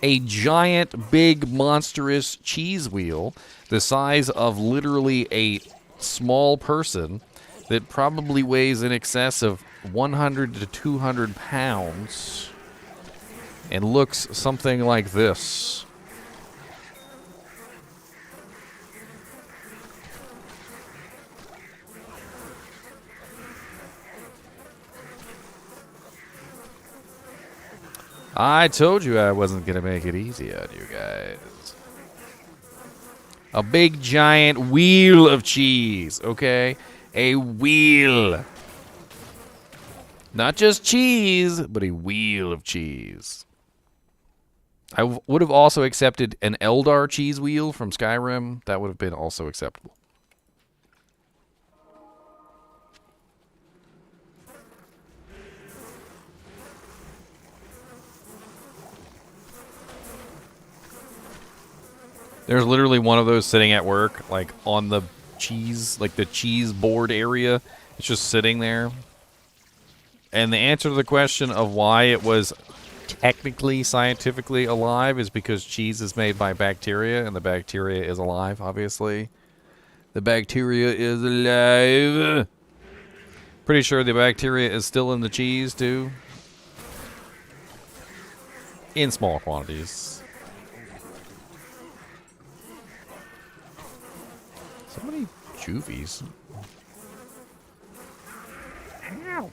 a giant, big, monstrous cheese wheel, the size of literally a small person, that probably weighs in excess of 100 to 200 pounds and looks something like this. I told you I wasn't going to make it easy on you guys. A big giant wheel of cheese, okay? A wheel. Not just cheese, but a wheel of cheese. I would have also accepted an Eldar cheese wheel from Skyrim. That would have been also acceptable. There's literally one of those sitting at work, like on the cheese, like the cheese board area. It's just sitting there. And the answer to the question of why it was technically scientifically alive is because cheese is made by bacteria, and the bacteria is alive, obviously. The bacteria is alive. Pretty sure the bacteria is still in the cheese, too. In small quantities. So many juvies. Ow.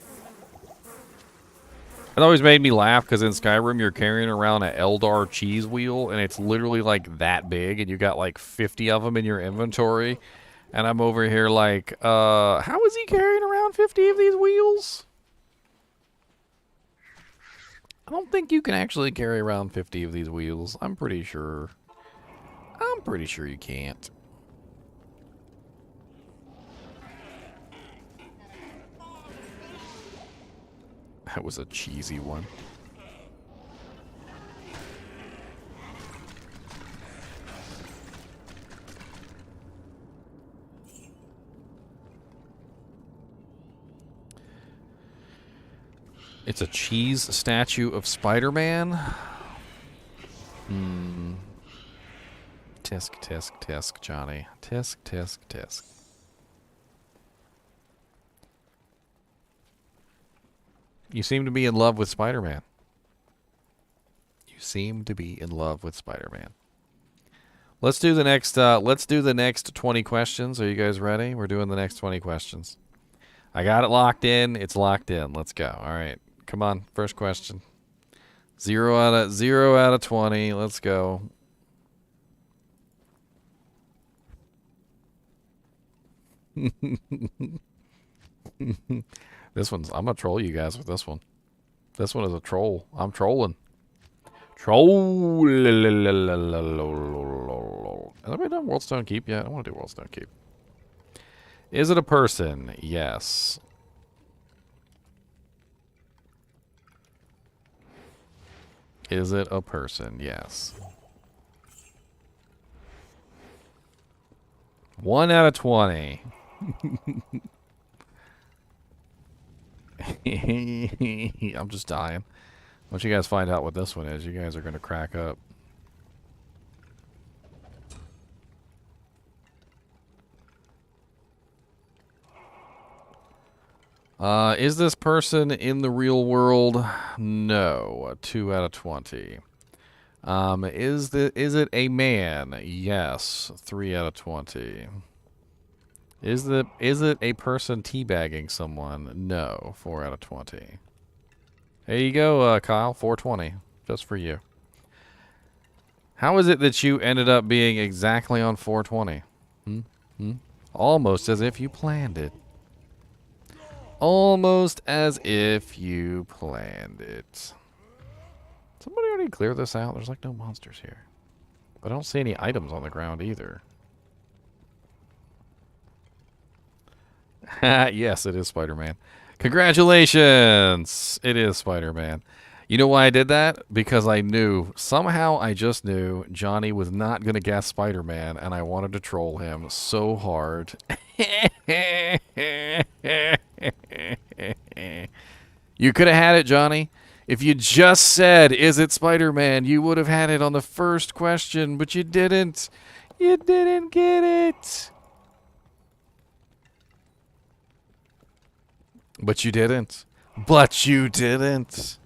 It always made me laugh because in Skyrim you're carrying around an Eldar cheese wheel and it's literally like that big and you got like 50 of them in your inventory. And I'm over here like, how is he carrying around 50 of these wheels? I don't think you can actually carry around 50 of these wheels. I'm pretty sure you can't. That was a cheesy one. It's a cheese statue of Spider-Man? Tisk, tisk, tisk, Johnny. Tisk, tisk, tisk. You seem to be in love with Spider-Man. You seem to be in love with Spider-Man. Let's do the next 20 questions. Are you guys ready? We're doing the next 20 questions. I got it locked in. It's locked in. Let's go. All right. Come on. First question. 0 out of 20. Let's go. This one's... I'm going to troll you guys with this one. This one is a troll. I'm trolling. Troll. Have I done Worldstone Keep yet? I want to do Worldstone Keep. Is it a person? Yes. Is it a person? Yes. 1 out of 20. I'm just dying. Once you guys find out what this one is, you guys are going to crack up. Is this person in the real world? No. 2 out of 20. Is it a man? Yes. 3 out of 20. Is it a person teabagging someone? No. 4 out of 20. There you go, Kyle. 420. Just for you. How is it that you ended up being exactly on 420? Almost as if you planned it. Almost as if you planned it. Somebody already clear this out? There's like no monsters here. But I don't see any items on the ground either. Yes, it is Spider-Man. Congratulations! It is Spider-Man. You know why I did that? Because I knew, somehow I just knew Johnny was not going to guess Spider-Man, and I wanted to troll him so hard. You could have had it, Johnny. If you just said, is it Spider-Man, you would have had it on the first question, but you didn't. You didn't get it. But you didn't. But you didn't.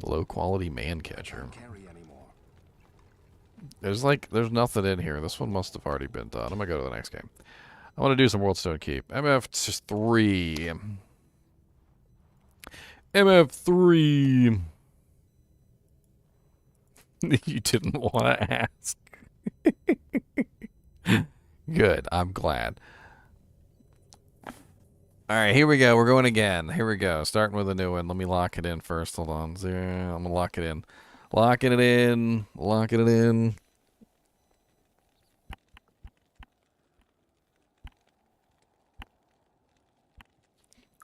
Low quality man catcher. There's nothing in here. This one must have already been done. I'm gonna go to the next game. I want to do some Worldstone Keep. MF3. MF3. You didn't want to ask. Good. I'm glad. All right, here we go. We're going again. Here we go. Starting with a new one. Let me lock it in first. Hold on. I'm going to lock it in. Locking it in. Locking it in.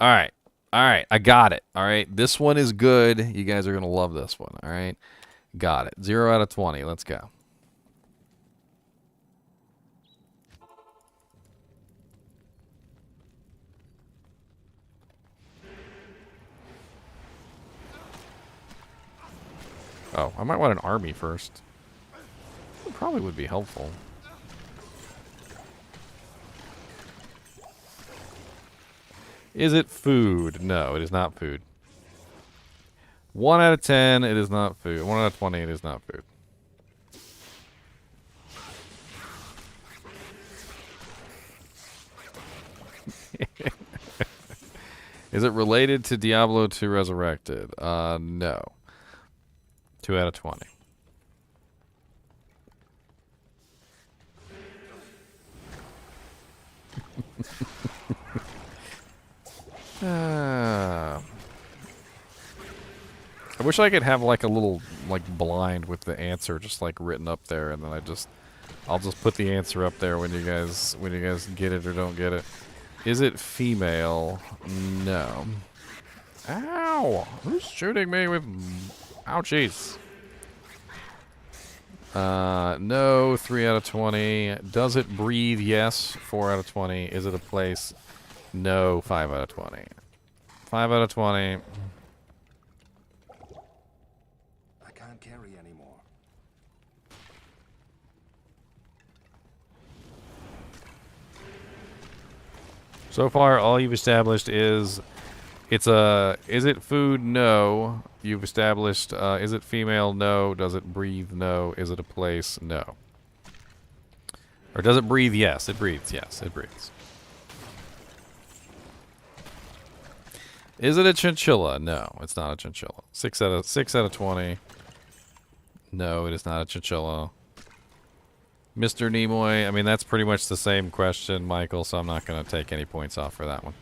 All right. All right. I got it. All right. This one is good. You guys are going to love this one. All right. Got it. 0 out of 20. Let's go. Oh, I might want an army first. It probably would be helpful. Is it food? No, it is not food. 1 out of 10, it is not food. 1 out of 20, it is not food. Is it related to Diablo 2 Resurrected? No. 2 out of 20. I wish I could have like a little like blind with the answer just like written up there, and then I'll just put the answer up there when you guys get it or don't get it. Is it female? No. Ow! Who's shooting me with... Ouchies. No. 3 out of 20. Does it breathe? Yes. 4 out of 20. Is it a place? No. 5 out of 20. 5 out of 20. I can't carry anymore. So far, all you've established is is it food? No. You've established, is it female? No. Does it breathe? No. Is it a place? No. Or does it breathe? Yes. It breathes. Yes, it breathes. Is it a chinchilla? No, it's not a chinchilla. 6 out of 20. No, it is not a chinchilla. Mr. Nimoy, I mean, that's pretty much the same question, Michael, so I'm not going to take any points off for that one.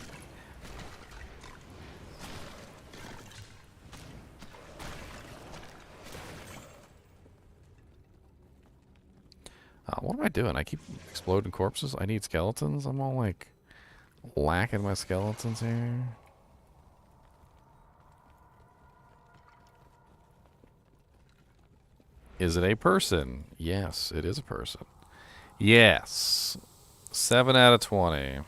What am I doing? I keep exploding corpses. I need skeletons. I'm all like lacking my skeletons here. Is it a person? Yes, it is a person. Yes. 7 out of 20.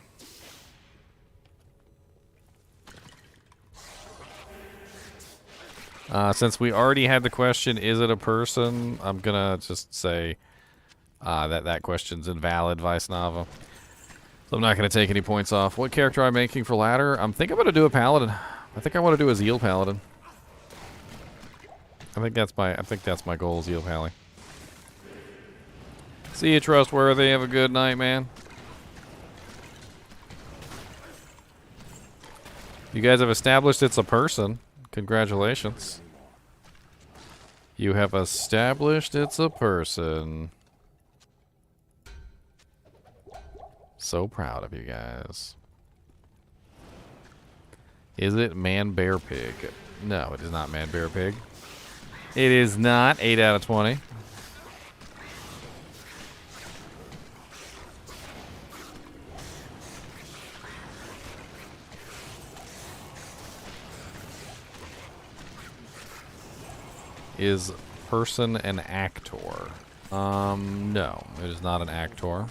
Since we already had the question, is it a person? I'm gonna just say that question's invalid, Vaisnava. So I'm not gonna take any points off. What character am I making for ladder? I think I'm gonna do a paladin. I think I want to do a Zeal paladin. I think that's my goal, Zeal Pally. See you, trustworthy. Have a good night, man. You guys have established it's a person. Congratulations. You have established it's a person. So proud of you guys. Is it man, bear, pig? No, it is not man, bear, pig. It is not 8 out of 20. Is person an actor? No, it is not an actor.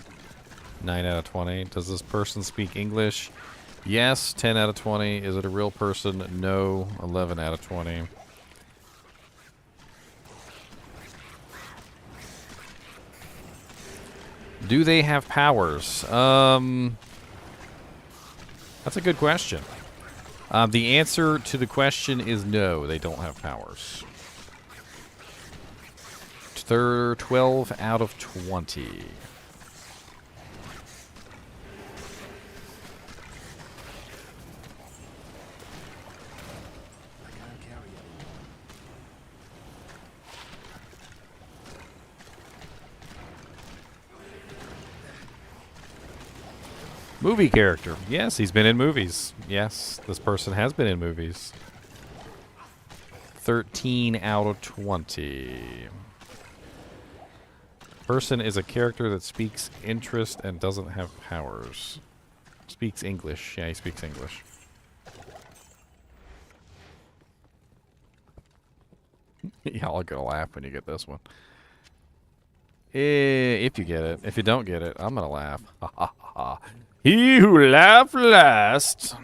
9 out of 20. Does this person speak English? Yes, 10 out of 20. Is it a real person? No, 11 out of 20. Do they have powers? That's a good question. The answer to the question is no, they don't have powers. 12 out of 20. Movie character. Yes, he's been in movies. Yes, this person has been in movies. 13 out of 20. Person is a character that speaks interest and doesn't have powers. Speaks English. Yeah, he speaks English. Y'all are gonna laugh when you get this one. If you get it. If you don't get it, I'm gonna laugh. Ha ha ha. He who laughed last.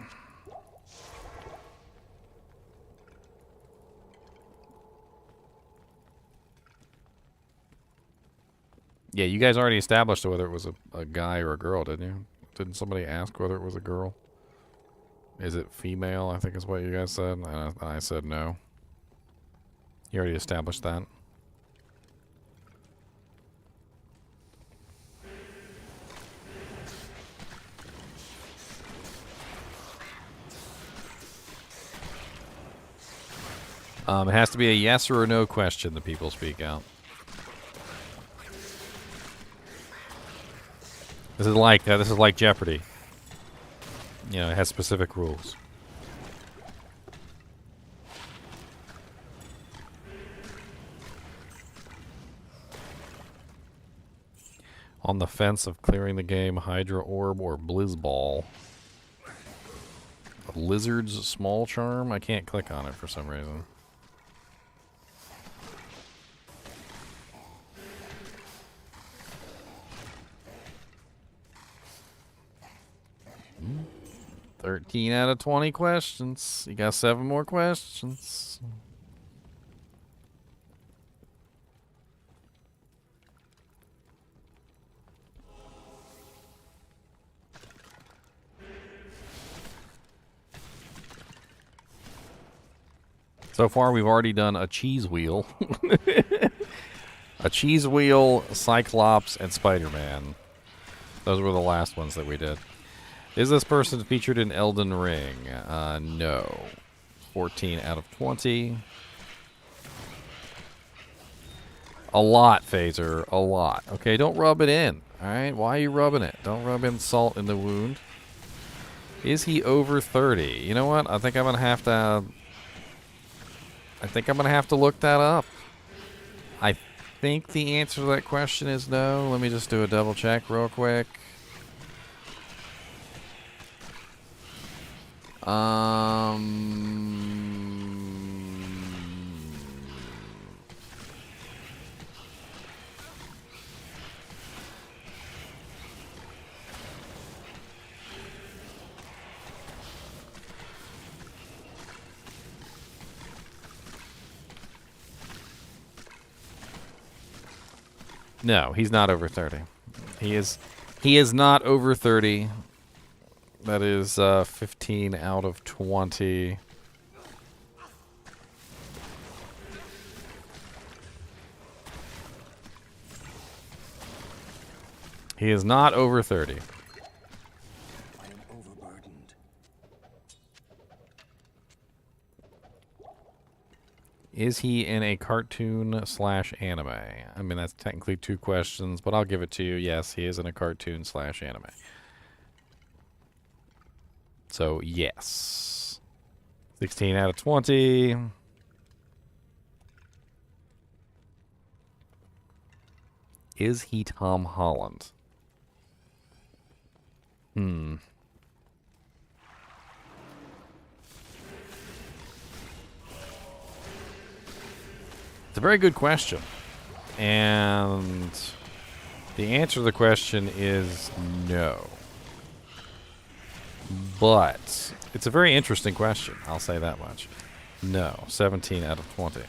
Yeah, you guys already established whether it was a guy or a girl, didn't you? Didn't somebody ask whether it was a girl? Is it female, I think is what you guys said. And I said no. You already established that. It has to be a yes or a no question that people speak out. This is like Jeopardy. You know, it has specific rules. On the fence of clearing the game, Hydra Orb or Blizzball. A Lizard's Small Charm? I can't click on it for some reason. Hmm. 13 out of 20 questions. You got 7 more questions. So far, we've already done a cheese wheel. A cheese wheel, Cyclops, and Spider-Man. Those were the last ones that we did. Is this person featured in Elden Ring? No. 14 out of 20. A lot, Phaser. A lot. Okay, don't rub it in. Alright, why are you rubbing it? Don't rub in salt in the wound. Is he over 30? You know what? I think I'm going to have to... look that up. I think the answer to that question is no. Let me just do a double check real quick. No, he's not over 30. He is not over 30. That is 15 out of 20. He is not over 30. I am overburdened. Is he in a cartoon / anime? I mean, that's technically 2 questions, but I'll give it to you. Yes, he is in a cartoon / anime. So, yes. 16 out of 20. Is he Tom Holland? It's a very good question. And the answer to the question is no. But it's a very interesting question. I'll say that much. No. 17 out of 20.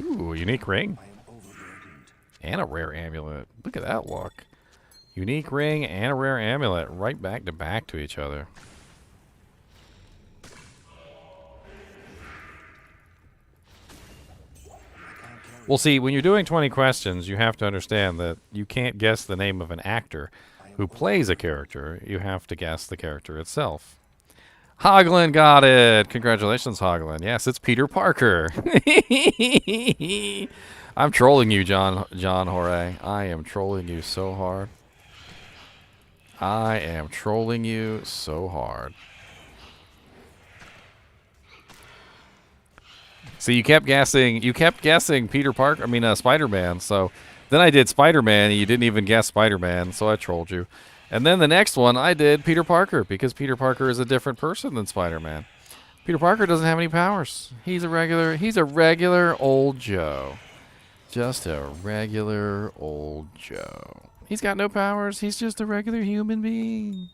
Ooh, unique ring. I am overburdened. And a rare amulet. Look at that luck. Unique ring and a rare amulet right back to back to each other. Well, see, when you're doing 20 questions, you have to understand that you can't guess the name of an actor who plays a character. You have to guess the character itself. Hoglin got it. Congratulations, Hoglin. Yes, it's Peter Parker. I'm trolling you, John Horay. I am trolling you so hard. I am trolling you so hard. See, you kept guessing Peter Parker, Spider-Man. So then I did Spider-Man, and you didn't even guess Spider-Man, so I trolled you. And then the next one, I did Peter Parker, because Peter Parker is a different person than Spider-Man. Peter Parker doesn't have any powers. He's a regular old Joe. Just a regular old Joe. He's got no powers. He's just a regular human being.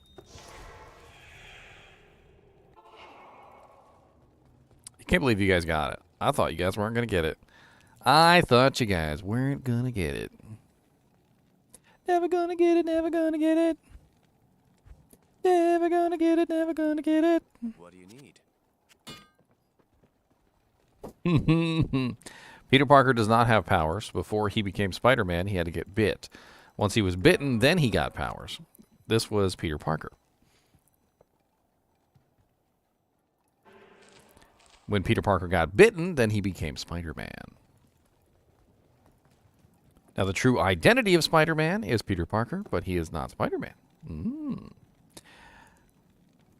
I can't believe you guys got it. I thought you guys weren't going to get it. I thought you guys weren't going to get it. Never gonna get it, never gonna get it. Never gonna get it, never gonna get it. What do you need? Peter Parker does not have powers. Before he became Spider-Man, he had to get bit. Once he was bitten, then he got powers. This was Peter Parker. When Peter Parker got bitten, then he became Spider-Man. Now, the true identity of Spider-Man is Peter Parker, but he is not Spider-Man.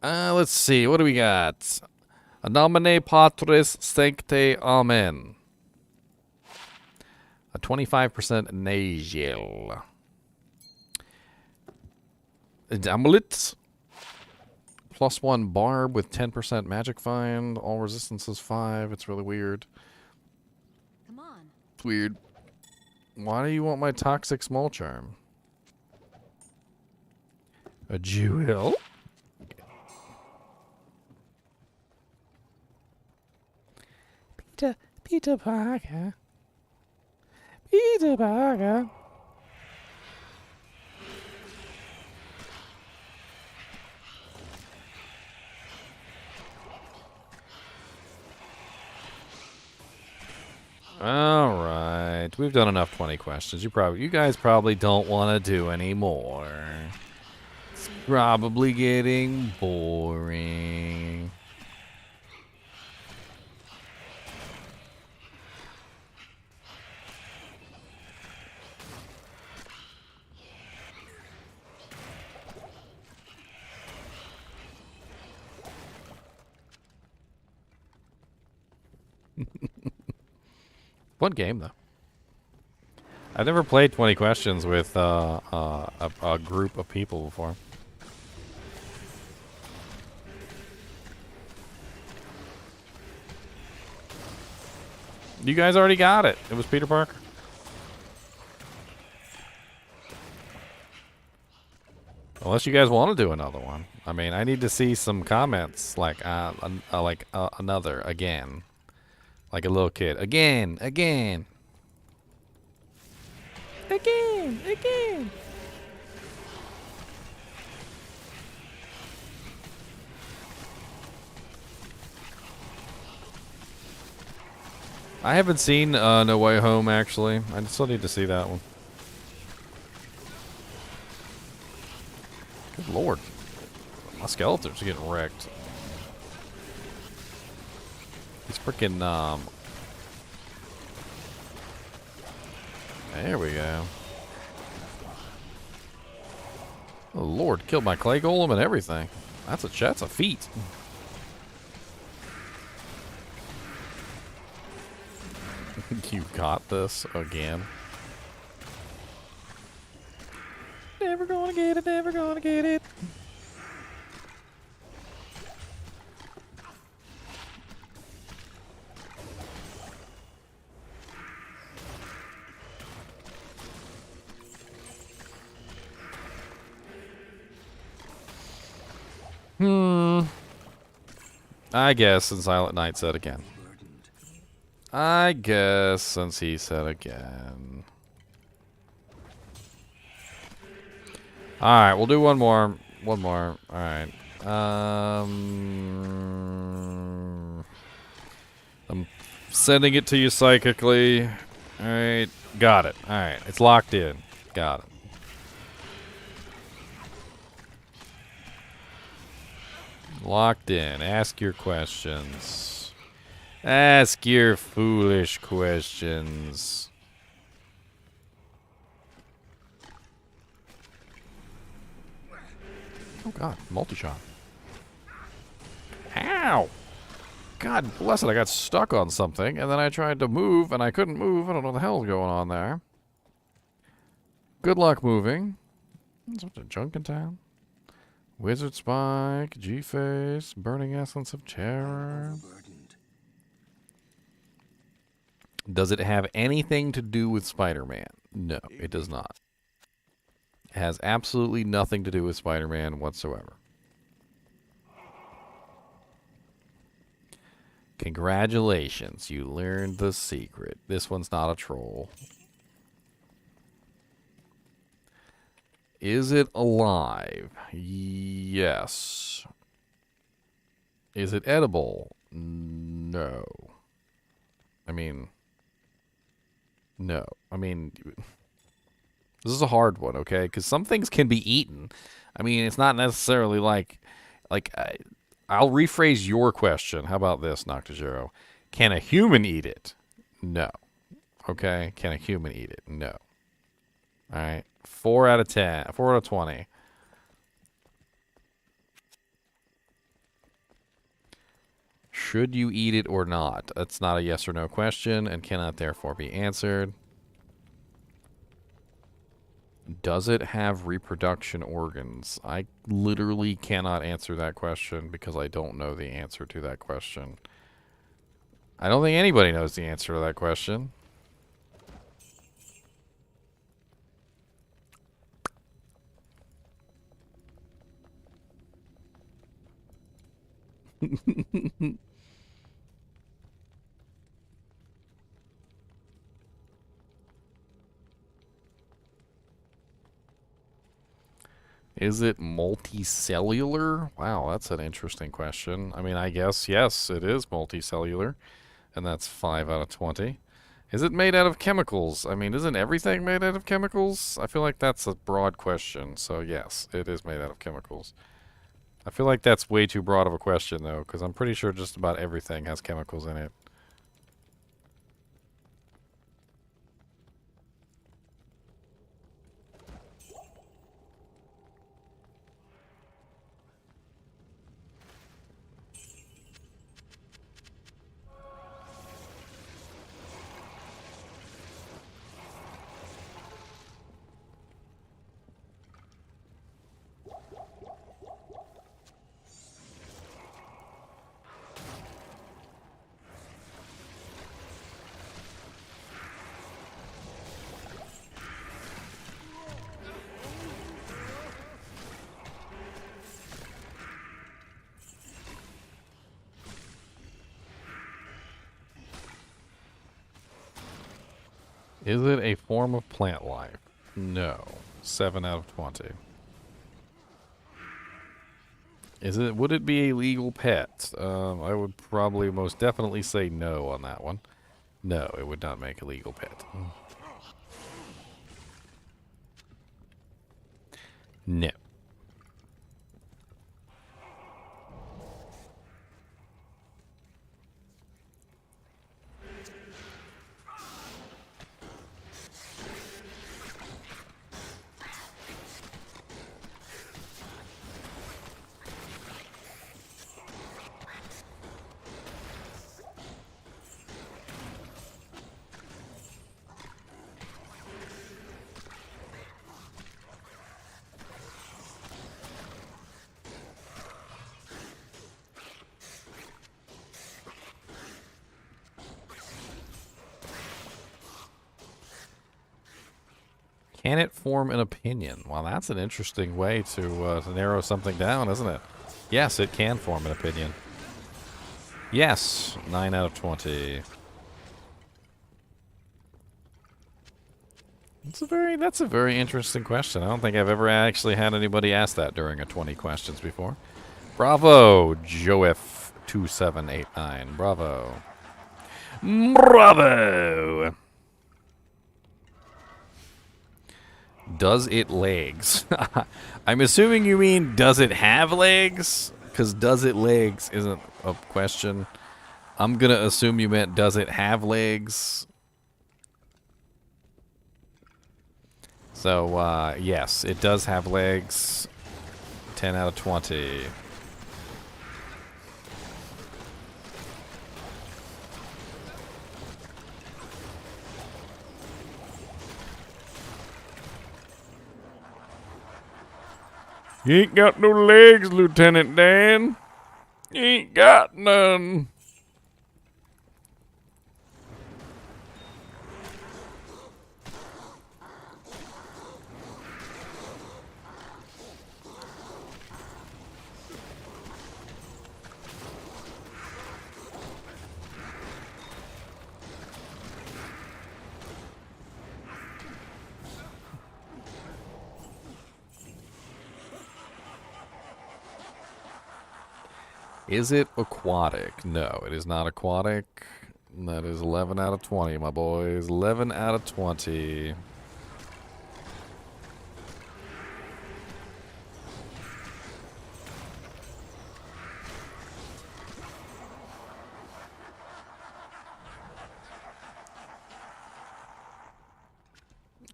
Let's see. What do we got? A nomine patris sancte amen. A 25% nasal. Amulet. +1 barb with 10% magic find. All resistances 5. It's really weird. Come on. It's weird. Why do you want my toxic small charm? A jewel? Peter Parker. Peter Parker. All right, we've done enough 20 questions. You guys probably don't want to do any more. It's probably getting boring. Fun game, though. I've never played 20 questions with a group of people before. You guys already got it. It was Peter Parker. Unless you guys want to do another one. I mean, I need to see some comments like another again. Like a little kid. Again, again. Again, again. I haven't seen No Way Home, actually. I still need to see that one. Good lord. My skeletons are getting wrecked. He's freaking, there we go. Oh lord, killed my clay golem and everything. That's a feat. You got this again. Never gonna get it, never gonna get it. I guess since Silent Night said again. I guess since he said again. Alright, we'll do one more. One more. Alright. I'm sending it to you psychically. Alright. Got it. Alright. It's locked in. Got it. Locked in. Ask your questions. Ask your foolish questions. Oh god, multi-shot. Ow! God bless it, I got stuck on something, and then I tried to move, and I couldn't move. I don't know what the hell's going on there. Good luck moving. There's a bunch of junk in town. Wizard Spike, G-Face, Burning Essence of Terror. Does it have anything to do with Spider-Man? No, it does not. It has absolutely nothing to do with Spider-Man whatsoever. Congratulations, you learned the secret. This one's not a troll. Is it alive? Yes. Is it edible? No. I mean, no. I mean, this is a hard one, okay? Because some things can be eaten. I mean, it's not necessarily like I'll rephrase your question. How about this, Noctazero? Can a human eat it? No. Okay? Can a human eat it? No. All right. 4 out of 10. 4 out of 20. Should you eat it or not? That's not a yes or no question and cannot therefore be answered. Does it have reproduction organs? I literally cannot answer that question because I don't know the answer to that question. I don't think anybody knows the answer to that question. Is it multicellular? Wow, that's an interesting question. I mean, I guess, yes, it is multicellular. And that's 5 out of 20. Is it made out of chemicals? I mean, isn't everything made out of chemicals? I feel like that's a broad question. So, yes, it is made out of chemicals. I feel like that's way too broad of a question, though, because I'm pretty sure just about everything has chemicals in it. Is it a form of plant life? No. 7 out of 20. Would it be a legal pet? I would probably most definitely say no on that one. No, it would not make a legal pet. No. Can it form an opinion? Well, that's an interesting way to narrow something down, isn't it? Yes, it can form an opinion. Yes, 9 out of 20. That's a very interesting question. I don't think I've ever actually had anybody ask that during a 20 questions before. Bravo, Joef2789. Bravo. Bravo! Does it legs? I'm assuming you mean does it have legs? Because does it legs isn't a question. I'm going to assume you meant does it have legs? So, yes, it does have legs. 10 out of 20. You ain't got no legs, Lieutenant Dan. You ain't got none. Is it aquatic? No, it is not aquatic. That is 11 out of 20, my boys. 11 out of 20.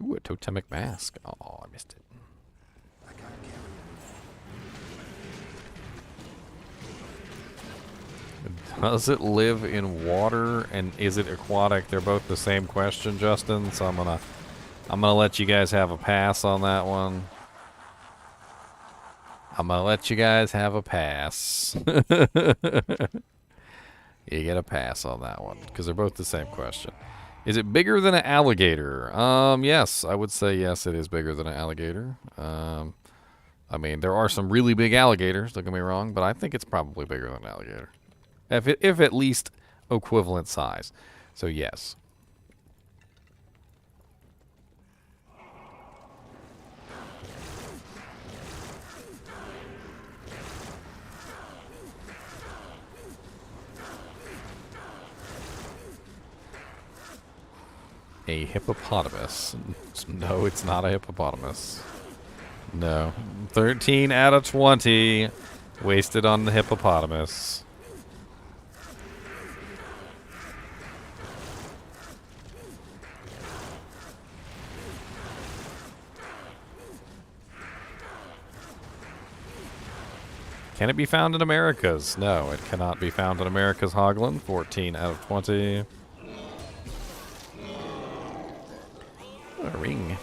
Ooh, a totemic mask. Oh, I missed it. I can't carry Does it live in water and is it aquatic? They're both the same question, Justin. So I'm gonna let you guys have a pass on that one. I'm gonna let you guys have a pass. You get a pass on that one because they're both the same question. Is it bigger than an alligator? Yes, I would say yes. It is bigger than an alligator. I mean, there are some really big alligators. Don't get me wrong, but I think it's probably bigger than an alligator. If at least equivalent size. So yes. A hippopotamus. No, it's not a hippopotamus. No. 13 out of 20. Wasted on the hippopotamus. Can it be found in Americas? No, it cannot be found in Americas, Hoglin. 14 out of 20. A ring.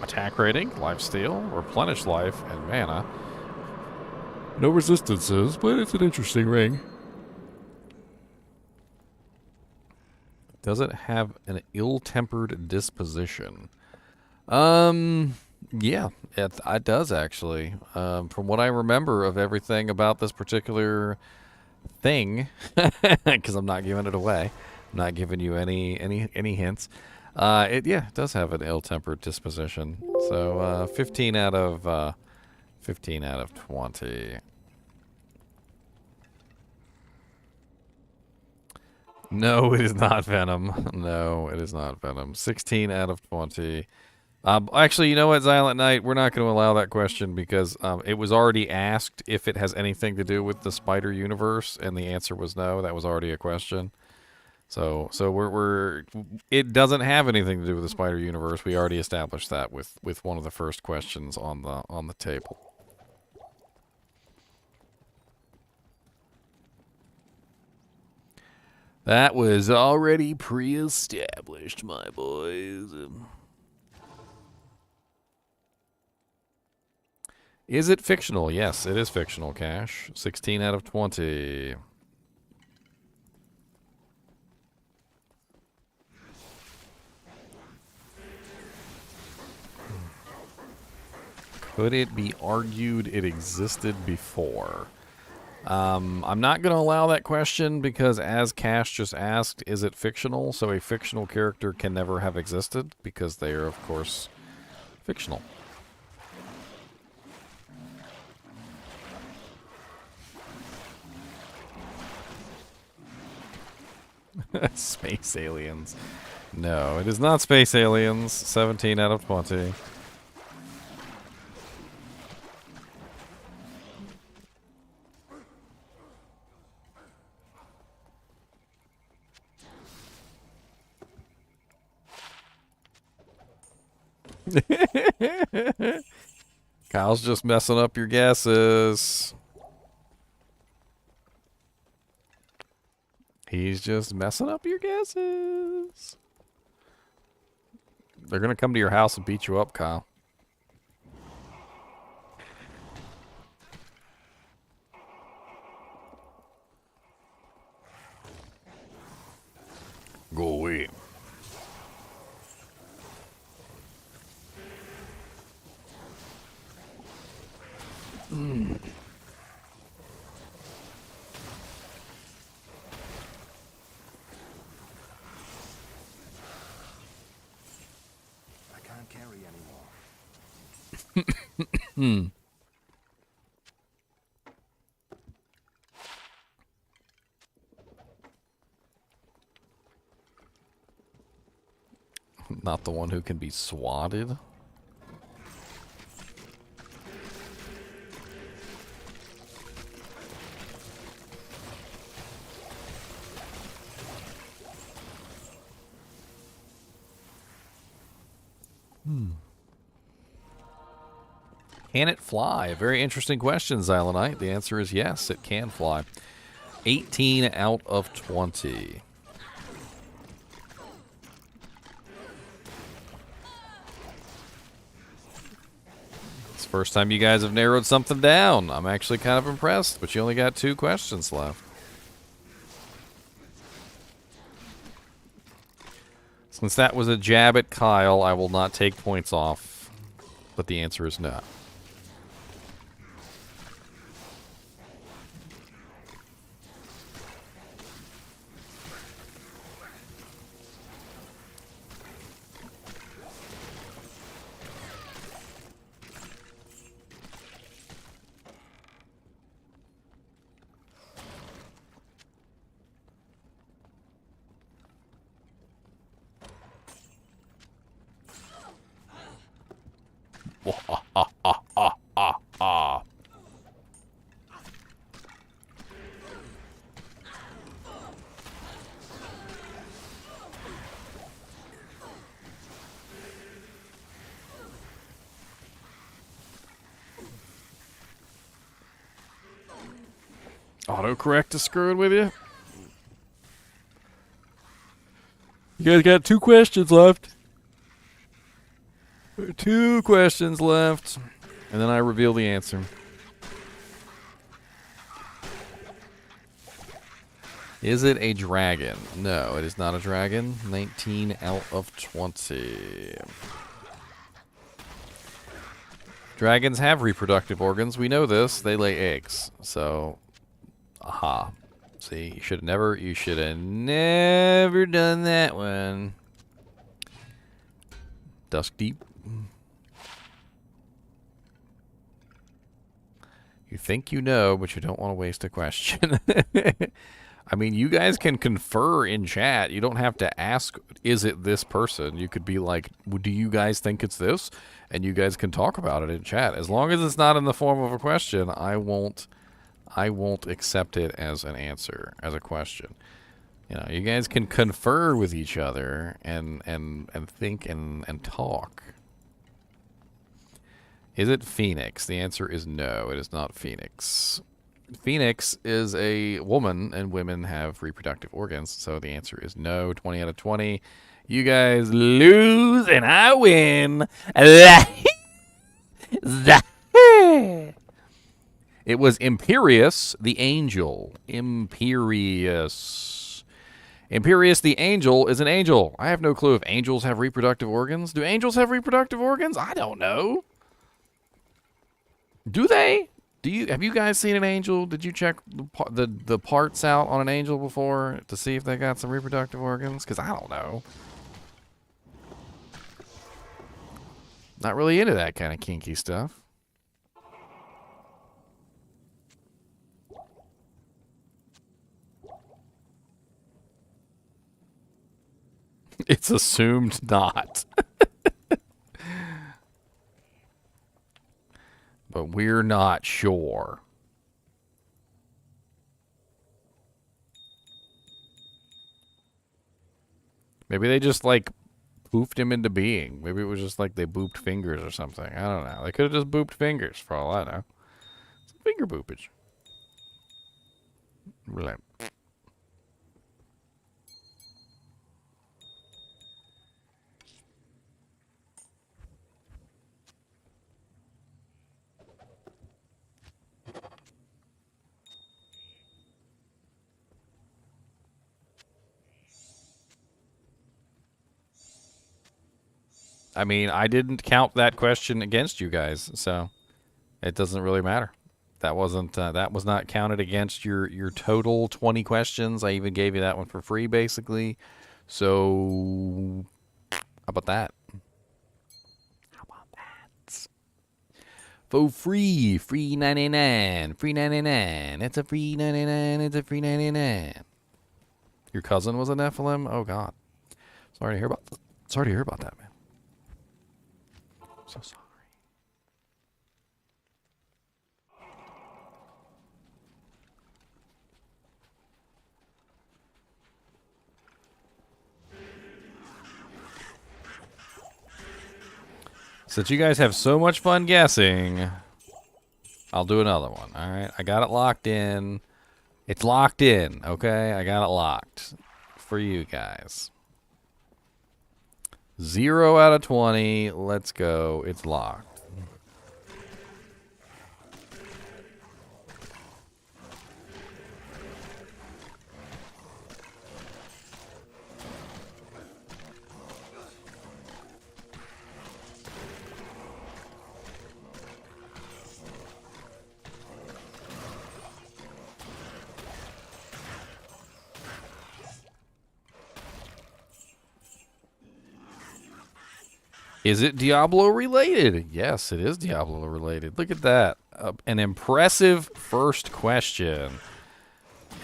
Attack rating, lifesteal, replenish life, and mana. No resistances, but it's an interesting ring. Does it have an ill-tempered disposition? Yeah, it does actually. From what I remember of everything about this particular thing, because I'm not giving it away, I'm not giving you any hints. It does have an ill-tempered disposition. So 15 out of 15 out of 20. No, it is not Venom. No, it is not Venom. 16 out of 20. Actually, you know what, Silent Knight? We're not going to allow that question because it was already asked if it has anything to do with the spider universe, and the answer was no. That was already a question. So it doesn't have anything to do with the spider universe. We already established that with one of the first questions on the table. That was already pre-established, my boys. Is it fictional? Yes, it is fictional, Cash. 16 out of 20. Could it be argued it existed before? I'm not going to allow that question because, as Cash just asked, is it fictional? So a fictional character can never have existed because they are, of course, fictional. Space aliens. No, it is not space aliens. 17 out of 20. Kyle's just messing up your guesses. He's just messing up your guesses. They're going to come to your house and beat you up, Kyle. Go away. I can't carry anymore. Not the one who can be swatted. Can it fly? A very interesting question, Xylanite. The answer is yes, it can fly. 18 out of 20. It's the first time you guys have narrowed something down. I'm actually kind of impressed, but you only got 2 questions left. Since that was a jab at Kyle, I will not take points off, but the answer is no. Autocorrect is screwing with you. You guys got 2 questions left. 2 questions left. And then I reveal the answer. Is it a dragon? No, it is not a dragon. 19 out of 20. Dragons have reproductive organs. We know this. They lay eggs. So, aha. See, you should have never done that one. Dusk Deep. You think you know, but you don't want to waste a question. I mean, you guys can confer in chat. You don't have to ask, is it this person? You could be like, do you guys think it's this? And you guys can talk about it in chat. As long as it's not in the form of a question, I won't accept it as an answer, as a question. You know, you guys can confer with each other and think and talk. Is it Phoenix? The answer is no, it is not Phoenix. Phoenix is a woman, and women have reproductive organs, so the answer is no. 20 out of 20. You guys lose, and I win. It was Imperius the Angel. Imperius. Imperius the Angel is an angel. I have no clue if angels have reproductive organs. Do angels have reproductive organs? I don't know. Do they? Have you guys seen an angel? Did you check the parts out on an angel before to see if they got some reproductive organs? Because I don't know. Not really into that kind of kinky stuff. It's assumed not. But we're not sure. Maybe they just, like, booped him into being. Maybe it was just like they booped fingers or something. I don't know. They could have just booped fingers, for all I know. It's finger boopage. Like, I mean, I didn't count that question against you guys, so it doesn't really matter. That wasn't that was not counted against your total 20 questions. I even gave you that one for free, basically. So, how about that? How about that? For free, free 99, free 99. It's a free 99. It's a free 99. Your cousin was a Nephilim? Oh God, sorry to hear about. Sorry to hear about that, man. So sorry. Since you guys have so much fun guessing, I'll do another one. All right, I got it locked in. It's locked in, okay? I got it locked for you guys. 0 out of 20. Let's go. It's locked. Is it Diablo related? Yes, it is Diablo related. Look at that. An impressive first question.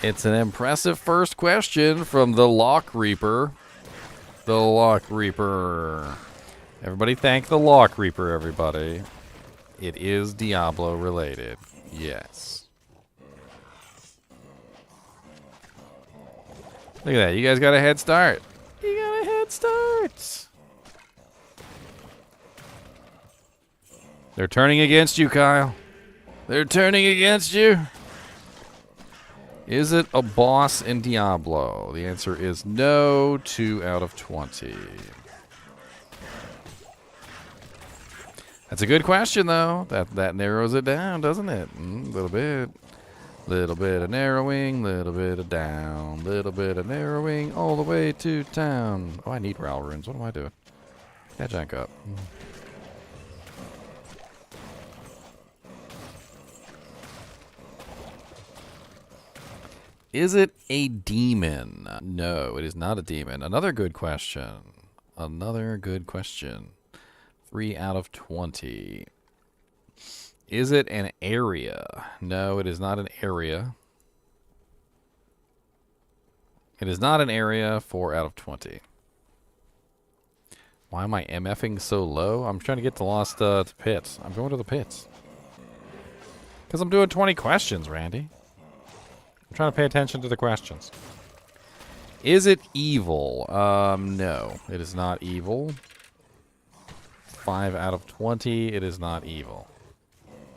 It's an impressive first question from the Lock Reaper. The Lock Reaper. Everybody thank the Lock Reaper, everybody. It is Diablo related. Yes. Look at that. You guys got a head start. You got a head start. They're turning against you, Kyle. They're turning against you. Is it a boss in Diablo? The answer is no. 2 out of 20. That's a good question, though. That narrows it down, doesn't it? A little bit. Little bit of narrowing, little bit of down, little bit of narrowing, all the way to town. Oh, I need Ral runes. What am I doing? That jank up. Is it a demon? No, it is not a demon. Another good question. Another good question. 3 out of 20. Is it an area? No, it is not an area. It is not an area. 4 out of 20. Why am I MFing so low? I'm trying to get to Lost to Pits. I'm going to the pits. Because I'm doing 20 questions, Randy. I'm trying to pay attention to the questions. Is it evil? No, it is not evil. 5 out of 20, it is not evil.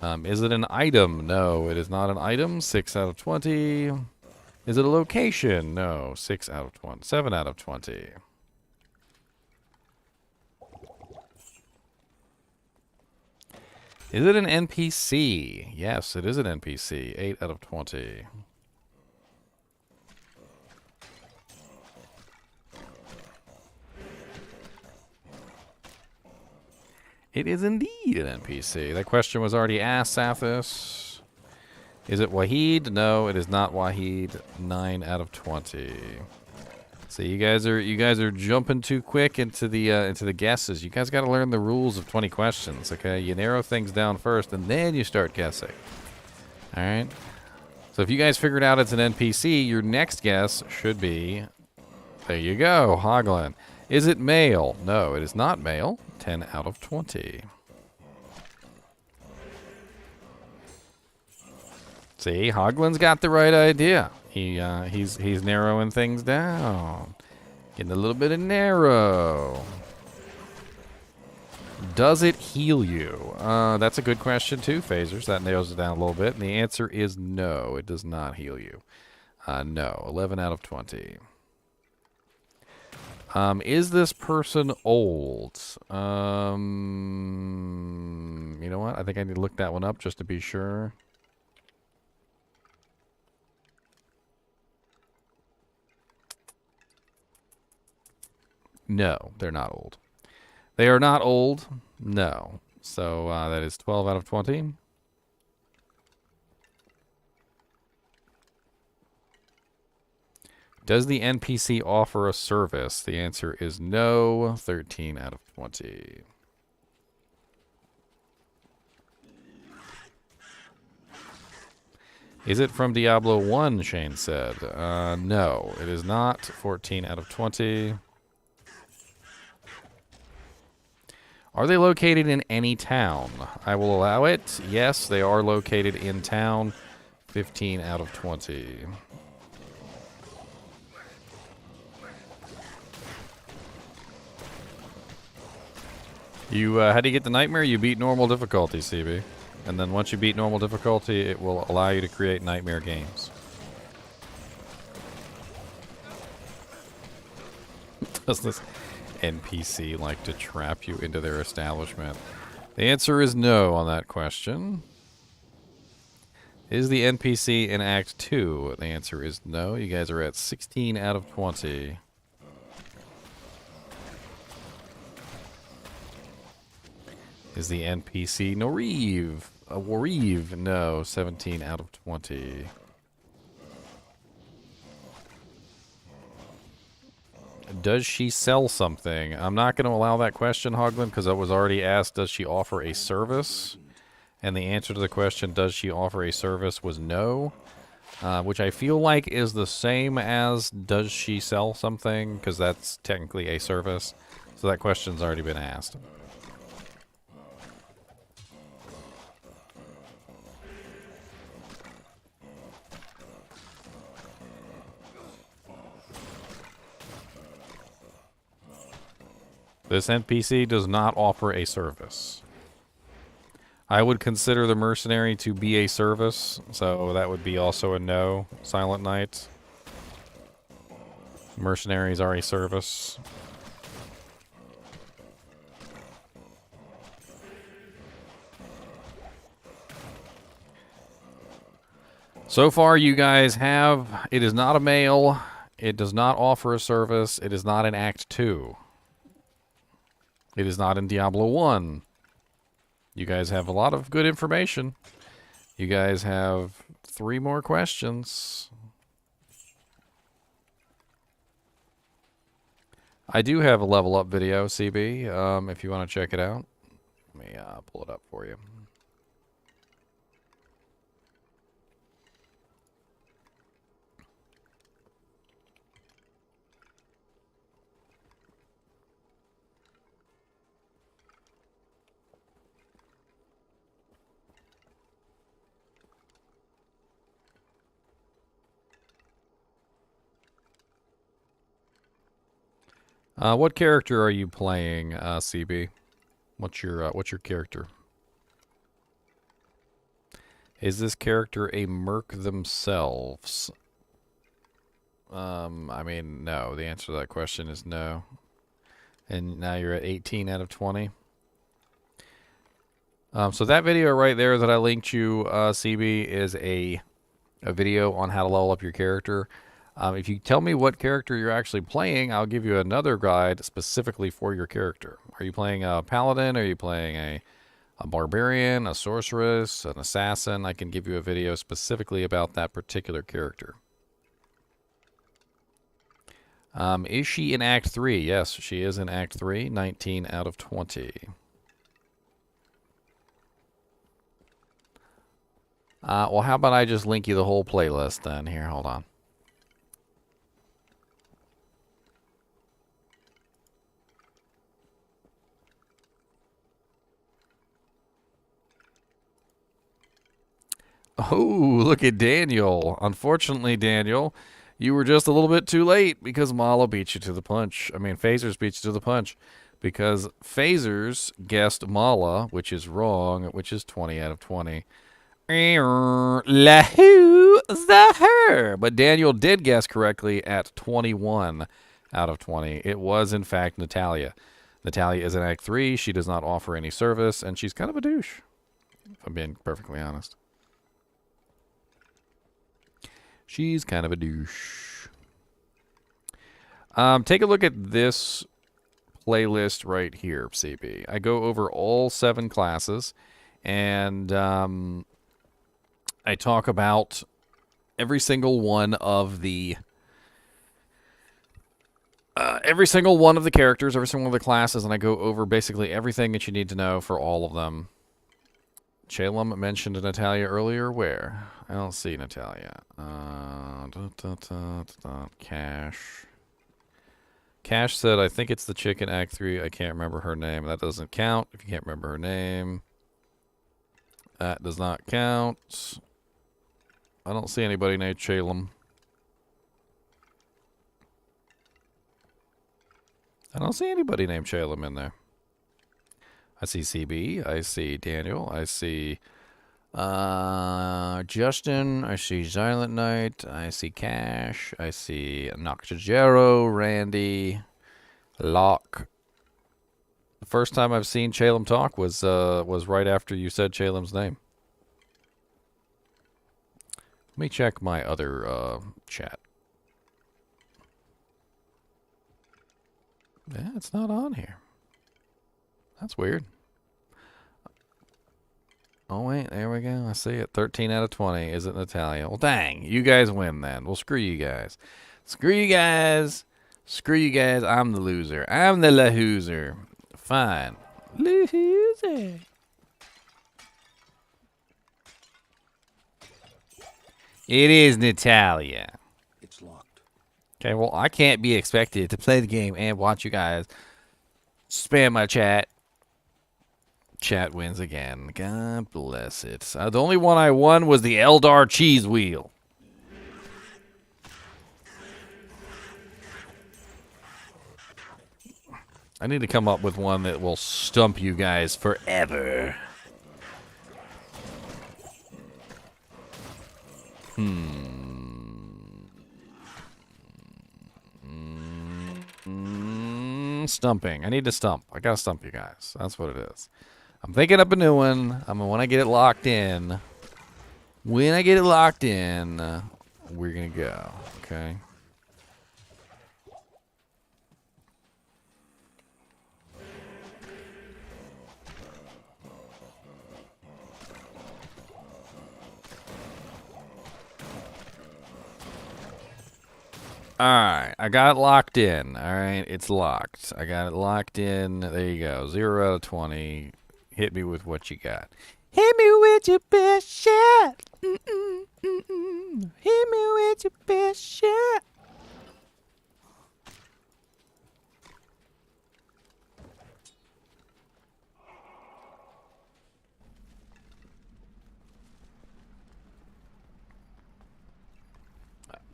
Is it an item? No, it is not an item. 6 out of 20. Is it a location? No, 6 out of 20. 7 out of 20. Is it an NPC? Yes, it is an NPC. 8 out of 20. It is indeed an NPC. That question was already asked, Sathis. Is it Wahid? No, it is not Wahid. 9 out of 20. So you guys are jumping too quick into the guesses. You guys got to learn the rules of 20 questions, okay? You narrow things down first, and then you start guessing. All right? So if you guys figured out it's an NPC, your next guess should be, there you go, Hoglin. Is it male? No, it is not male. 10 out of 20. See, Hoglin's got the right idea. He's narrowing things down. Getting a little bit of narrow. Does it heal you? That's a good question too, Phasers. That narrows it down a little bit. And the answer is no, it does not heal you. No, 11 out of 20. Is this person old? You know what? I think I need to look that one up just to be sure. No, they're not old. They are not old. No. So that is 12 out of 20. Does the NPC offer a service? The answer is no. 13 out of 20. Is it from Diablo 1, Shane said. No, it is not. 14 out of 20. Are they located in any town? I will allow it. Yes, they are located in town. 15 out of 20. How do you get the nightmare? You beat normal difficulty, CB. And then once you beat normal difficulty, it will allow you to create nightmare games. Does this NPC like to trap you into their establishment? The answer is no on that question. Is the NPC in Act 2? The answer is no. You guys are at 16 out of 20. Is the NPC Noriv? Wariv? No. 17 out of 20. Does she sell something? I'm not going to allow that question, Hoglin, because it was already asked, does she offer a service? And the answer to the question, does she offer a service, was no. Which I feel like is the same as, does she sell something? Because that's technically a service. So that question's already been asked. This NPC does not offer a service. I would consider the mercenary to be a service, so that would be also a no. Silent Knight. Mercenaries are a service. So far, you guys have, it is not a male, it does not offer a service, it is not in Act 2. It is not in Diablo 1. You guys have a lot of good information. You guys have 3 more questions. I do have a level up video, CB, if you want to check it out. Let me pull it up for you. What character are you playing, CB? What's your character? Is this character a merc themselves? I mean, no. The answer to that question is no. And now you're at 18 out of 20. So that video right there that I linked you, CB, is a video on how to level up your character. If you tell me what character you're actually playing, I'll give you another guide specifically for your character. Are you playing a paladin? Are you playing a barbarian, a sorceress, an assassin? I can give you a video specifically about that particular character. Is she in Act 3? Yes, she is in Act 3, 19 out of 20. Well, how about I just link you the whole playlist then? Here, hold on. Oh, look at Daniel. Unfortunately, Daniel, you were just a little bit too late because Mala beat you to the punch. I mean, Phasers beat you to the punch because Phasers guessed Mala, which is wrong, which is 20 out of 20. Lahu Zahar. But Daniel did guess correctly at 21 out of 20. It was, in fact, Natalia. Natalia is in Act 3. She does not offer any service, and she's kind of a douche, if I'm being perfectly honest. She's kind of a douche. Take a look at this playlist right here, CB. I go over all 7 classes, and I talk about every single one of the characters, every single one of the classes, and I go over basically everything that you need to know for all of them. Chalem mentioned Natalia earlier. Where? I don't see Natalia. Cash. Cash said, I think it's the chick in Act 3. I can't remember her name. That doesn't count if you can't remember her name. That does not count. I don't see anybody named Chalem. I don't see anybody named Chalem in there. I see CB. I see Daniel. I see Justin. I see Silent Knight. I see Cash. I see Noctajero, Randy, Locke. The first time I've seen Chalem talk was right after you said Chalem's name. Let me check my other chat. Yeah, it's not on here. That's weird. Oh, wait. There we go. I see it. 13 out of 20. Is it Natalia? Well, dang. You guys win then. Well, screw you guys. Screw you guys. Screw you guys. I'm the loser. I'm the lahooser. Fine. Loser. It is Natalia. It's locked. Okay, well, I can't be expected to play the game and watch you guys spam my chat. Chat wins again. God bless it. The only one I won was the Eldar cheese wheel. I need to come up with one that will stump you guys forever. Stumping. I need to stump. I gotta stump you guys. That's what it is. I'm thinking up a new one. I mean, when I get it locked in, we're gonna go. Okay. Alright, I got it locked in. Alright, it's locked. I got it locked in. There you go. 0 out of 20. Hit me with what you got. Hit me with your best shot. Hit me with your best shot.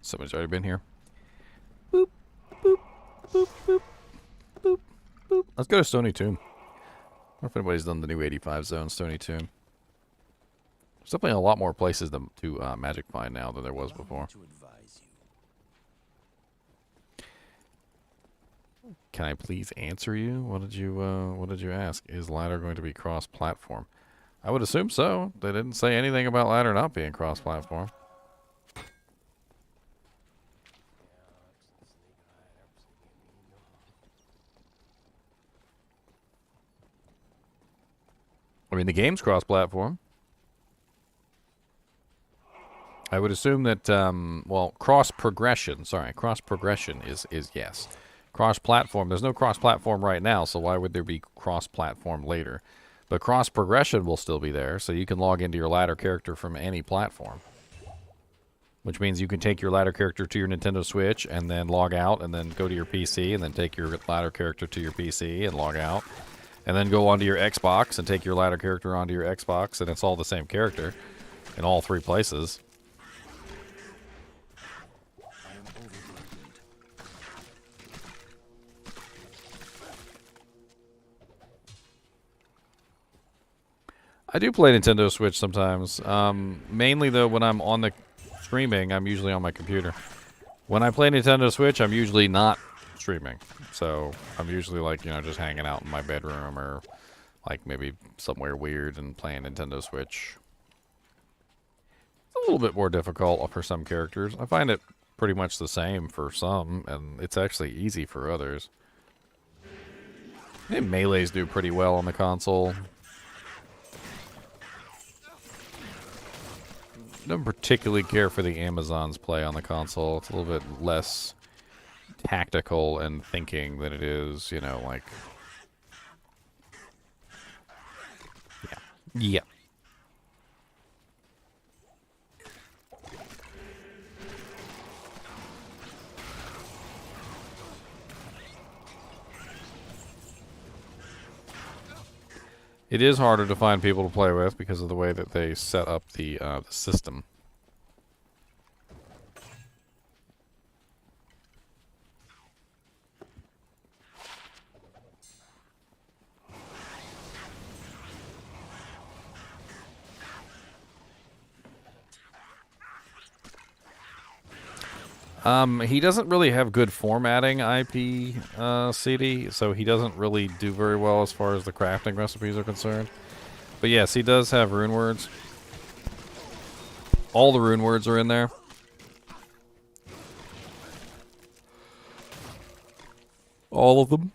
Someone's already been here. Boop, boop, boop, boop, boop, boop. Let's go to Stony Tomb. I wonder if anybody's done the new 85 zone, Stony Tomb. There's definitely a lot more places to magic find now than there was before. Can I please answer you? What did you ask? Is ladder going to be cross-platform? I would assume so. They didn't say anything about ladder not being cross-platform. I mean, the game's cross-platform. I would assume that, well, cross-progression. Sorry, cross-progression is yes. Cross-platform. There's no cross-platform right now, so why would there be cross-platform later? But cross-progression will still be there, so you can log into your ladder character from any platform. Which means you can take your ladder character to your Nintendo Switch and then log out and then go to your PC and then take your ladder character to your PC and log out. And then go onto your Xbox and take your ladder character onto your Xbox, and it's all the same character in all three places. I do play Nintendo Switch sometimes. Mainly, though, when I'm on the streaming, I'm usually on my computer. When I play Nintendo Switch, I'm usually not streaming. So I'm usually like, you know, just hanging out in my bedroom or like maybe somewhere weird and playing Nintendo Switch. It's a little bit more difficult for some characters. I find it pretty much the same for some, and it's actually easy for others. I think melees do pretty well on the console. Don't particularly care for the Amazon's play on the console. It's a little bit less tactical and thinking than it is, you know, like... Yeah. It is harder to find people to play with because of the way that they set up the system. He doesn't really have good formatting IP CD, so he doesn't really do very well as far as the crafting recipes are concerned. But yes, he does have rune words. All the rune words are in there. All of them.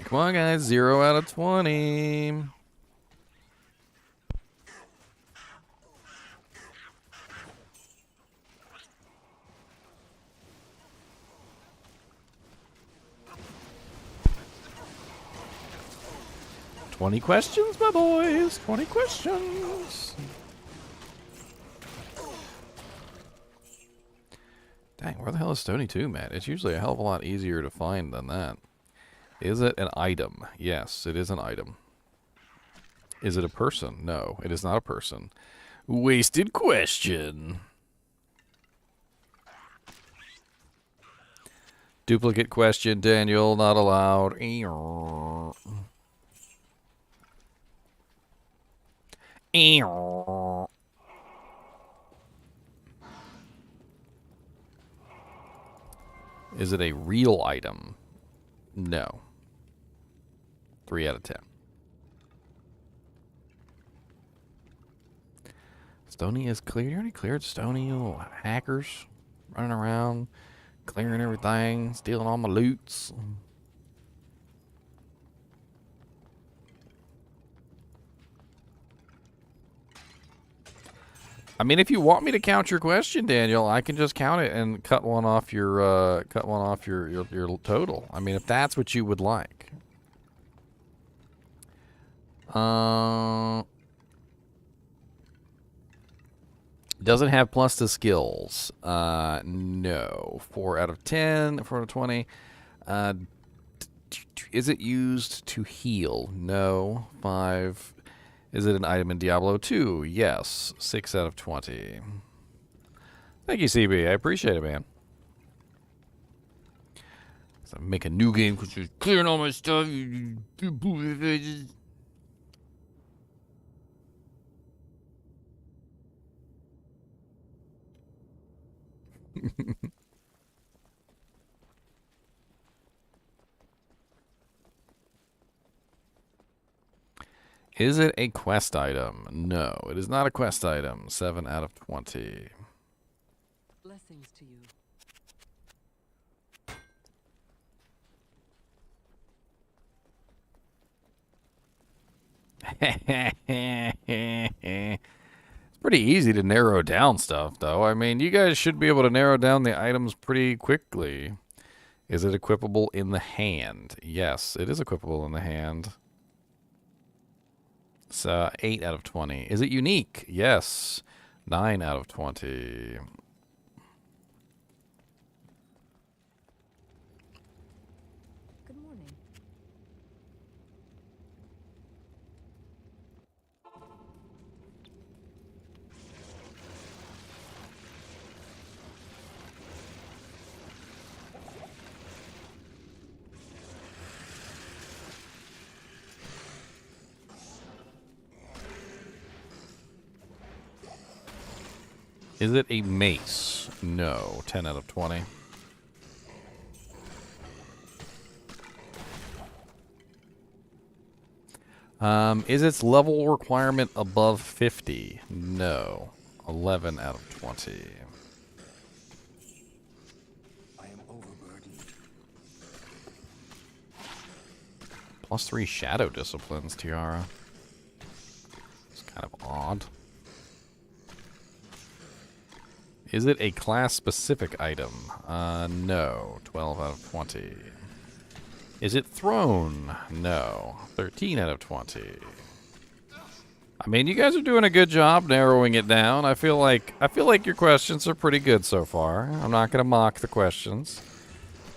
Come on, guys. 0 out of 20. "20 questions, my boys. 20 questions." Dang, where the hell is Stony Tomb at? It's usually a hell of a lot easier to find than that. Is it an item? Yes, it is an item. Is it a person? No, it is not a person. Wasted question. Duplicate question, Daniel, not allowed. Is it a real item? No. 3 out of 10. Stony is clear. You already cleared Stony, you little hackers. Running around, clearing everything, stealing all my loots. I mean, if you want me to count your question, Daniel, I can just count it and cut one off your your total. I mean, if that's what you would like. Doesn't have plus to skills. No. 4 out of 10. 4 out of 20. Is it used to heal? No. 5. Is it an item in Diablo 2? Yes. 6 out of 20. Thank you, CB. I appreciate it, man. So make a new game because you're clearing all my stuff. Is it a quest item? No, it is not a quest item. 7 out of 20. Blessings to you. It's pretty easy to narrow down stuff, though. I mean, you guys should be able to narrow down the items pretty quickly. Is it equipable in the hand? Yes, it is equipable in the hand. It's 8 out of 20. Is it unique? Yes. 9 out of 20. Good morning. Is it a mace? No. 10 out of 20. Is its level requirement above 50? No. 11 out of 20. I am overburdened. +3 shadow disciplines, Tiara. It's kind of odd. Is it a class-specific item? No. 12 out of 20. Is it thrown? No. 13 out of 20. I mean, you guys are doing a good job narrowing it down. I feel like your questions are pretty good so far. I'm not going to mock the questions.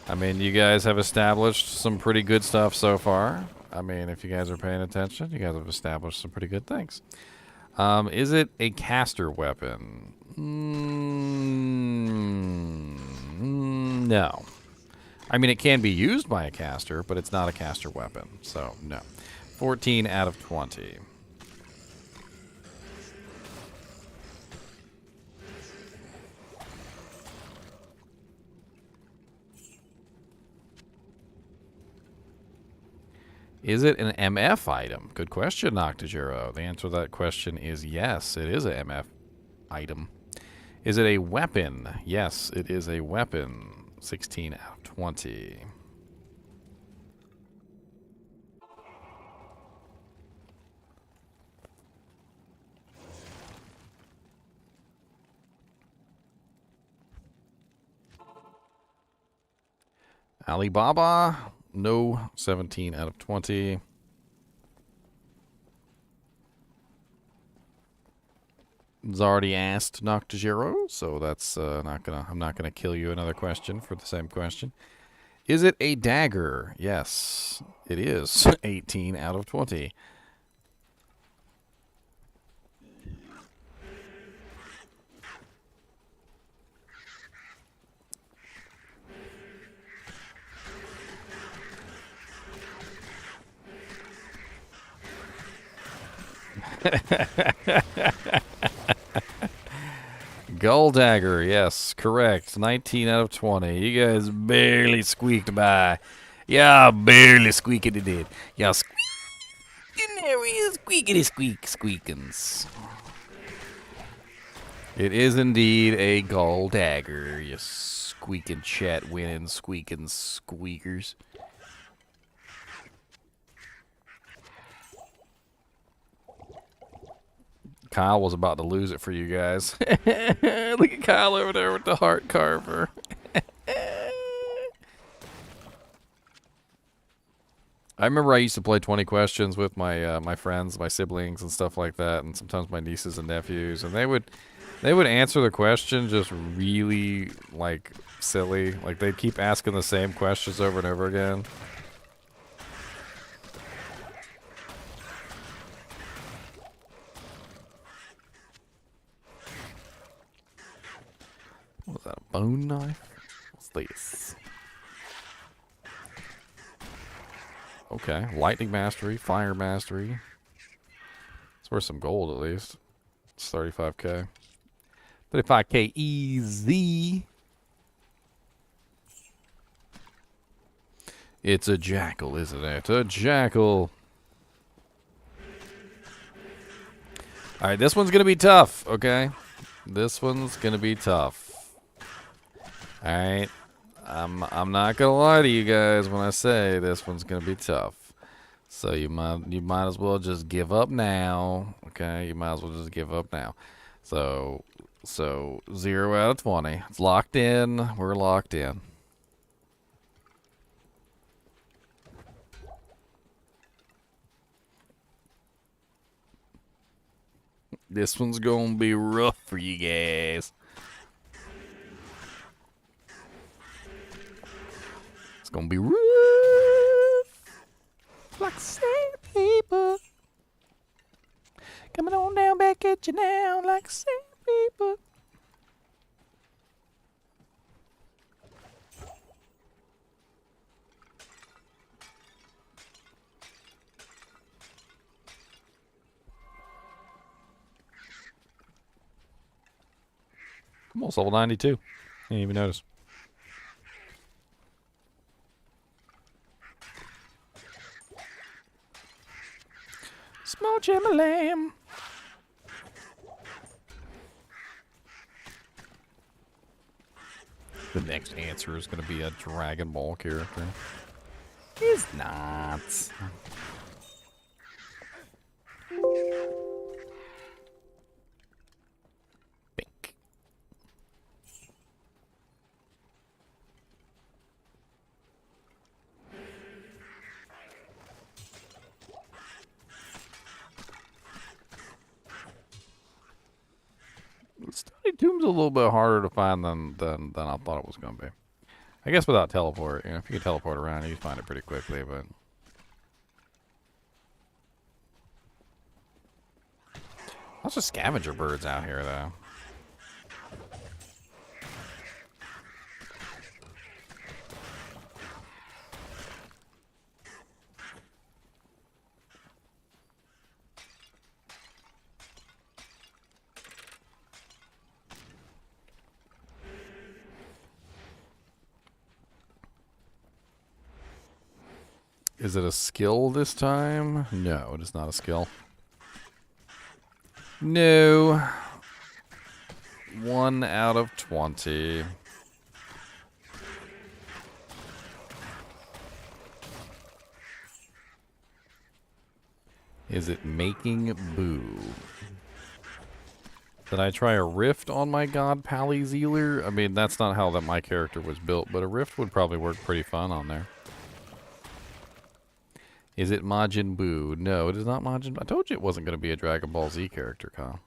I mean, you guys have established some pretty good stuff so far. I mean, if you guys are paying attention, you guys have established some pretty good things. Is it a caster weapon? No. I mean, it can be used by a caster, but it's not a caster weapon, so no. 14 out of 20. Is it an MF item? Good question, Noctajero. The answer to that question is yes, it is an MF item. Is it a weapon? Yes, it is a weapon. 16 out of 20. Alibaba? No. 17 out of 20. It's already asked Noctajero, so that's I'm not gonna kill you another question for the same question. Is it a dagger? Yes, it is. 18 out of 20. Gold dagger, yes, correct. 19 out of 20. You guys barely squeaked by. Yeah, barely squeaking it did. Y'all squeaking there, squeakity squeak squeakins. It is indeed a gold dagger. You squeaking chat winning squeaking squeakers. Kyle was about to lose it for you guys. Look at Kyle over there with the heart carver. I remember I used to play 20 questions with my my friends, my siblings, and stuff like that, and sometimes my nieces and nephews, and they would answer the question just really like silly, like they'd keep asking the same questions over and over again. What was that, a bone knife? What's this? Okay, lightning mastery, fire mastery. It's worth some gold at least. It's 35k. 35k easy. It's a jackal, isn't it? A jackal. Alright, this one's gonna be tough, okay? This one's gonna be tough. Alright. I'm not gonna lie to you guys when I say this one's gonna be tough. So you might as well just give up now. Okay, you might as well just give up now. So 0 out of 20. It's locked in. We're locked in. This one's gonna be rough for you guys. It's gonna be rough, like sandpaper. Coming on down back at you now, like sandpaper. I'm almost level 92. Didn't even notice. Small lamb. The next answer is going to be a Dragon Ball character. It's not. Bink. Study Tomb's a little bit harder to find than I thought it was going to be. I guess without teleport, you know, if you can teleport around, you can find it pretty quickly, but... Lots of scavenger birds out here, though. Is it a skill this time? No, it is not a skill. No. 1 out of 20. Is it making boo? Did I try a rift on my god Pally Zealer? I mean, that's not how that my character was built, but a rift would probably work pretty fun on there. Is it Majin Buu? No, it is not Majin. I told you it wasn't going to be a Dragon Ball Z character, Kyle.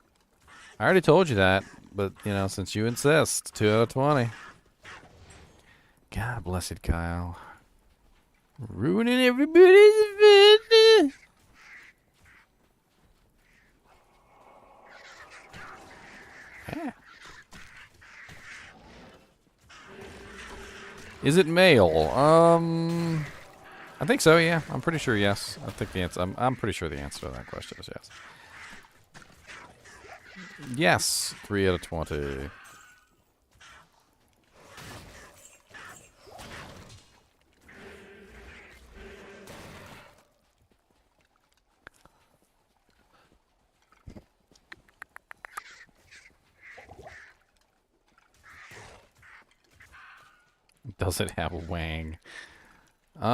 I already told you that, but, you know, since you insist, 2 out of 20. God bless it, Kyle. Ruining everybody's business. Yeah. Is it male? I think so, yeah. I'm pretty sure yes. I think the answer, I'm pretty sure the answer to that question is yes. Yes, 3 out of 20. Does it have a wang? We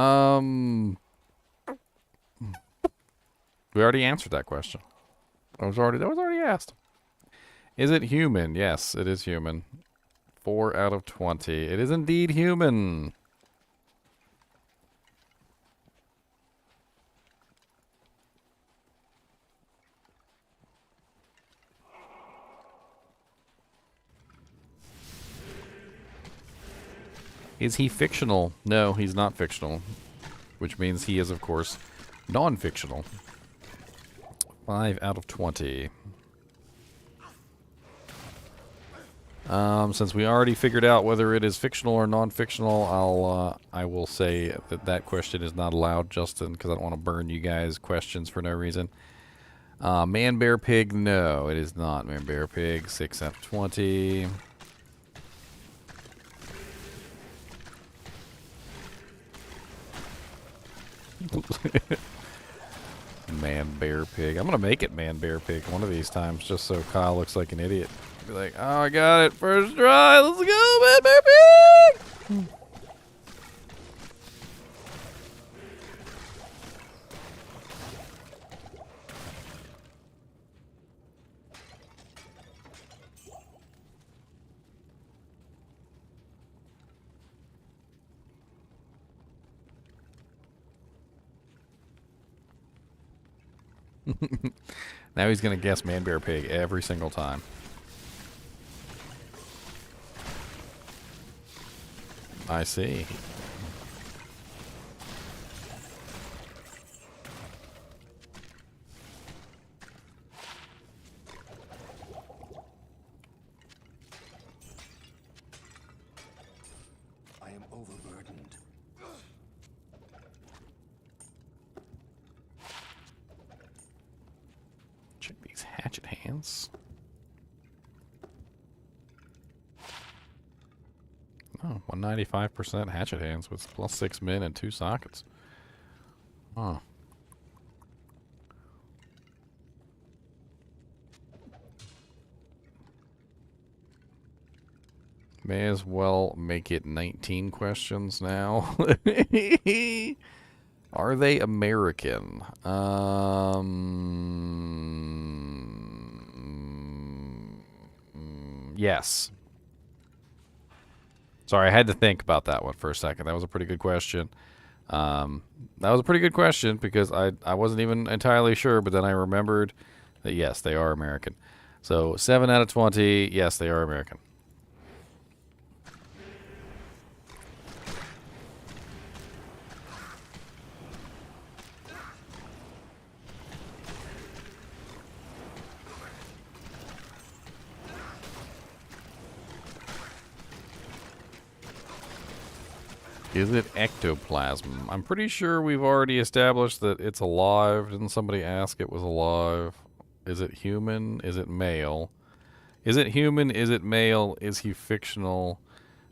already answered that question. That was already asked. Is it human? Yes, it is human. 4 out of 20. It is indeed human. Is he fictional? No, he's not fictional. Which means he is, of course, non-fictional. 5 out of 20. Since we already figured out whether it is fictional or non-fictional, I will say that that question is not allowed, Justin, because I don't want to burn you guys questions for no reason. Man, bear, pig, no, it is not man, bear, pig. 6 out of 20. Man, bear, pig. I'm gonna make it man, bear, pig one of these times, just so Kyle looks like an idiot. Be like, oh, I got it first try. Let's go, man, bear, pig. Now he's gonna guess man, bear, pig every single time. I see. I am overburdened. Check these hatchet hands. Oh, 195% hatchet hands with +6 min and 2 sockets. Huh. May as well make it 19 questions now. Are they American? Yes. Sorry, I had to think about that one for a second. That was a pretty good question. That was a pretty good question because I wasn't even entirely sure, but then I remembered that yes, they are American. So 7 out of 20, yes, they are American. Is it ectoplasm? I'm pretty sure we've already established that it's alive. Didn't somebody ask it was alive? Is it human? Is it male? Is it human? Is it male? Is he fictional?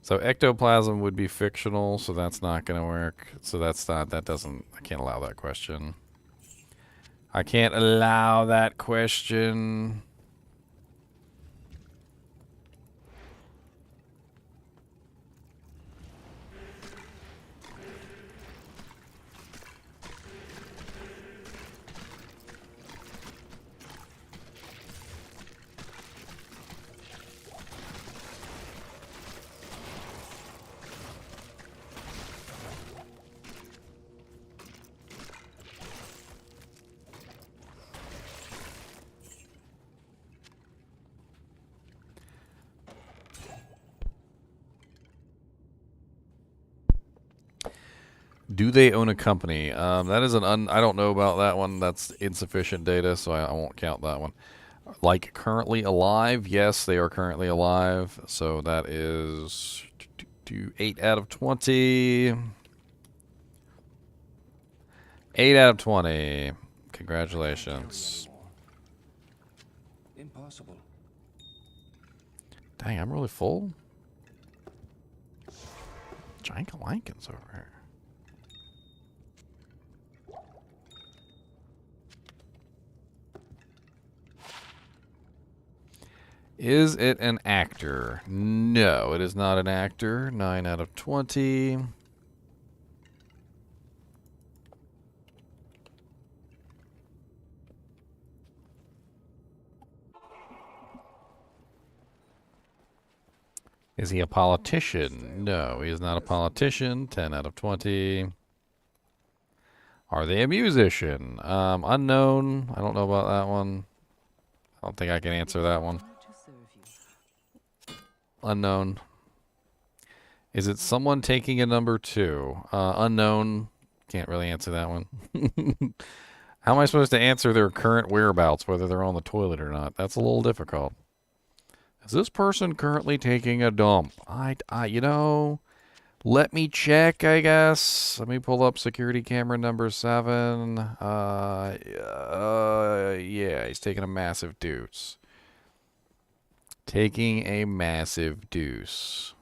So ectoplasm would be fictional, so that's not going to work. So that's not, that doesn't, I can't allow that question. I can't allow that question. Do they own a company? That is an I don't know about that one. That's insufficient data, so I won't count that one. Like currently alive? Yes, they are currently alive. So that is 8 out of 20. 8 out of 20. Congratulations. Impossible. Dang, I'm really full. Jank-a-lankins over here. Is it an actor? No, it is not an actor. 9 out of 20. Is he a politician? No, he is not a politician. 10 out of 20. Are they a musician? Unknown. I don't know about that one. I don't think I can answer that one. To serve you. Unknown. Is it someone taking a number 2? Unknown. Can't really answer that one. How am I supposed to answer their current whereabouts, whether they're on the toilet or not? That's a little difficult. Is this person currently taking a dump? You know, let me check, I guess. Let me pull up security camera number 7. Yeah, he's taking a massive deuce. Taking a massive deuce.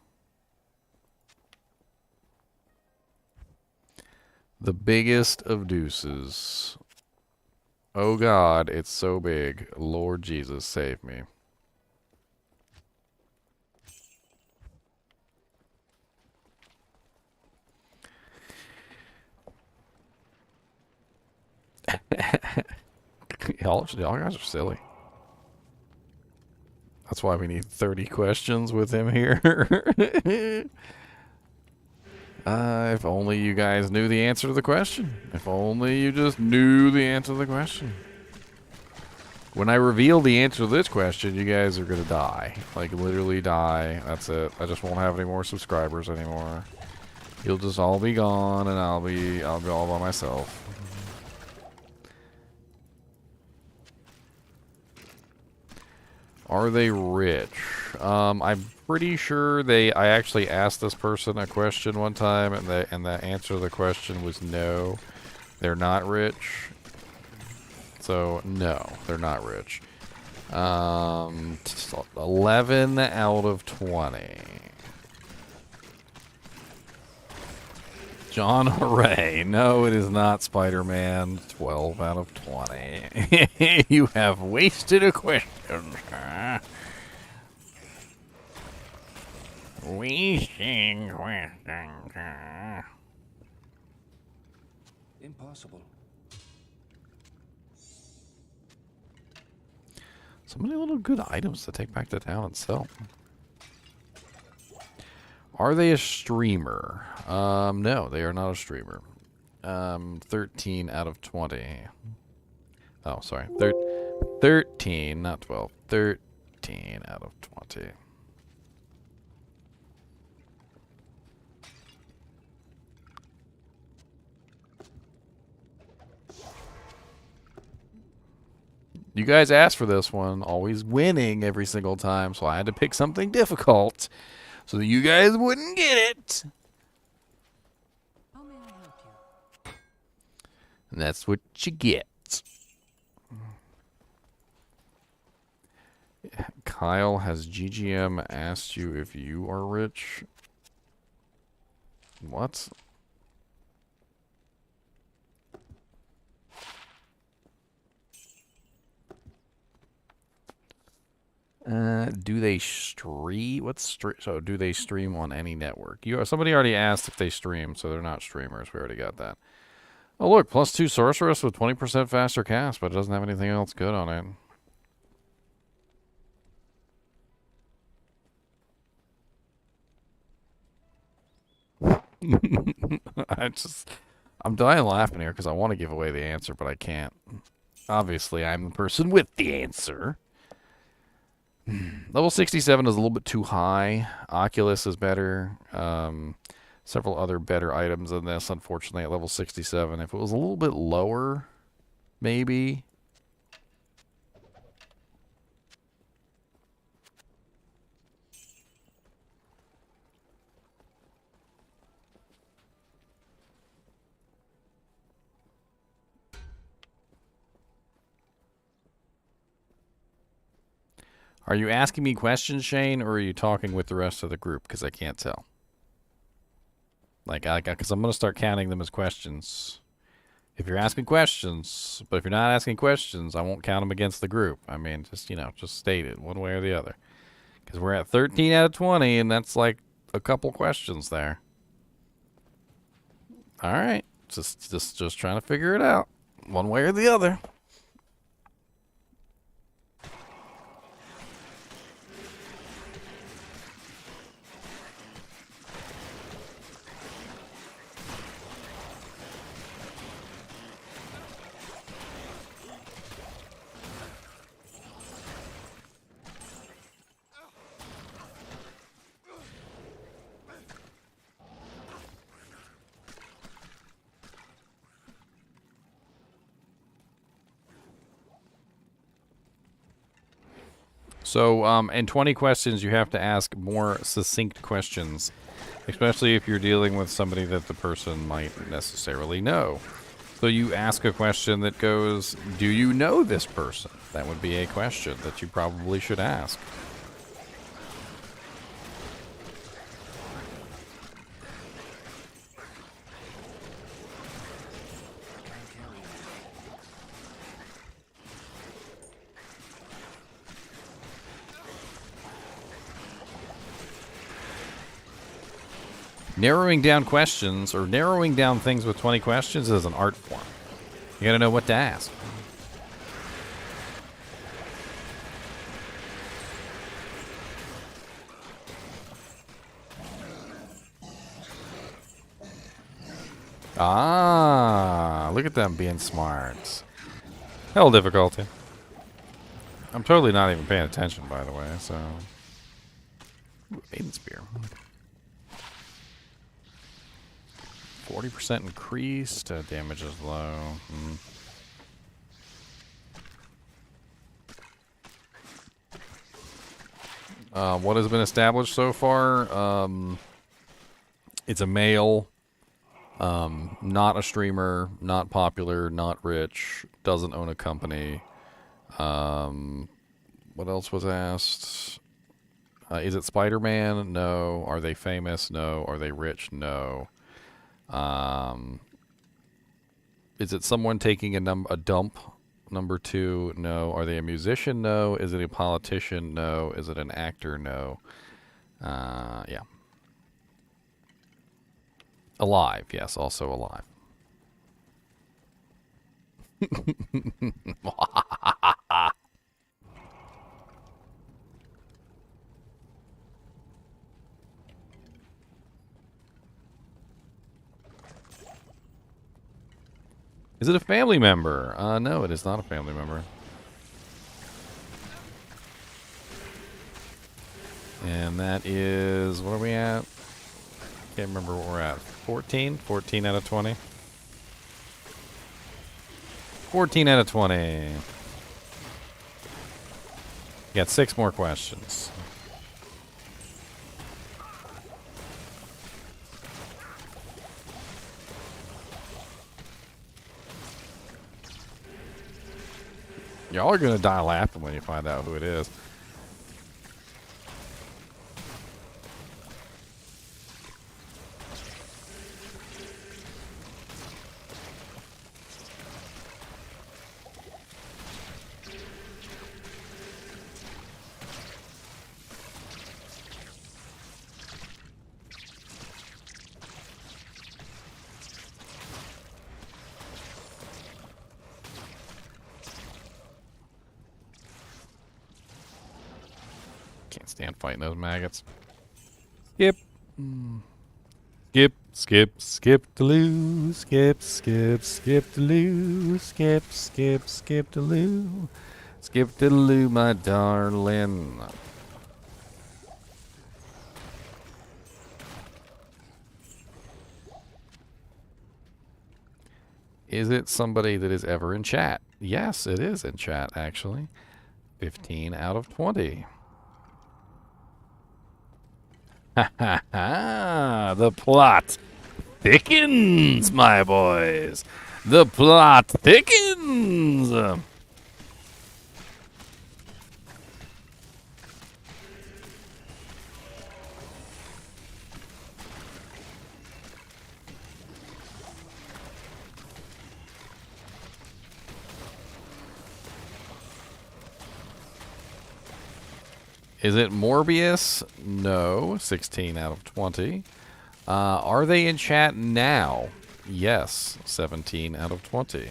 The biggest of deuces. Oh God, it's so big. Lord Jesus, save me. y'all guys are silly. That's why we need 30 questions with him here. If only you guys knew the answer to the question. If only you just knew the answer to the question. When I reveal the answer to this question, you guys are gonna die. Like, literally die. That's it. I just won't have any more subscribers anymore. You'll just all be gone, and I'll be all by myself. Are they rich? I'm pretty sure I actually asked this person a question one time, and the answer to the question was no. They're not rich. So, no, they're not rich. 11 out of 20. John Hooray. No, it is not Spider-Man. 12 out of 20. You have wasted a question. Wasting questions. Impossible. So many little good items to take back to town and sell. Are they a streamer? No, they are not a streamer. 13 out of 20. Oh, sorry. 13, not 12. 13 out of 20. You guys asked for this one, always winning every single time, so I had to pick something difficult so that you guys wouldn't get it. How may I help you? And that's what you get. Kyle, has GGM asked you if you are rich? What? Do they stream? So do they stream on any network? Somebody already asked if they stream, so they're not streamers. We already got that. Oh look, +2 sorceress with 20% faster cast, but it doesn't have anything else good on it. I'm dying laughing here because I want to give away the answer, but I can't. Obviously, I'm the person with the answer. Level 67 is a little bit too high. Oculus is better. Several other better items than this, unfortunately, at level 67. If it was a little bit lower, maybe. Are you asking me questions, Shane, or are you talking with the rest of the group? Because I can't tell. Because I'm going to start counting them as questions. If you're asking questions, but if you're not asking questions, I won't count them against the group. I mean, just state it one way or the other. Because we're at 13 out of 20, and that's like a couple questions there. All right. Just trying to figure it out. One way or the other. So, in 20 questions, you have to ask more succinct questions, especially if you're dealing with somebody that the person might necessarily know. So you ask a question that goes, do you know this person? That would be a question that you probably should ask. Narrowing down questions, or narrowing down things with 20 questions is an art form. You gotta know what to ask. Ah, look at them being smart. Hell difficulty. I'm totally not even paying attention, by the way, so... Ooh, Maiden Spear. 40% increased. Damage is low. What has been established so far? It's a male. Not a streamer. Not popular. Not rich. Doesn't own a company. What else was asked? Is it Spider-Man? No. Are they famous? No. Are they rich? No. Is it someone taking a dump? Number 2, no. Are they a musician? No. Is it a politician? No. Is it an actor? No. Yeah. Alive, yes, also alive. Is it a family member? No, it is not a family member. And that is, what are we at? Can't remember what we're at. 14? 14 out of 20? 14 out of 20. Got 6 more questions. Y'all are going to die laughing when you find out who it is. Can't stand fighting those maggots. Skip. Skip, skip, skip to lose. Skip, skip, skip to lose. Skip, skip, skip to lose. Skip to lose, my darling. Is it somebody that is ever in chat? Yes, it is in chat, actually. 15 out of 20. Ha ha ha! The plot thickens, my boys. The plot thickens. Is it Morbius? No. 16 out of 20. Are they in chat now? Yes. 17 out of 20.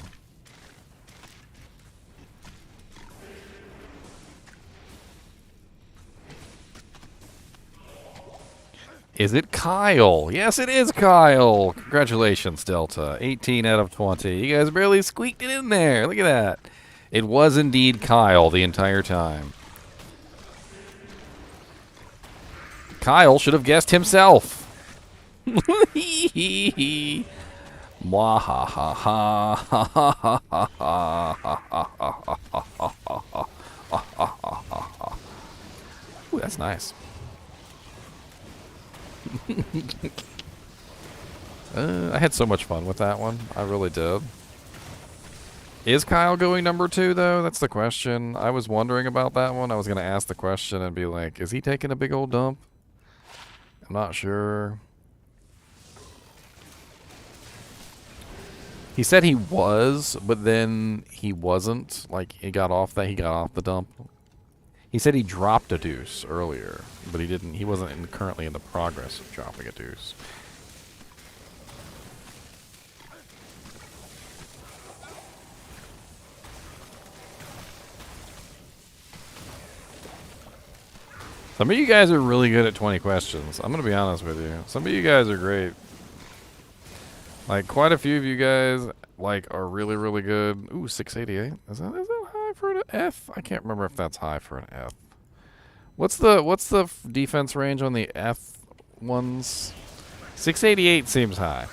Is it Kyle? Yes, it is Kyle. Congratulations, Delta. 18 out of 20. You guys barely squeaked it in there. Look at that. It was indeed Kyle the entire time. Kyle should have guessed himself. Mwahaha. that's nice. I had so much fun with that one. I really did. Is Kyle going number 2, though? That's the question. I was wondering about that one. I was going to ask the question and be like, is he taking a big old dump? I'm not sure. He said he was, but then he wasn't. Like, he got off the dump. He said he dropped a deuce earlier, but he didn't. He wasn't currently in the progress of dropping a deuce. Some of you guys are really good at 20 questions. I'm going to be honest with you. Some of you guys are great. Like, quite a few of you guys, like, are really, really good. Ooh, 688. Is that high for an F? I can't remember if that's high for an F. What's the defense range on the F ones? 688 seems high.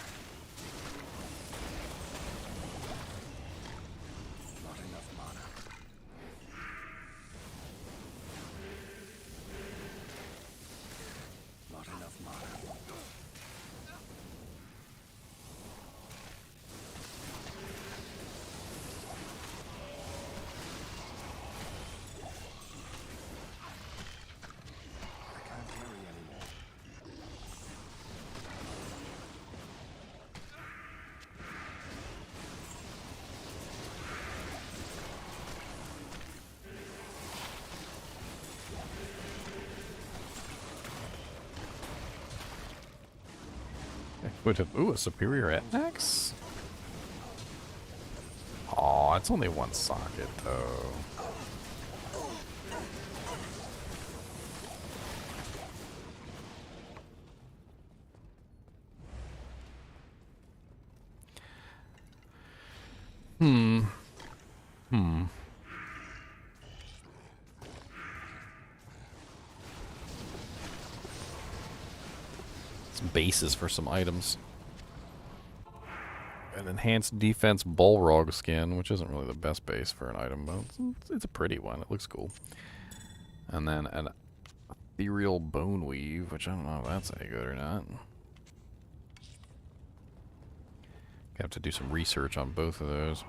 Ooh, a superior attacks? Aw, it's only one socket, though. Some bases for some items. An enhanced defense Bullrog skin, which isn't really the best base for an item, but it's a pretty one. It looks cool. And then an ethereal bone weave, which I don't know if that's any good or not. Have to do some research on both of those.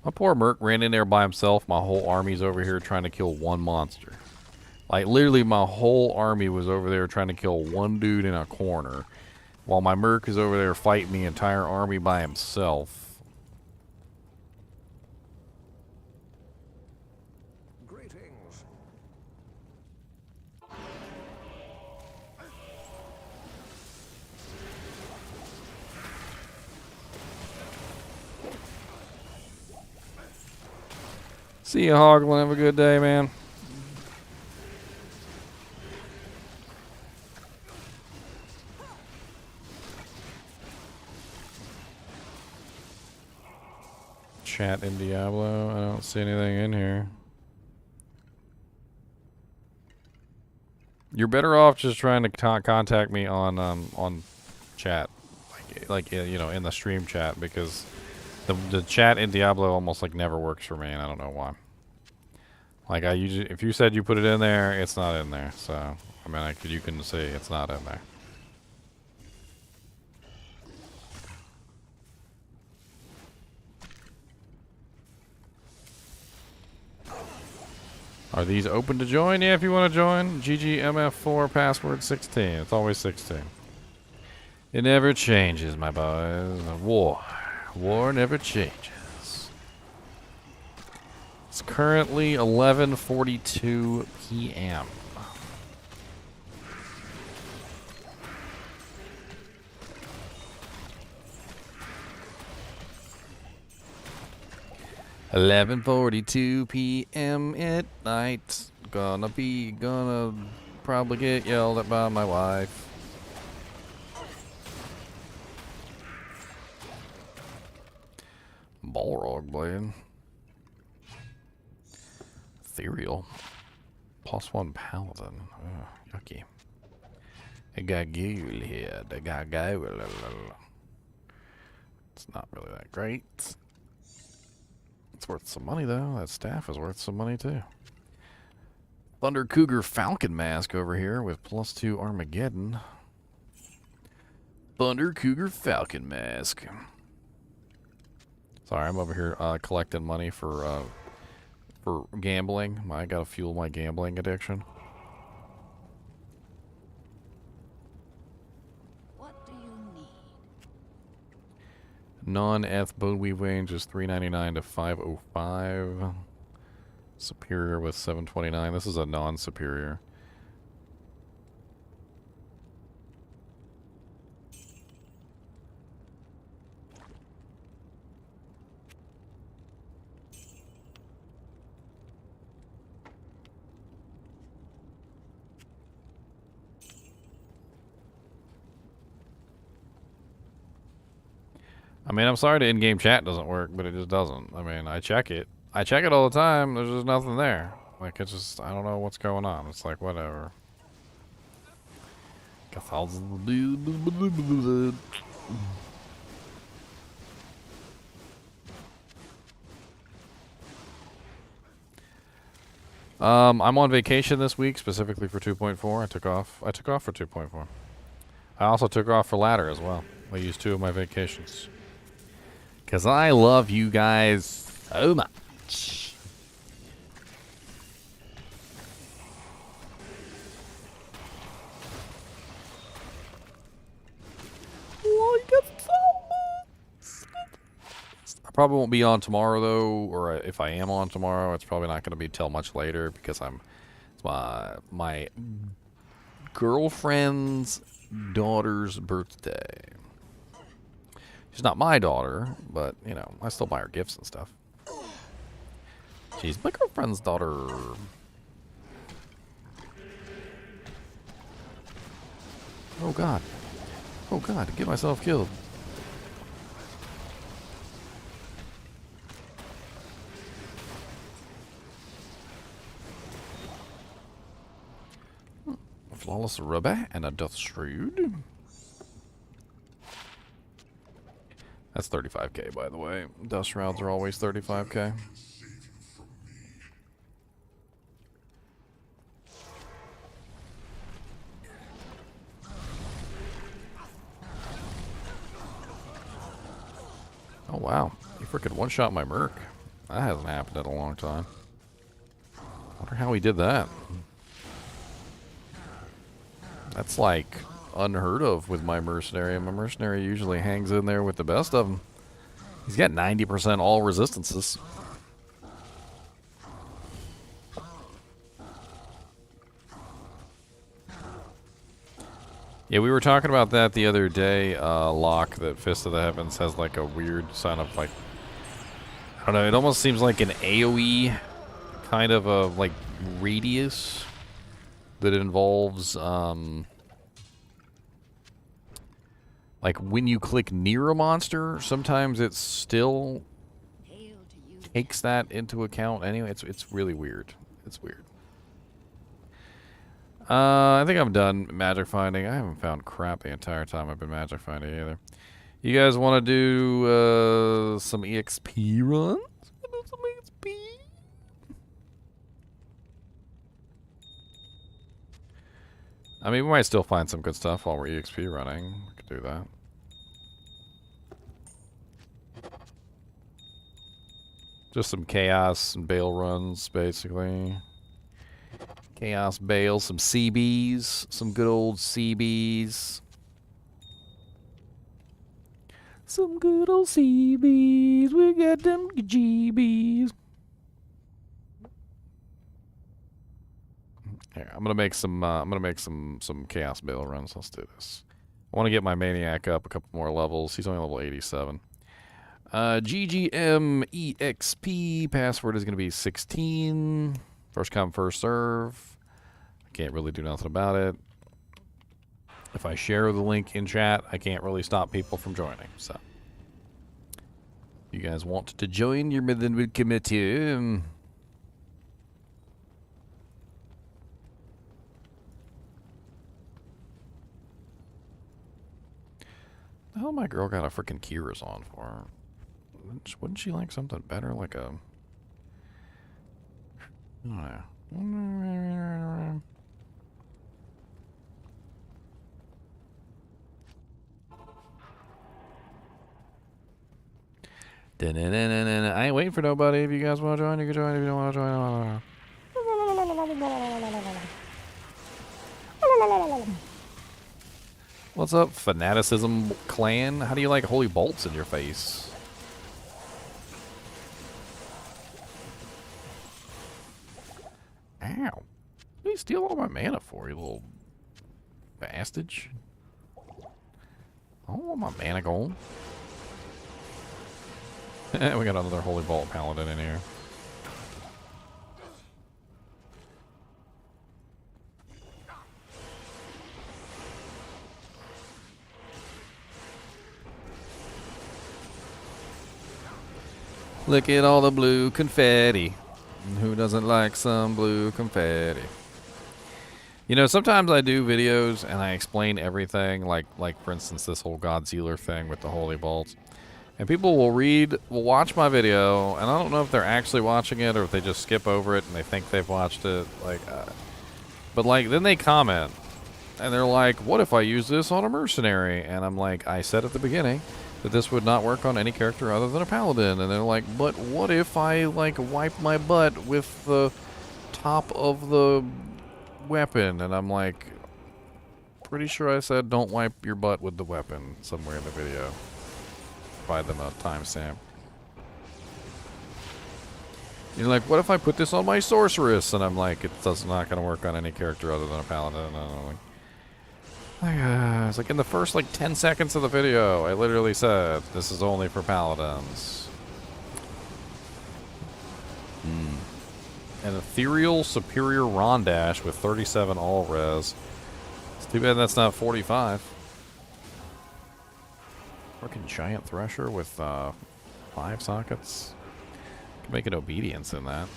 My poor Merc ran in there by himself. My whole army's over here trying to kill one monster. Like, literally, my whole army was over there trying to kill one dude in a corner, while my Merc is over there fighting the entire army by himself. Greetings. See you, Hoglin. Have a good day, man. Chat in Diablo. I don't see anything in here. You're better off just trying to contact me on chat, like you know, in the stream chat, because the chat in Diablo almost like never works for me, and I don't know why. Like, I usually, if you said you put it in there, it's not in there. So I mean, you can say it's not in there. Are these open to join? Yeah, if you want to join. GGMF4 password 16. It's always 16. It never changes, my boys. War never changes. It's currently 11:42 p.m. $11:42 p.m. at night. Gonna probably get yelled at by my wife. Balrog blade. Ethereal. +1 paladin. Ugh, yucky. I got ghoul here. I got ghoul. It's not really that great. It's worth some money though. That staff is worth some money too. Thunder Cougar Falcon Mask over here with +2 Armageddon. Thunder Cougar Falcon Mask. Sorry, I'm over here collecting money for gambling. I gotta fuel my gambling addiction. What do you need? Non-eth Boneweave range is $3.99 to $5.05. Superior with $7.29. This is a non-superior. I mean, I'm sorry the in-game chat doesn't work, but it just doesn't. I mean, I check it. I check it all the time. There's just nothing there. Like, it's just, I don't know what's going on. It's like, whatever. I'm on vacation this week, specifically for 2.4. I took off for 2.4. I also took off for ladder as well. I used 2 of my vacations. Because I love you guys so much. Oh, you got so much. I probably won't be on tomorrow, though. Or if I am on tomorrow, it's probably not going to be till much later. Because it's my girlfriend's daughter's birthday. She's not my daughter, but, you know, I still buy her gifts and stuff. She's my girlfriend's daughter. Oh, God. Oh, God. Get myself killed. A flawless rubber and a death shroud. That's 35k, by the way. Dust shrouds are always 35k. Oh, wow. He freaking one-shot my Merc. That hasn't happened in a long time. I wonder how he did that. That's like unheard of with my mercenary. My mercenary usually hangs in there with the best of them. He's got 90% all resistances. Yeah, we were talking about that the other day. Locke, that Fist of the Heavens has like a weird sign of like, I don't know, it almost seems like an AoE kind of a like radius that involves like when you click near a monster, sometimes it still takes that into account. Anyway, it's really weird. It's weird. I think I'm done magic finding. I haven't found crap the entire time I've been magic finding either. You guys want to do some EXP runs? Some EXP? I mean, we might still find some good stuff while we're EXP running. We could do that. Just some chaos and bail runs, basically. Chaos bail, some CBs, some good old CBs. Some good old CBs, we got them GBs. Here, I'm gonna make some chaos bail runs. Let's do this. I want to get my maniac up a couple more levels. He's only level 87. GGMEXP, password is going to be 16. First come, first serve. I can't really do nothing about it. If I share the link in chat, I can't really stop people from joining. So, you guys want to join, you're more than welcome to. The hell my girl got a freaking Kira's on for? Wouldn't she like something better, like a... I don't know. I ain't waiting for nobody. If you guys want to join, you can join. If you don't want to join, what's up, Fanaticism Clan? How do you like holy bolts in your face? Ow. What do you steal all my mana for, you little bastard? I don't want my mana gold. We got another holy bolt paladin in here. Look at all the blue confetti. Who doesn't like some blue confetti? You know, sometimes I do videos and I explain everything, like for instance this whole Godzilla thing with the holy bolts. And people will watch my video, and I don't know if they're actually watching it or if they just skip over it and they think they've watched it. But then they comment, and they're like, "What if I use this on a mercenary?" And I'm like, "I said at the beginning that this would not work on any character other than a paladin." And they're like, "But what if I wipe my butt with the top of the weapon?" And I'm like, "Pretty sure I said don't wipe your butt with the weapon somewhere in the video." Provide them a timestamp. You're like, what if I put this on my sorceress? And I'm like, it's not going to work on any character other than a paladin. And I'm it's like in the first 10 seconds of the video, I literally said this is only for paladins. An ethereal superior Rondash with 37 all res. It's too bad that's not 45. Freaking giant thresher with 5 sockets. Could make an obedience in that.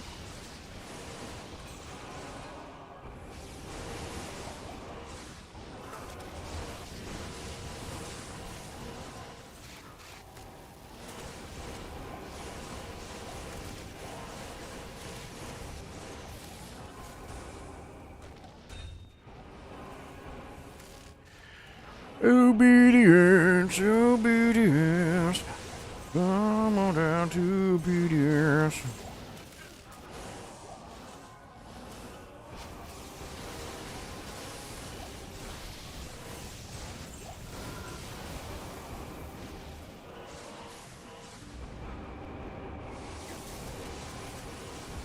Obedience, obedience. Come on down to obedience.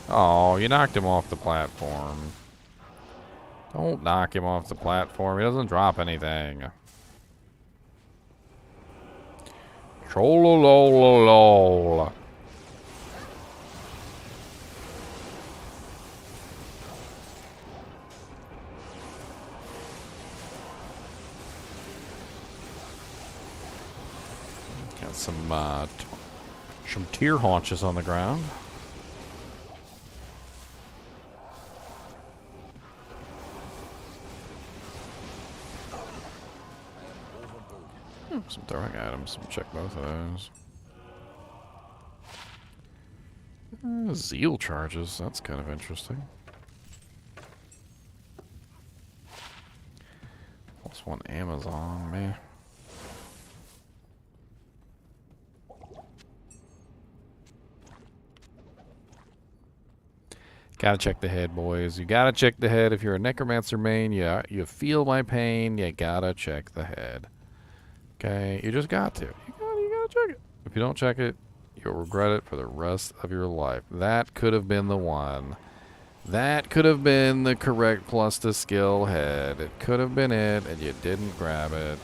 Oh, you knocked him off the platform. Don't knock him off the platform. He doesn't drop anything. Trollolololol. Got some tear haunches on the ground. Some throwing items. We'll check both of those. Zeal charges. That's kind of interesting. +1 Amazon, man. Gotta check the head, boys. You gotta check the head. If you're a Necromancer main, you feel my pain, you gotta check the head. Okay, you just got to. You gotta check it. If you don't check it, you'll regret it for the rest of your life. That could have been the one. That could have been the correct plus to skill head. It could have been it, and you didn't grab it.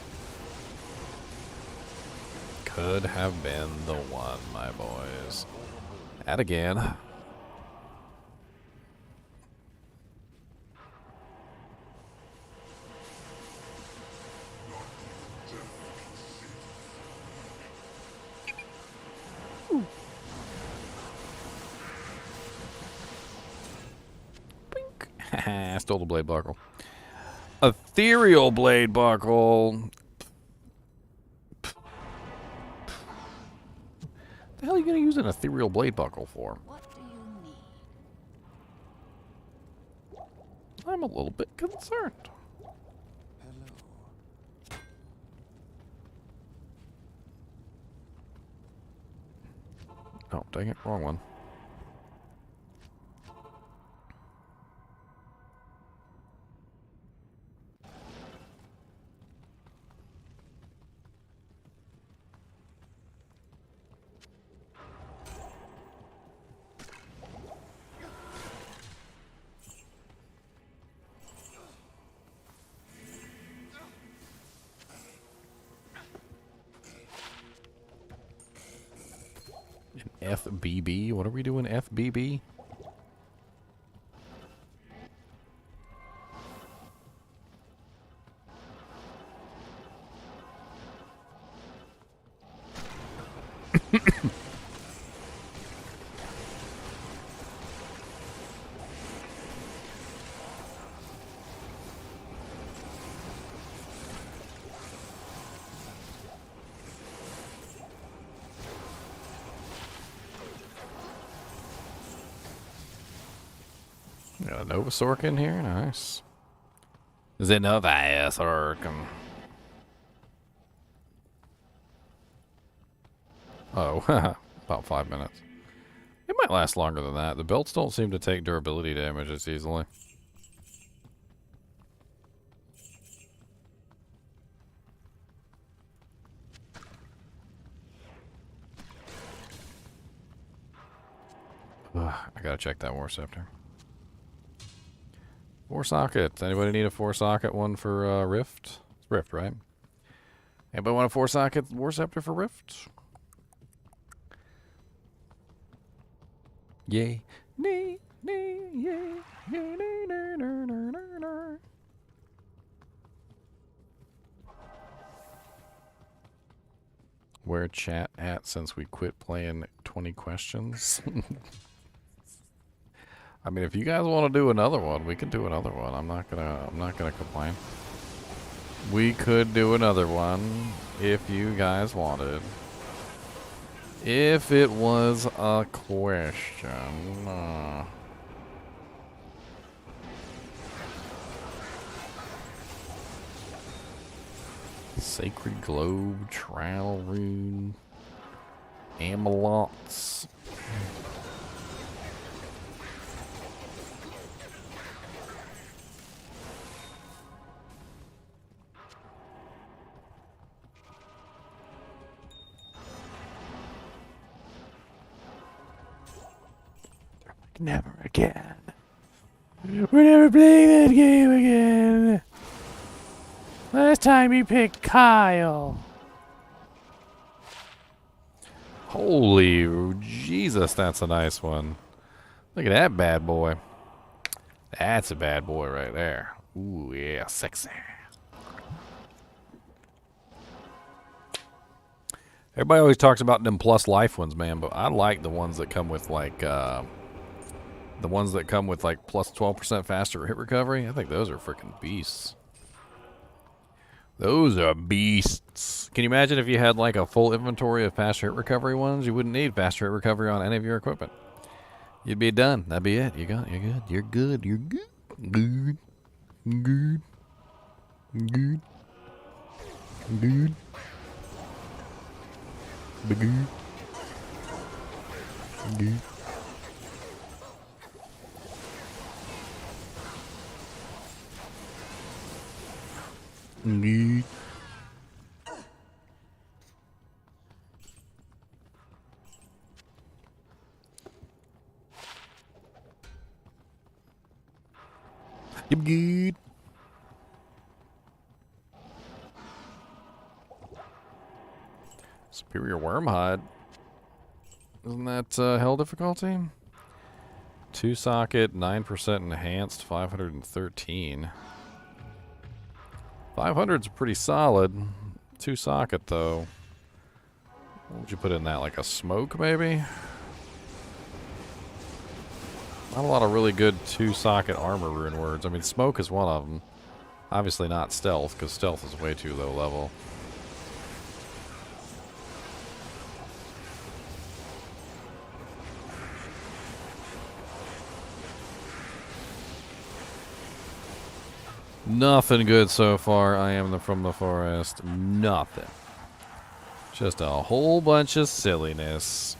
Could have been the one, my boys. And again. I stole the blade buckle. Ethereal blade buckle. The hell are you going to use an ethereal blade buckle for? What do you need? I'm a little bit concerned. Hello. Oh, dang it, wrong one. FBB? What are we doing, FBB? Got a Novasork in here? Nice. Is it Novasork? Oh, about 5 minutes. It might last longer than that. The belts don't seem to take durability damage as easily. Ugh, I gotta check that War Scepter. 4 sockets. Anybody need a 4 socket one for Rift? It's Rift, right? Anybody want a 4 socket War Scepter for Rift? Yay. Nee, nee, yay. Yay, nee, nee, nee, nee, nee, nee. Where chat at since we quit playing 20 questions? I mean, if you guys want to do another one, we can do another one. I'm not gonna complain. We could do another one if you guys wanted. If it was a question. Sacred Globe, Trial Rune, Amelots. Never again. We're never playing that game again. Last time you picked Kyle. Holy Jesus, that's a nice one. Look at that bad boy. That's a bad boy right there. Ooh, yeah, sexy. Everybody always talks about them plus life ones, man, but I like the ones that come with like plus 12% faster hit recovery. I think those are freaking beasts. Those are beasts. Can you imagine if you had like a full inventory of faster hit recovery ones? You wouldn't need faster hit recovery on any of your equipment. You'd be done. That'd be it. You're good. You're good. You're good. Good. Good. Good. Good. Good. Good. Good. Yep, good. Superior Wormhide. Isn't that hell difficulty? 2 socket, 9% enhanced, 513. 500's pretty solid. 2 socket though. What would you put in that? Like a smoke maybe? Not a lot of really good 2 socket armor rune words. I mean, smoke is one of them. Obviously not stealth, because stealth is way too low level. Nothing good so far. I am from the forest. Nothing. Just a whole bunch of silliness.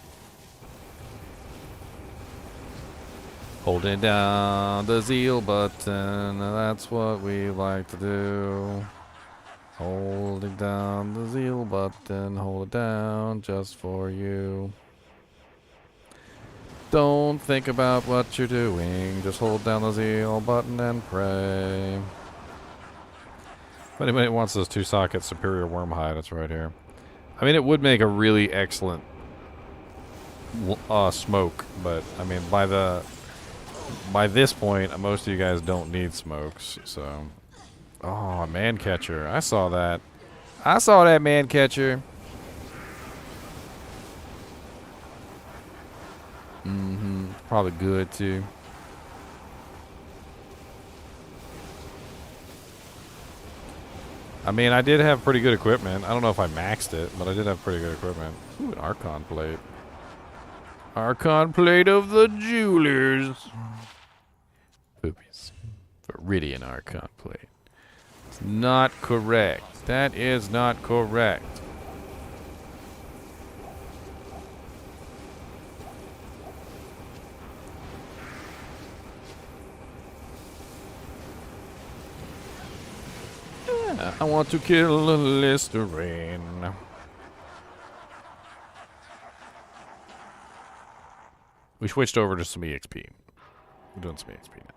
Holding down the zeal button, that's what we like to do. Holding down the zeal button, hold it down just for you. Don't think about what you're doing, just hold down the zeal button and pray. If anybody wants this 2-socket superior worm hide, it's right here. I mean, it would make a really excellent smoke, but I mean, by this point, most of you guys don't need smokes, so. Oh, man catcher. I saw that. I saw that man catcher. Probably good, too. I mean, I did have pretty good equipment. I don't know if I maxed it, but I did have pretty good equipment. Ooh, an Archon plate. Archon plate of the jewelers. Poopies. Viridian Archon plate. It's not correct. That is not correct. I want to kill a Listerine. We switched over to some EXP. We're doing some EXP now.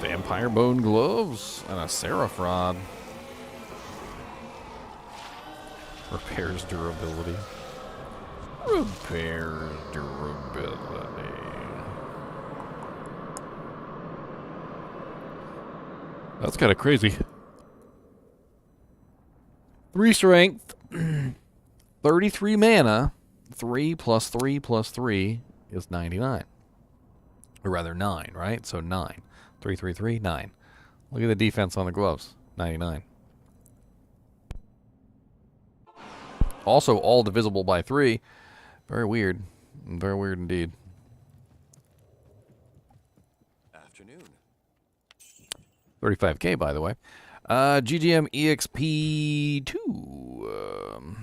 Vampire bone gloves and a seraph rod. Repairs durability. Repairs durability. That's kind of crazy. 3 strength, 33 mana, 3 plus 3 plus 3 is 99. Or rather 9, right? So 9. 3, 3, 3, 9. Look at the defense on the gloves. 99. Also all divisible by 3. Very weird. Very weird indeed. Afternoon. 35k, by the way. GGM EXP 2.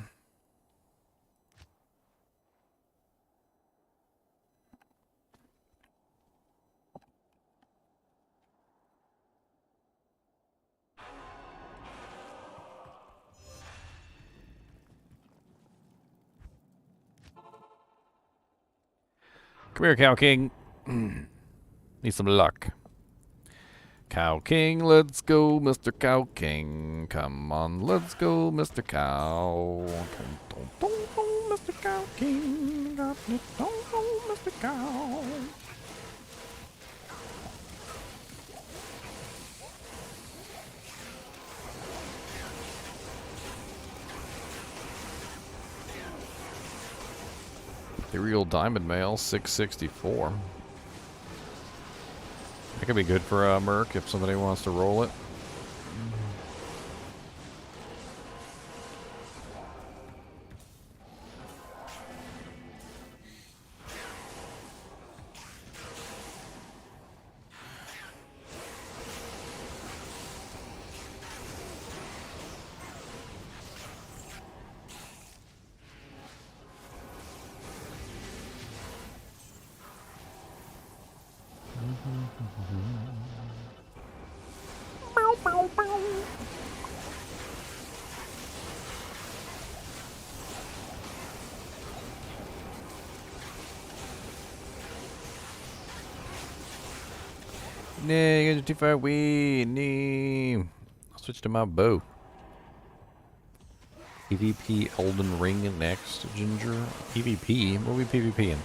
Come here, Cow King. Need some luck. Cow King, let's go, Mr. Cow King. Come on, let's go, Mr. Cow. Mr. Cow King. Mr. Cow. Ethereal Diamond Mail, 664. That could be good for Merc if somebody wants to roll it. Nah, you guys are too far away. Nah. I'll switch to my bow. PvP Elden Ring next, Ginger. PvP? What are we PvPing?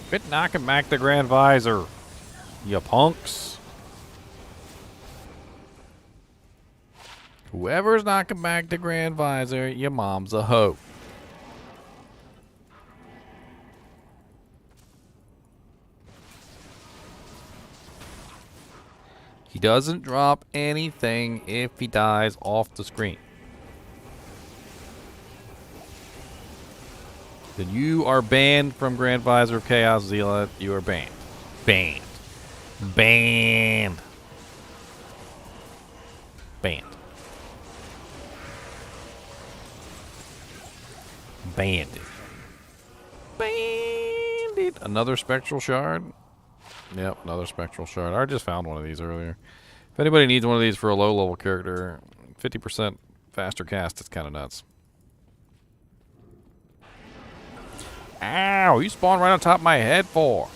Quit knocking back the Grand Visor, you punks. Whoever's knocking back the Grand Visor, your mom's a hoe. He doesn't drop anything if he dies off the screen. Then you are banned from Grand Visor Chaos Zealot. You are banned. Banned. Banned. Banned. Banded. Banded. Another spectral shard. Yep, another spectral shard. I just found one of these earlier. If anybody needs one of these for a low level character, 50% faster cast, it's kind of nuts. Ow, you spawned right on top of my head for.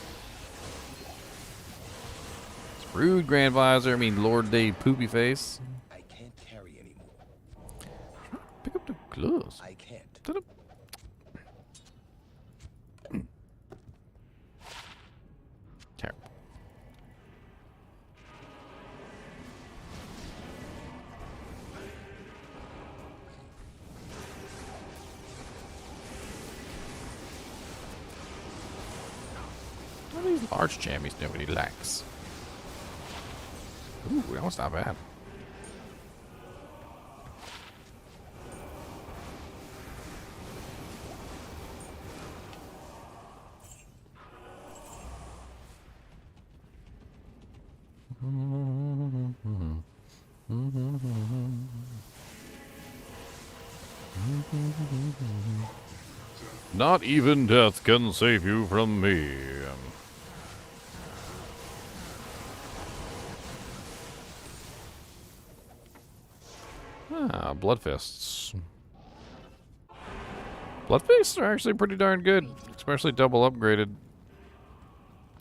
It's rude, Grand Visor. I mean, Lord Dave Poopy Face. I can't carry anymore. Pick up the gloves. I can't. Terrible. What are these large jammies nobody likes? Ooh, that one's not bad. Not even death can save you from me. Ah, blood fists. Blood fists are actually pretty darn good, especially double upgraded.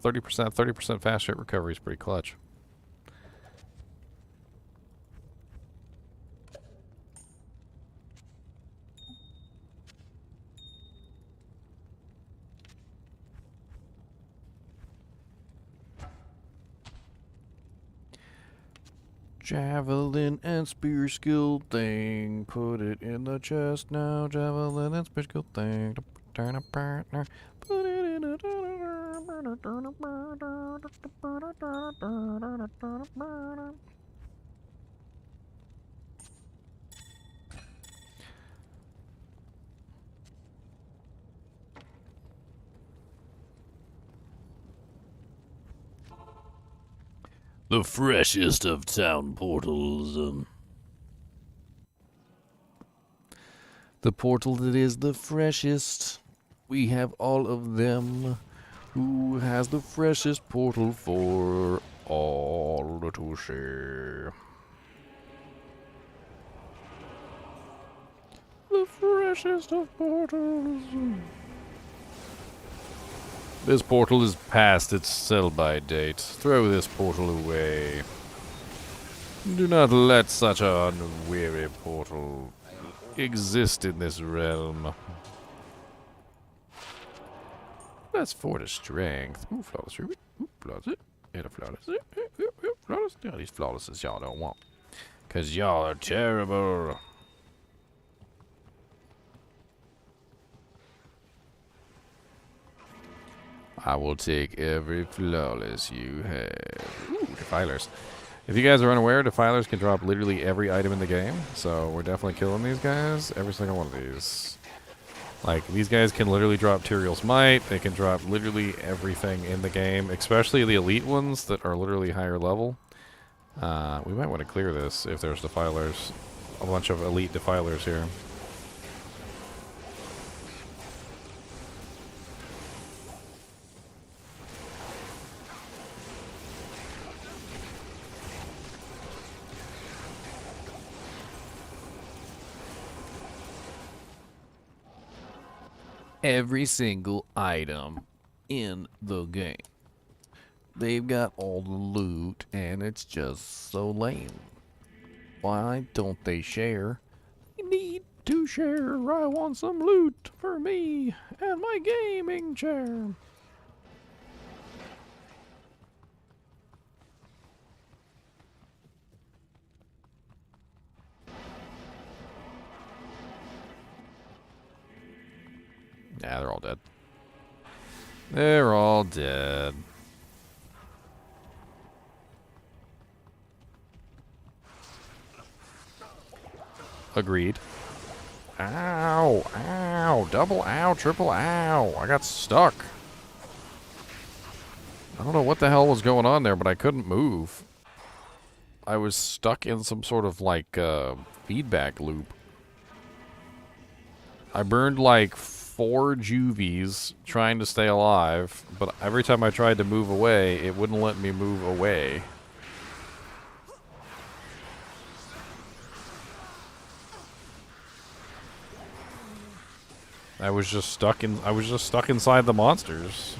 30% fast hit recovery is pretty clutch. Javelin and spear skill thing. Put it in the chest now. Javelin and spear skill thing. Turn a partner. Put it in a. The freshest of town portals. The portal that is the freshest. We have all of them. Who has the freshest portal for all to share? The freshest of portals. This portal is past its sell-by date. Throw this portal away. Do not let such an unweary portal exist in this realm. That's 4 to strength. Ooh, flawless ruby. Ooh, flawless. And a flawless. Flawless. No, these flawlesses y'all don't want. Because y'all are terrible. I will take every flawless you have. Ooh, defilers. If you guys are unaware, defilers can drop literally every item in the game. So we're definitely killing these guys. Every single one of these. Like, these guys can literally drop Tyrael's Might. They can drop literally everything in the game. Especially the elite ones that are literally higher level. We might want to clear this if there's defilers. A bunch of elite defilers here. Every single item in the game. They've got all the loot, and it's just so lame. Why don't they share? I need to share. I want some loot for me and my gaming chair. Yeah, they're all dead. They're all dead. Agreed. Ow, ow, double ow, triple ow. I got stuck. I don't know what the hell was going on there, but I couldn't move. I was stuck in some sort of like feedback loop. I burned like 4 juvies trying to stay alive, but every time I tried to move away, it wouldn't let me move away. I was just stuck inside the monsters.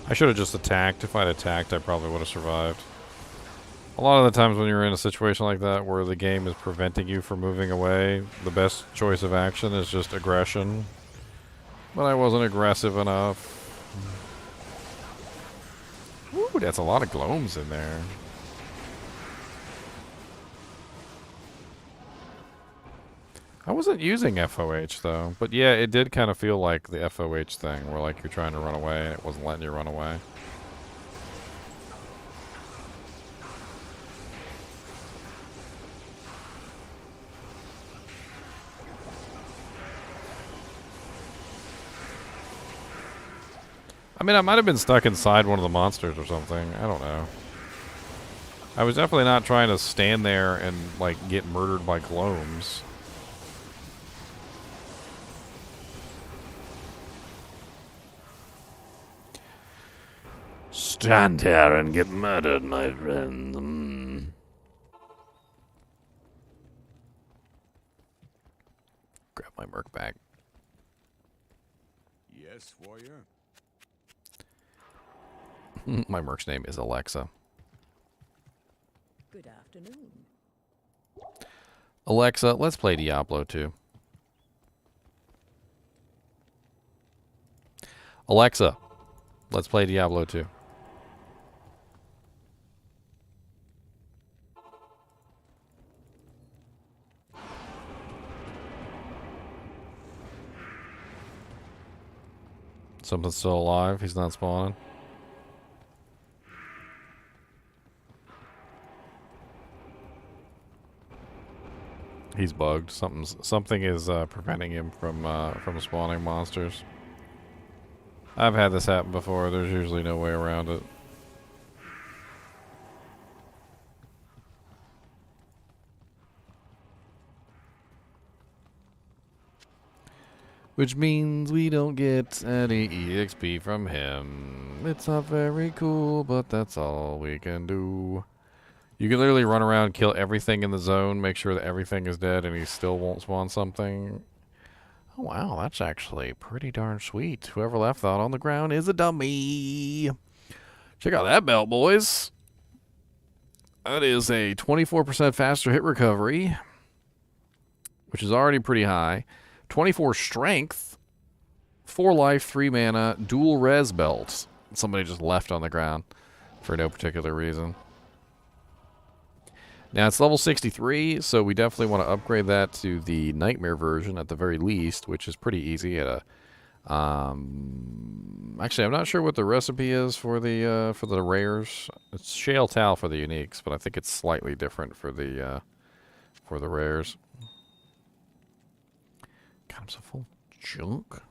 I should have just attacked. If I'd attacked, I probably would have survived. A lot of the times when you're in a situation like that where the game is preventing you from moving away, the best choice of action is just aggression. But I wasn't aggressive enough. Ooh, that's a lot of gloams in there. I wasn't using FOH though, but yeah, it did kind of feel like the FOH thing where like you're trying to run away and it wasn't letting you run away. I mean, I might have been stuck inside one of the monsters or something. I don't know. I was definitely not trying to stand there and, like, get murdered by gloams. Stand here and get murdered, my friend. Grab my merc bag. Yes, warrior. My merc's name is Alexa. Good afternoon. Alexa, let's play Diablo 2. Alexa, let's play Diablo 2. Something's still alive. He's not spawning. He's bugged. Something is preventing him from spawning monsters. I've had this happen before. There's usually no way around it. Which means we don't get any EXP from him. It's not very cool, but that's all we can do. You can literally run around, kill everything in the zone, make sure that everything is dead, and he still won't spawn something. Oh, wow, that's actually pretty darn sweet. Whoever left that on the ground is a dummy. Check out that belt, boys. That is a 24% faster hit recovery, which is already pretty high. 24 strength, 4 life, 3 mana, dual res belt. Somebody just left on the ground for no particular reason. Now it's level 63, so we definitely want to upgrade that to the Nightmare version at the very least, which is pretty easy at a... actually, I'm not sure what the recipe is for the rares. It's Shale Tal for the uniques, but I think it's slightly different for the rares. God, I'm so full of junk.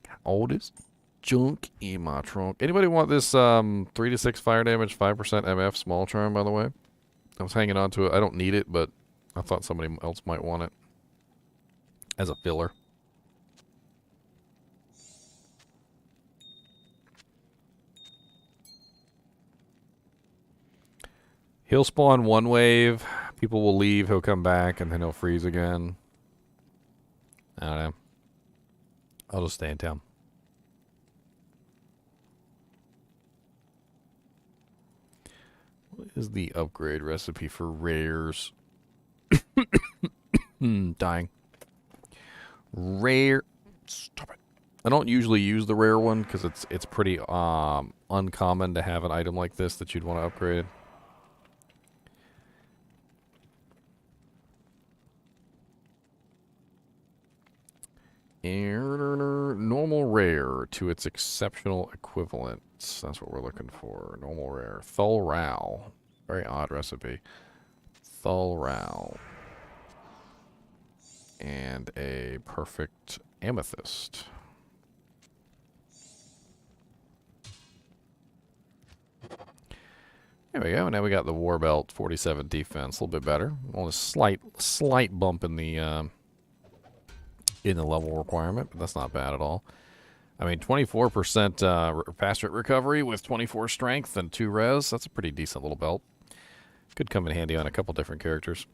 Got all this junk in my trunk. Anybody want this 3 to 6 fire damage, 5% MF small charm, by the way? I was hanging on to it. I don't need it, but I thought somebody else might want it as a filler. He'll spawn 1 wave. People will leave. He'll come back, and then he'll freeze again. I don't know. I'll just stay in town. What is the upgrade recipe for rares? Dying. Rare. Stop it. I don't usually use the rare one because it's pretty uncommon to have an item like this that you'd want to upgrade. Normal rare to its exceptional equivalent. That's what we're looking for. Normal rare. Thul Rao. Very odd recipe. Thul Rao. And a perfect amethyst. There we go. Now we got the war belt, 47 defense, a little bit better. Only a slight bump in the level requirement, but that's not bad at all. I mean, 24% fast rate recovery with 24 strength and 2 res. That's a pretty decent little belt. Could come in handy on a couple different characters.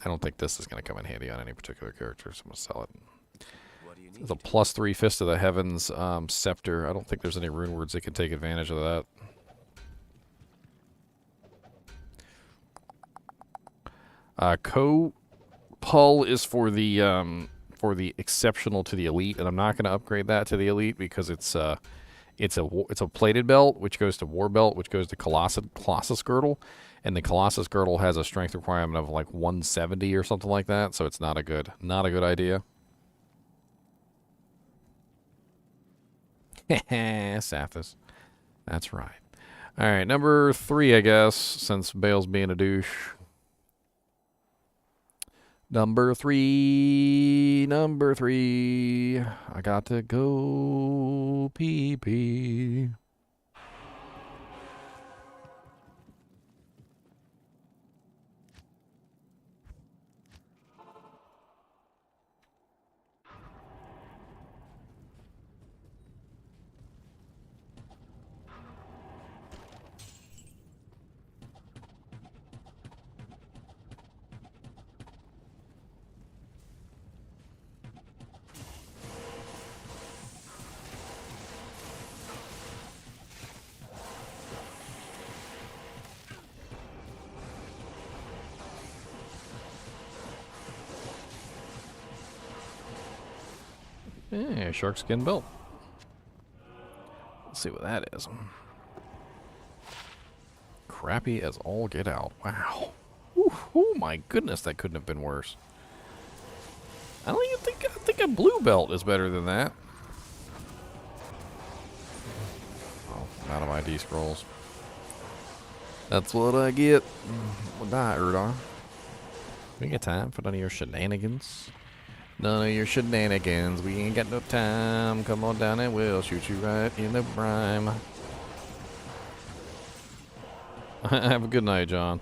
I don't think this is going to come in handy on any particular character, so I'm going to sell it. It's a +3 Fist of the Heavens scepter. I don't think there's any rune words that can take advantage of that. Pull is for the exceptional to the elite, and I'm not going to upgrade that to the elite because it's a plated belt, which goes to war belt, which goes to Colossus girdle, and the Colossus girdle has a strength requirement of like 170 or something like that, so it's not a good idea. Sathis. That's right. All right, number 3, I guess, since Bale's being a douche. Number 3. I got to go pee-pee. Yeah, shark skin belt. Let's see what that is. Crappy as all get out. Wow. Oh my goodness, that couldn't have been worse. I think a blue belt is better than that. Oh, I'm out of ID scrolls. That's what I get. We'll die, Urdar. We got time for none of your shenanigans. None of your shenanigans. We ain't got no time. Come on down and we'll shoot you right in the prime. Have a good night, John.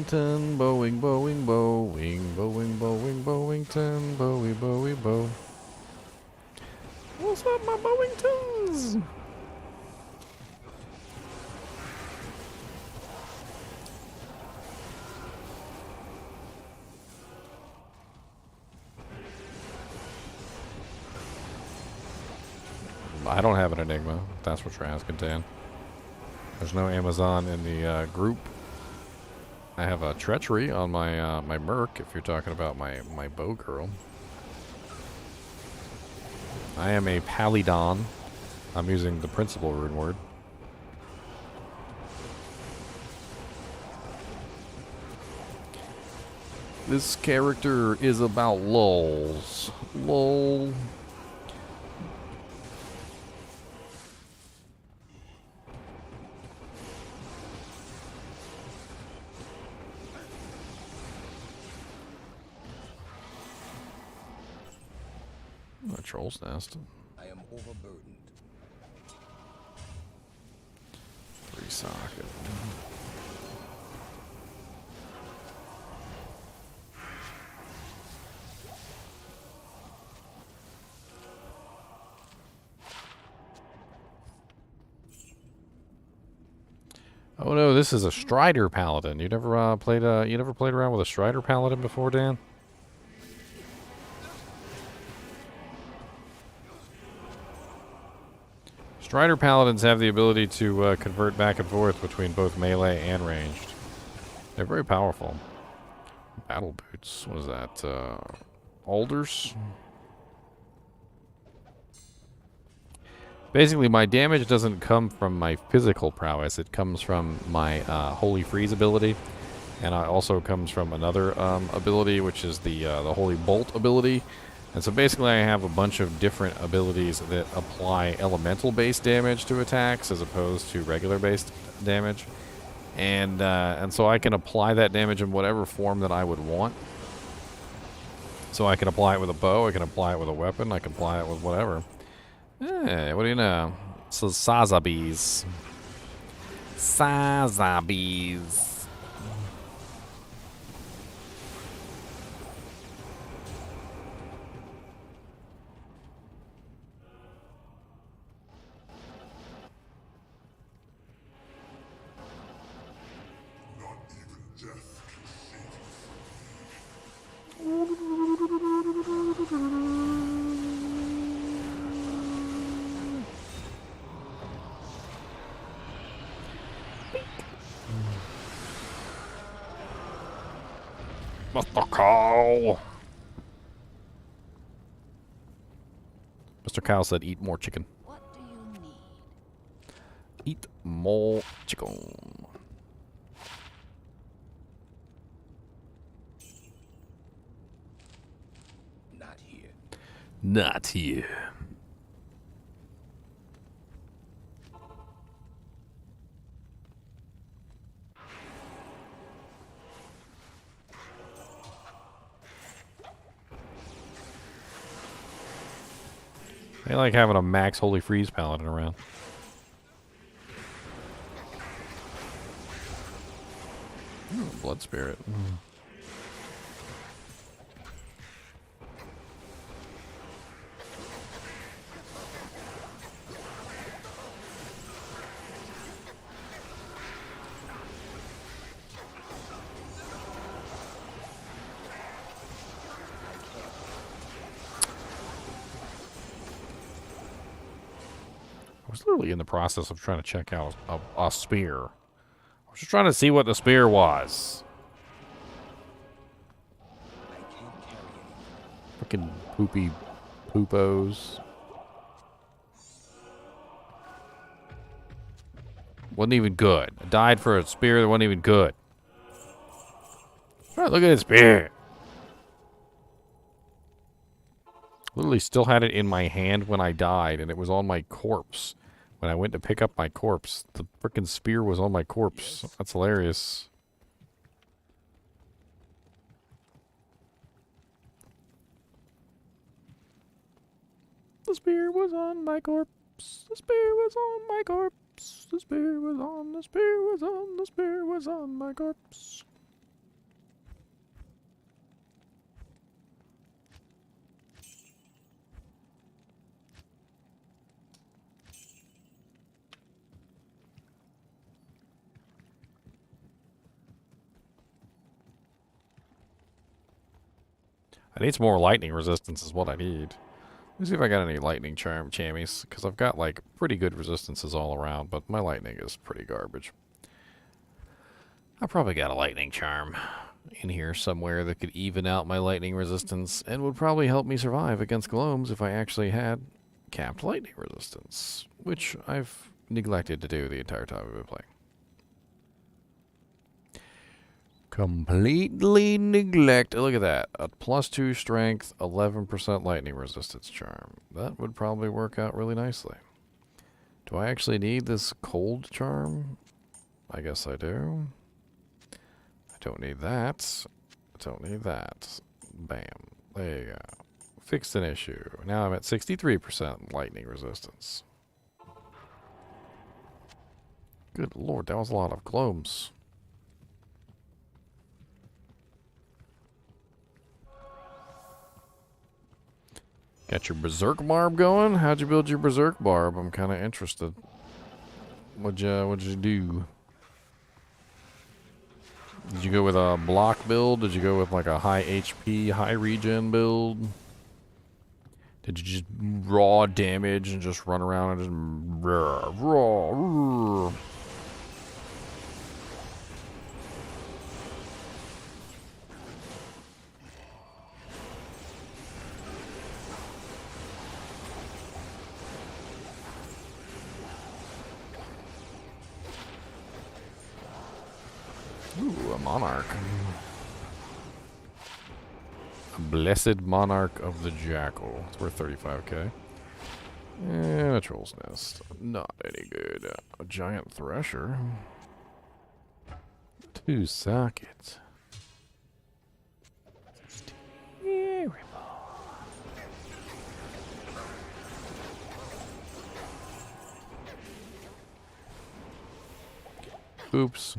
Bowington, Bowing, Bowing, Bowing, Bowing, Bowing, Bowington, Bowie, Bowie, Bow. What's up, my Bowingtons? I don't have an Enigma, if that's what you're asking, Dan. There's no Amazon in the group. I have a Treachery on my my Merc, if you're talking about my bow girl. I am a Palidon. I'm using the principal rune word. This character is about lulz. Lol. A troll's nest. I am overburdened. 3 socket. Oh no, this is a Strider Paladin. You never played around with a Strider Paladin before, Dan? Strider Paladins have the ability to convert back and forth between both melee and ranged. They're very powerful. Battle boots. What is that? Alders? Basically, my damage doesn't come from my physical prowess. It comes from my Holy Freeze ability. And it also comes from another ability, which is the Holy Bolt ability. And so basically I have a bunch of different abilities that apply elemental-based damage to attacks as opposed to regular-based damage. And so I can apply that damage in whatever form that I would want. So I can apply it with a bow, I can apply it with a weapon, I can apply it with whatever. Hey, what do you know? So Sazabis. Sazabis. Mr. Cow. Mr. Cow said, "Eat more chicken." What do you need? Eat more chicken. Not here. Not here. They like having a max Holy Freeze Paladin around. Ooh, Blood Spirit. I was literally in the process of trying to check out a spear. I was just trying to see what the spear was. I can't carry anymore. Freaking poopy poopos. Wasn't even good. I died for a spear that wasn't even good. Alright, look at this spear. Literally still had it in my hand when I died, and it was on my corpse. When I went to pick up my corpse, the frickin' spear was on my corpse. That's hilarious. The spear was on my corpse. The spear was on my corpse. The spear was on, the spear was on, the spear was on my corpse. I need some more lightning resistance is what I need. Let me see if I got any lightning charm chammies, because I've got like pretty good resistances all around, but my lightning is pretty garbage. I probably got a lightning charm in here somewhere that could even out my lightning resistance and would probably help me survive against gloams if I actually had capped lightning resistance, which I've neglected to do the entire time I've been playing. Completely neglect. Look at that. A +2 strength, 11% lightning resistance charm. That would probably work out really nicely. Do I actually need this cold charm? I guess I do. I don't need that. I don't need that. Bam. There you go. Fixed an issue. Now I'm at 63% lightning resistance. Good lord, that was a lot of gloams. Got your berserk barb going? How'd you build your berserk barb? I'm kind of interested. What'd you do? Did you go with a block build? Did you go with like a high HP, high regen build? Did you just raw damage and just run around and just raw? Ooh, a monarch. A blessed monarch of the jackal. It's worth 35k. And a troll's nest. Not any good. A giant thresher. 2 sockets. Terrible. Oops.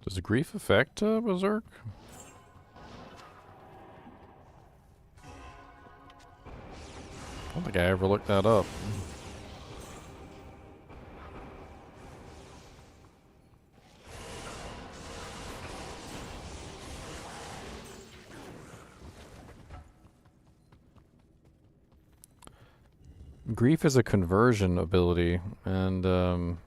Does grief affect Berserk? I don't think I ever looked that up. Grief is a conversion ability, and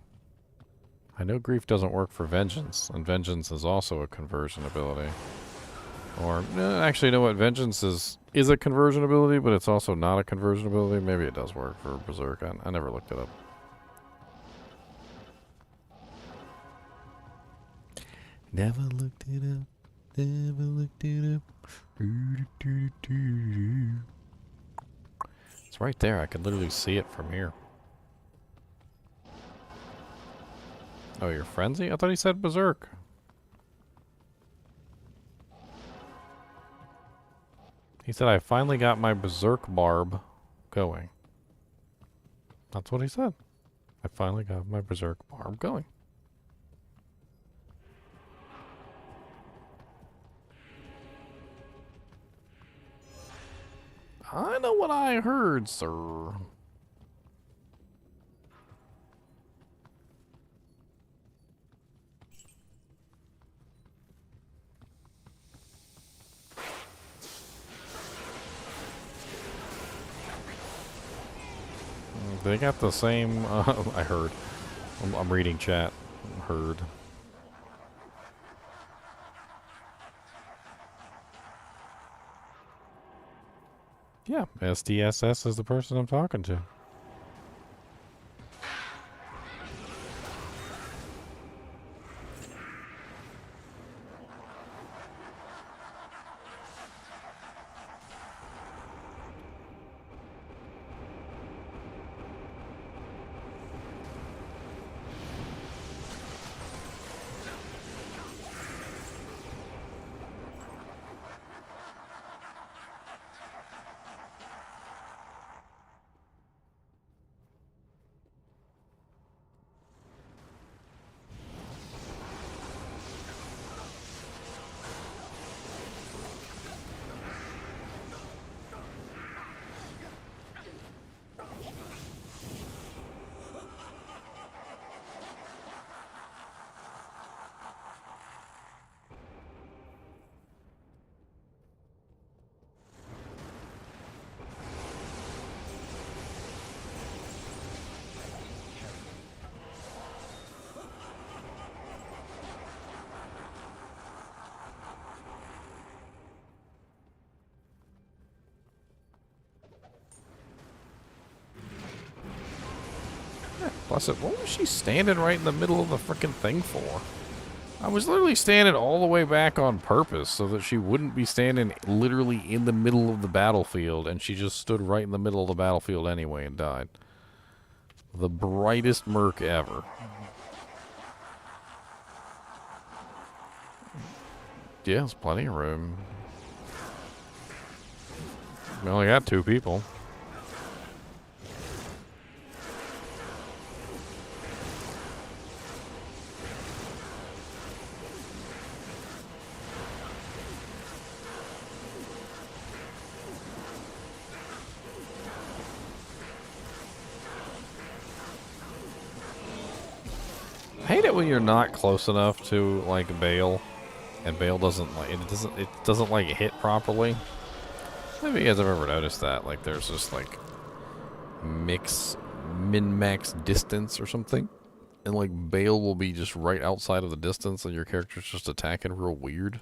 I know grief doesn't work for vengeance, and vengeance is also a conversion ability. Or, actually, you know what? Vengeance is a conversion ability, but it's also not a conversion ability. Maybe it does work for Berserk. I never looked it up. Never looked it up. Never looked it up. It's right there. I can literally see it from here. Oh, you're frenzy? I thought he said Berserk. He said, I finally got my Berserk barb going. That's what he said. I finally got my Berserk barb going. I know what I heard, sir. They got the same, I heard. I'm reading chat. Heard. Yeah, SDSS is the person I'm talking to. Plus, what was she standing right in the middle of the frickin' thing for? I was literally standing all the way back on purpose so that she wouldn't be standing literally in the middle of the battlefield, and she just stood right in the middle of the battlefield anyway and died. The brightest merc ever. Yeah, there's plenty of room. We only got 2 people. I hate it when you're not close enough to like Bale, and Bale doesn't like it doesn't like hit properly. Maybe you guys have ever noticed that, like there's just like min-max distance or something, and like Bale will be just right outside of the distance, and your character's just attacking real weird.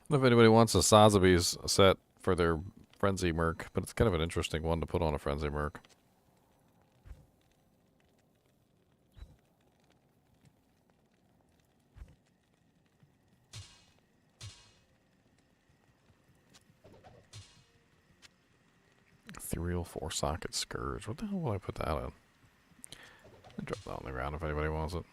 I don't know if anybody wants a Sotheby's set for their Frenzy Merc, but it's kind of an interesting one to put on a Frenzy Merc. Ethereal 4-socket Scourge. What the hell will I put that in? I'll drop that on the ground if anybody wants it.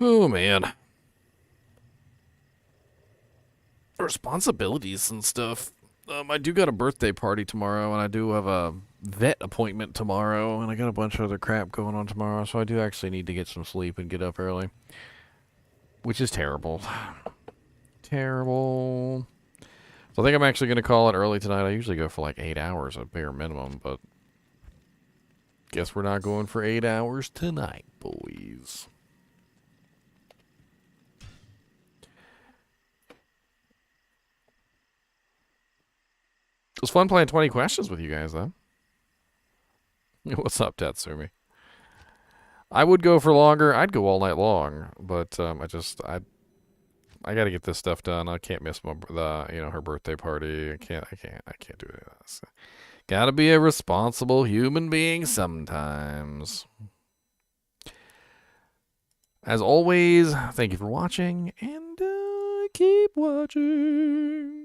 Oh, man. Responsibilities and stuff. I do got a birthday party tomorrow, and I do have a vet appointment tomorrow, and I got a bunch of other crap going on tomorrow, so I do actually need to get some sleep and get up early. Which is terrible. Terrible. So I think I'm actually going to call it early tonight. I usually go for like 8 hours at bare minimum, but guess we're not going for 8 hours tonight, boys. It was fun playing 20 questions with you guys, though. What's up, Tatsumi? I would go for longer. I'd go all night long, but I got to get this stuff done. I can't miss her birthday party. I can't do that. Got to be a responsible human being sometimes. As always, thank you for watching, and keep watching.